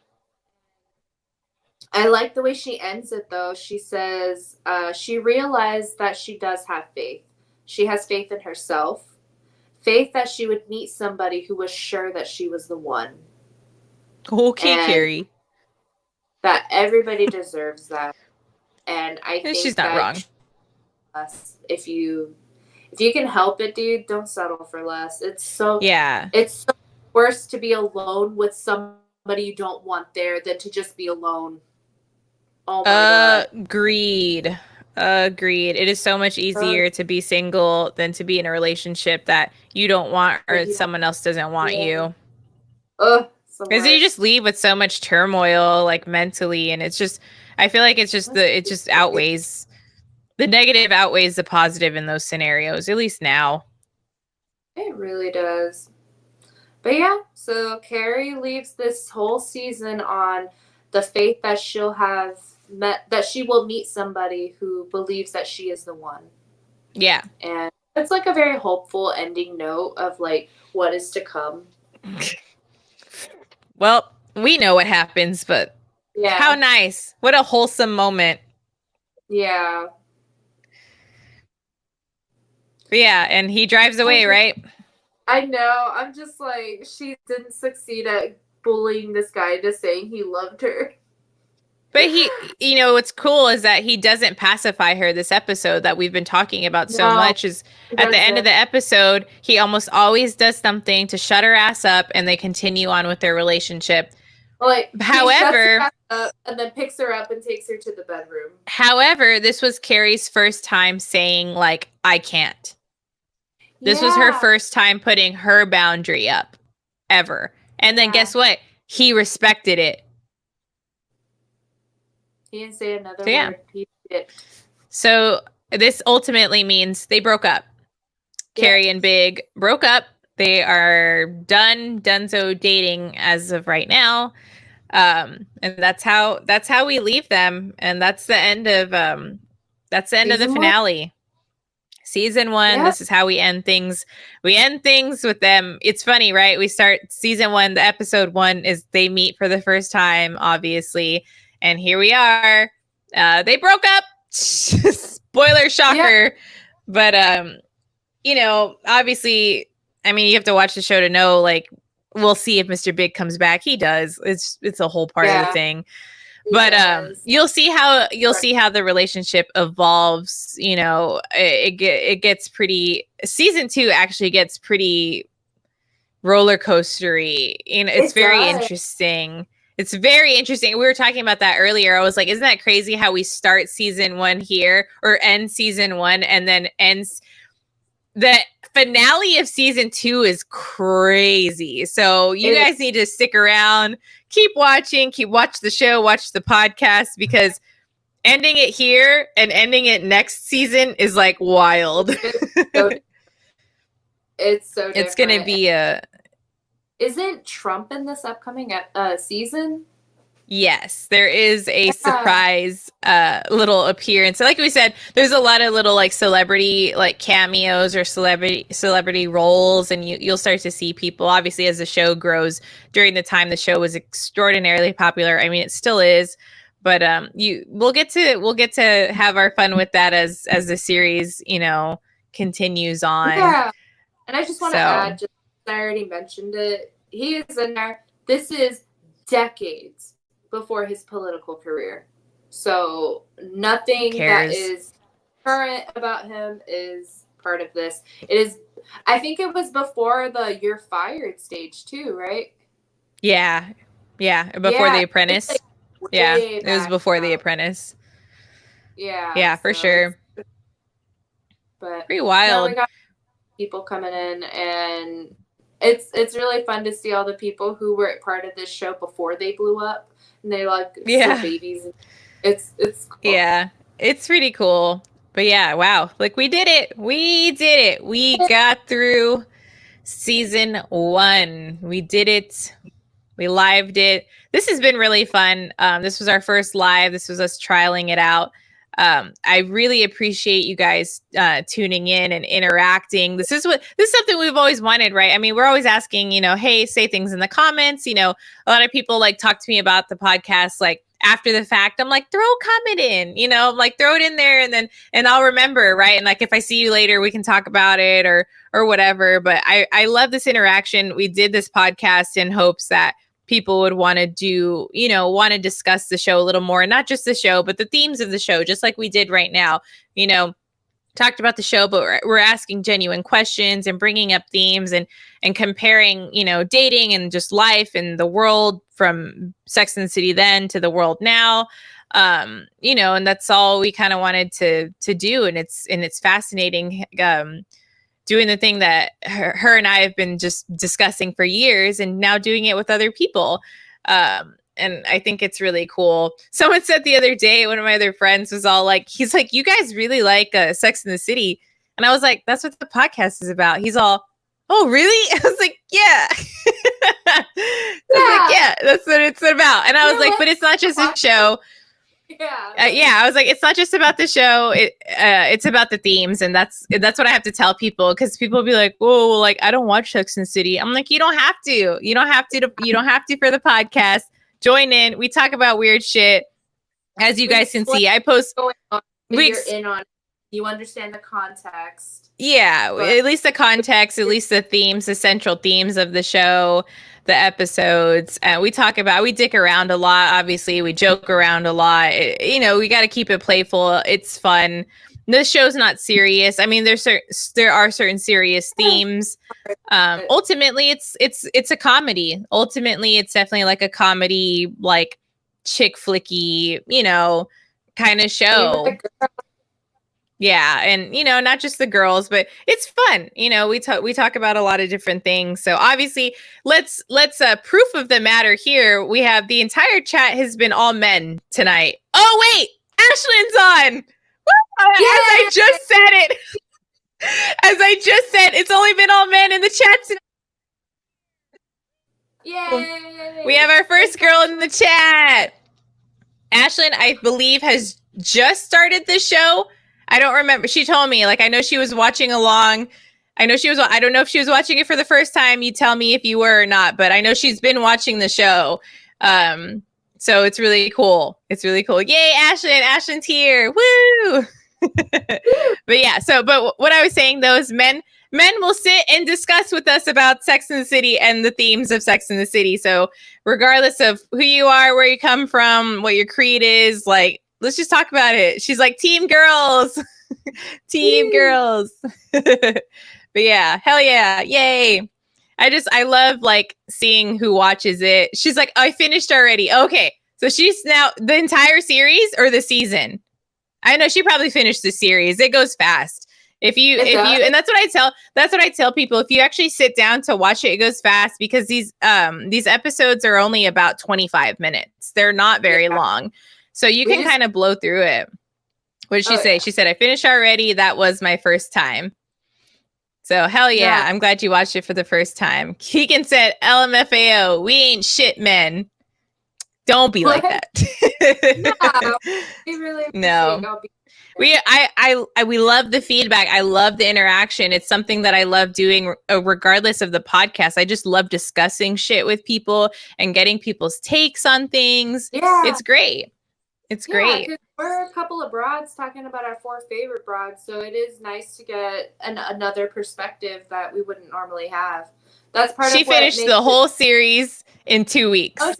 I like the way she ends it though. She says she realized that she does have faith. She has faith in herself, faith that she would meet somebody who was sure that she was the one, Okay, and Carrie. that everybody deserves that. And I She's think not that wrong. if you can help it, dude, don't settle for less. Yeah. It's so worse to be alone with somebody you don't want there than to just be alone. Oh my god. Agreed. Agreed. It is so much Uh, easier to be single than to be in a relationship that you don't want or that that you don't. someone else doesn't want Yeah. you. It's the Because you just worst. leave with so much turmoil, like mentally, and it's just, I feel like it just outweighs, the negative outweighs the positive in those scenarios, at least now. It really does. But yeah, so Carrie leaves this whole season on the faith that that she will meet somebody who believes that she is the one. Yeah. And it's like a very hopeful ending note of like what is to come. Well, we know what happens, but how Yeah. nice. What a wholesome moment. Yeah. But yeah, and he drives away, right? I know. I'm just like, she didn't succeed at bullying this guy into saying he loved her. But what's cool is that he doesn't pacify her this episode that we've been talking about so much is at the end of the episode, he almost always does something to shut her ass up and they continue on with their relationship. Like, however, he shuts her up and then picks her up and takes her to the bedroom. However, this was Carrie's first time saying, like, I can't. This was her first time putting her boundary up ever. And then guess what? He respected it. He didn't say another word. He did. So this ultimately means they broke up. Carrie and Big broke up. They are donezo dating as of right now. And that's how we leave them. And that's the end of the finale. Season 1, this is how we end things. We end things with them. It's funny, right? We start season 1, the episode 1 is they meet for the first time, obviously. And here we are. They broke up. Spoiler shocker. But, obviously, I mean, you have to watch the show to know, like, we'll see if Mr. Big comes back. He does. It's a whole part of the thing. But you'll see how the relationship evolves. It gets pretty. Season 2 actually gets pretty roller coastery. It's very interesting. It's very interesting. We were talking about that earlier. I was like, isn't that crazy how we start season 1 here or end season 1 and then ends the finale of season 2 is crazy. So you guys need to stick around, keep watch the show, watch the podcast, because ending it here and ending it next season is like wild. It's so different. It's going to be Isn't Trump in this upcoming season? Yes, there is a surprise little appearance. So like we said, there's a lot of little like celebrity like cameos or celebrity roles, and you'll start to see people obviously as the show grows. During the time the show was extraordinarily popular. I mean, it still is, but we'll get to have our fun with that as the series, continues on. Yeah. And I just want to add, just I already mentioned it, he is in there. This is decades before his political career. So nothing that is current about him is part of this. It is, I think it was before the You're Fired stage too, right? Yeah. Before The Apprentice. Like it was before The Apprentice. Yeah, for sure. But pretty wild. We got people coming in, and it's really fun to see all the people who were part of this show before they blew up, and they still babies. It's cool. Yeah, it's pretty cool. But yeah, wow, like we did it. We got through season 1. We did it. We lived it. This has been really fun. This was our first live. This was us trialing it out. I really appreciate you guys tuning in and interacting. This is something we've always wanted, right? I mean, we're always asking, hey, say things in the comments. A lot of people like talk to me about the podcast, like after the fact. I'm like, throw a comment in, like throw it in there, and I'll remember, right? And like if I see you later, we can talk about it or whatever. But I love this interaction. We did this podcast in hopes that people would want to discuss the show a little more, not just the show, but the themes of the show, just like we did right now. Talked about the show, but we're asking genuine questions and bringing up themes and comparing, dating and just life and the world from Sex and the City then to the world now. And that's all we kind of wanted to do. And it's fascinating, doing the thing that her and I have been just discussing for years and now doing it with other people. And I think it's really cool. Someone said the other day, one of my other friends was all like, he's like, you guys really like Sex and the City. And I was like, that's what the podcast is about. He's all, oh, really? I was like, yeah. Yeah, that's what it's about. And I was like, but it's not just a show. I was like, it's not just about the show. It's about the themes, and that's what I have to tell people, because people will be like, "Whoa, like I don't watch Sex and the City." I'm like, you don't have to. You don't have to for the podcast. Join in. We talk about weird shit, as you guys can see. I post. You're in on. You understand the context. Yeah, But at least the context, at least the themes, the central themes of the show, the episodes. We dick around a lot. Obviously, we joke around a lot. We got to keep it playful. It's fun. This show's not serious. I mean, there are certain serious themes. Ultimately, it's a comedy. Ultimately, it's definitely like a comedy, like chick flicky, kind of show. Yeah, and not just the girls, but it's fun. We talk about a lot of different things. So obviously, let's proof of the matter here. We have the entire chat has been all men tonight. Oh wait, Ashlyn's on. As I just said it. As I just said, it's only been all men in the chat tonight. Yay! We have our first girl in the chat. Ashlyn, I believe, has just started this show. I don't remember. She told me, I know she was watching along. I don't know if she was watching it for the first time. You tell me if you were or not, but I know she's been watching the show. So it's really cool. It's really cool. Yay, Ashlyn. Ashlyn's here. Woo! But yeah, but what I was saying though is men will sit and discuss with us about Sex and the City and the themes of Sex and the City. So regardless of who you are, where you come from, what your creed is, let's just talk about it. She's like, team girls. Team girls. But yeah, hell yeah. Yay. I love seeing who watches it. She's like, I finished already. Okay. So she's now the entire series or the season? I know she probably finished the series. It goes fast. And that's what I tell people. If you actually sit down to watch it, it goes fast because these episodes are only about 25 minutes. They're not very long. So you can kind of blow through it. What did she say? Yeah. She said, I finished already. That was my first time. So hell yeah. I'm glad you watched it for the first time. Keegan said, LMFAO, we ain't shit men. Don't be like that. Yeah, we really no. We love the feedback. I love the interaction. It's something that I love doing regardless of the podcast. I just love discussing shit with people and getting people's takes on things. Yeah. It's great. It's great. We're a couple of broads talking about our 4 favorite broads, so it is nice to get another perspective that we wouldn't normally have. That's part of what finished the whole series in 2 weeks. Oh,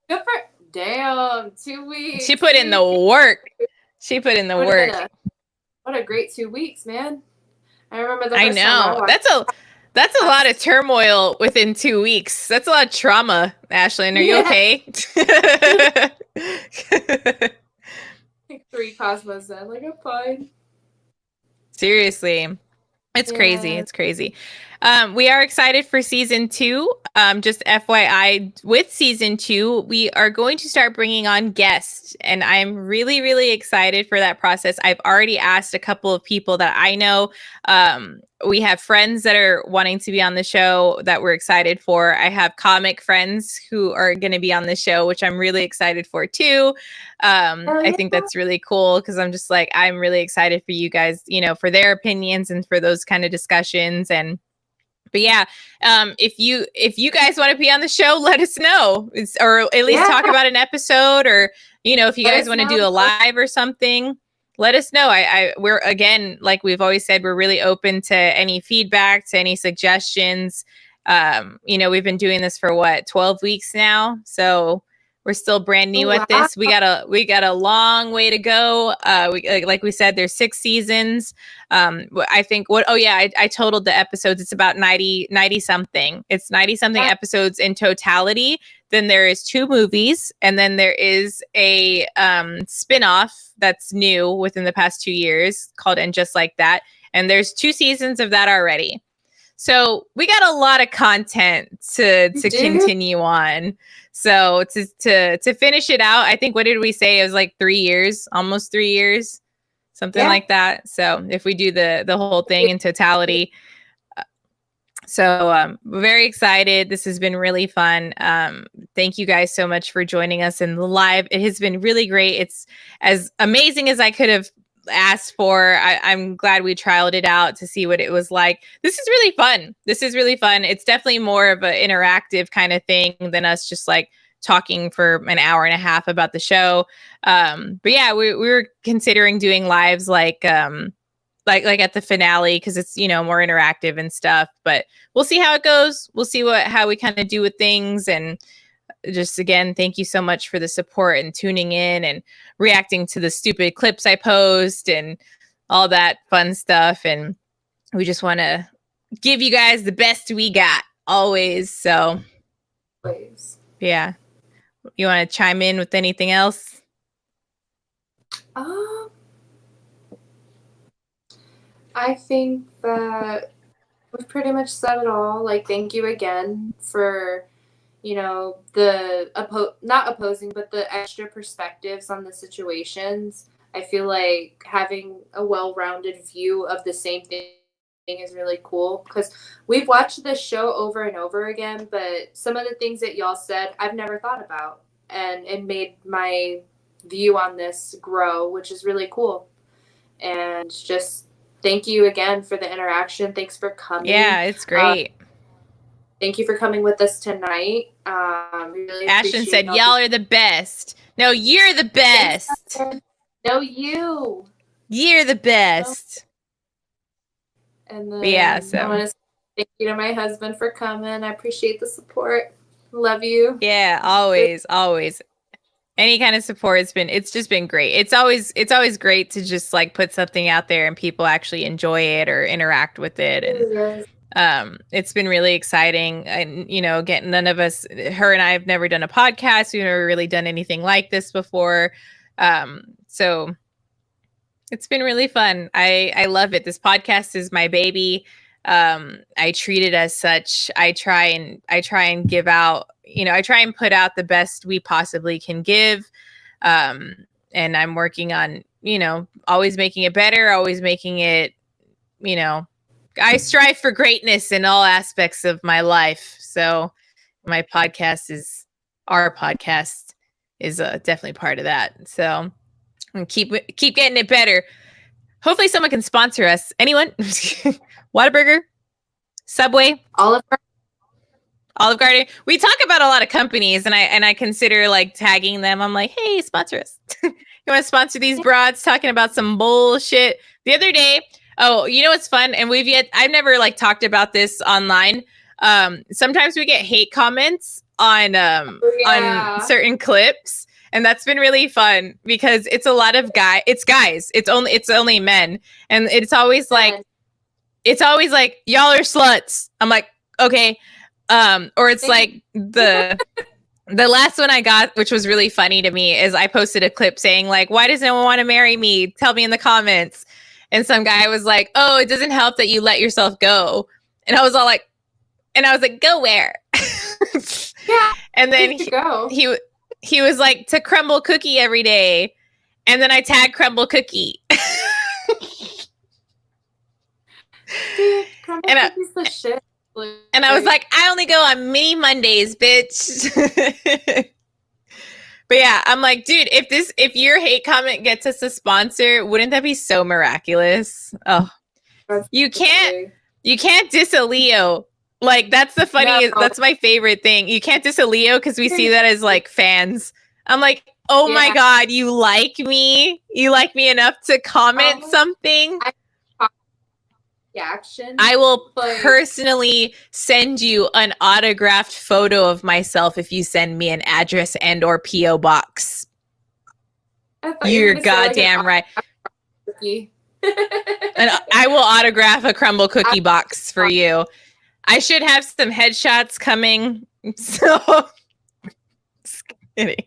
good for damn 2 weeks. She put in the work. What a great 2 weeks, man. I remember the first time I watched. That's a lot of turmoil within 2 weeks. That's a lot of trauma, Ashlyn. Are you okay? 3 Cosmos then. I'm fine. Seriously. It's crazy. It's crazy. We are excited for season 2. Just FYI, with season 2, we are going to start bringing on guests, and I'm really, really excited for that process. I've already asked a couple of people that I know. We have friends that are wanting to be on the show that we're excited for. I have comic friends who are going to be on the show, which I'm really excited for too. I think that's really cool because I'm really excited for you guys, for their opinions and for those kind of discussions. But yeah, if you guys want to be on the show, let us know, or at least talk about an episode, or if you guys want to do a live or something, let us know. We're, again, like we've always said, we're really open to any feedback, to any suggestions. We've been doing this for 12 weeks now, so we're still brand new at this. We got a long way to go. Like we said, there's 6 seasons. I think I totaled the episodes. It's about 90 something. It's 90 something episodes in totality. Then there is 2 movies, and then there is a spin-off that's new within the past 2 years called And Just Like That. And there's 2 seasons of that already. So we got a lot of content to continue on. So to finish it out, I think, what did we say? It was 3 years, almost 3 years, something like that. So if we do the whole thing in totality. So we're very excited. This has been really fun. Thank you guys so much for joining us in the live. It has been really great. It's as amazing as I could have asked for. I'm glad we trialed it out to see what it was like. This is really fun. It's definitely more of an interactive kind of thing than us just talking for an hour and a half about the show. But yeah, we were considering doing lives like at the finale, because it's, you know, more interactive and stuff. But we'll see how it goes. We'll see how we kind of do with things. And just again, thank you so much for the support and tuning in and reacting to the stupid clips I post and all that fun stuff. And we just want to give you guys the best we got always. So Please. yeah, you want to chime in with anything else? I think that we've pretty much said it all. Like, thank you again for, you know, the not opposing, but the extra perspectives on the situations. I feel like having a well-rounded view of the same thing is really cool, because we've watched this show over and over again, but some of the things that y'all said I've never thought about, and it made my view on this grow, which is really cool. And just thank you again for the interaction. Thanks for coming. Yeah, it's great. Thank you for coming with us tonight. Really Ashton said, y'all are the best. No, you're the best. Thanks, no, you. You're the best. And then yeah, so I want to say thank you to my husband for coming. I appreciate the support. Love you. Yeah, always. Any kind of support, it's just been great. It's always great to just like put something out there and people actually enjoy it or interact with it. And it's been really exciting. And, you know, none of us, her and I, have never done a podcast. We've never really done anything like this before. So it's been really fun. I love it. This podcast is my baby. I treat it as such. I try and give out, you know, I try and put out the best we possibly can give. And I'm working on, you know, always making it better, always making it, you know, I strive for greatness in all aspects of my life. So my podcast is definitely part of that. So keep getting it better. Hopefully someone can sponsor us. Anyone? Whataburger? Subway? Olive Garden. We talk about a lot of companies, and I consider like tagging them. I'm like, hey, sponsor us. You want to sponsor these broads talking about some bullshit? The other day, oh, you know what's fun? And I've never like talked about this online. Sometimes we get hate comments on certain clips, and that's been really fun because it's a lot of guys. It's only men, and it's always like y'all are sluts. I'm like, okay. Or it's like the last one I got, which was really funny to me, is I posted a clip saying like, why does no one want to marry me? Tell me in the comments. And some guy was like, oh, it doesn't help that you let yourself go. And I was like, go where? Yeah. And then he was like, to Crumble Cookie every day. And then I tagged Crumble Cookie. Dude, Crumble Cookie's the shit. And I was like, I only go on mini Mondays, bitch. But yeah, I'm like, dude, if your hate comment gets us a sponsor, wouldn't that be so miraculous? Oh, you can't diss a Leo. Like, that's the funniest. That's my favorite thing. You can't diss a Leo because we see that as like fans. I'm like, oh my God, you like me? You like me enough to comment something? Action. I will personally send you an autographed photo of myself if you send me an address and or PO box. You're goddamn right. And I will autograph a Crumble Cookie box for you. I should have some headshots coming. So just kidding.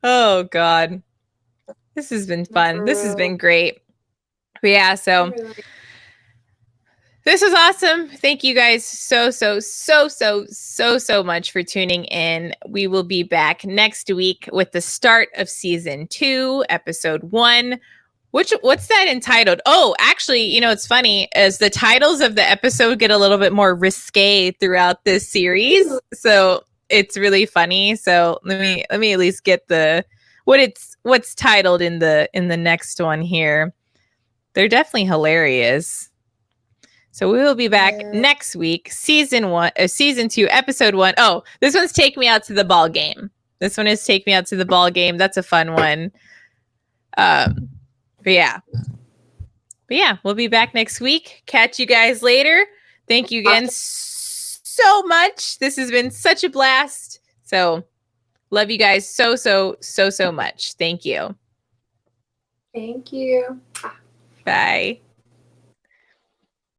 Oh God. This has been fun. This has been great. But yeah, so this was awesome. Thank you guys so much for tuning in. We will be back next week with the start of season 2, episode 1. What's that entitled? Oh, actually, you know, it's funny as the titles of the episode get a little bit more risque throughout this series. So it's really funny. So let me at least get what's titled in the next one here. They're definitely hilarious. So we will be back next week, season 2, episode 1. Oh, this one's Take Me Out to the Ball Game. This one is Take Me Out to the Ball Game. That's a fun one. But yeah, we'll be back next week. Catch you guys later. Thank you again so much. This has been such a blast. So love you guys so much. Thank you. Thank you. Bye.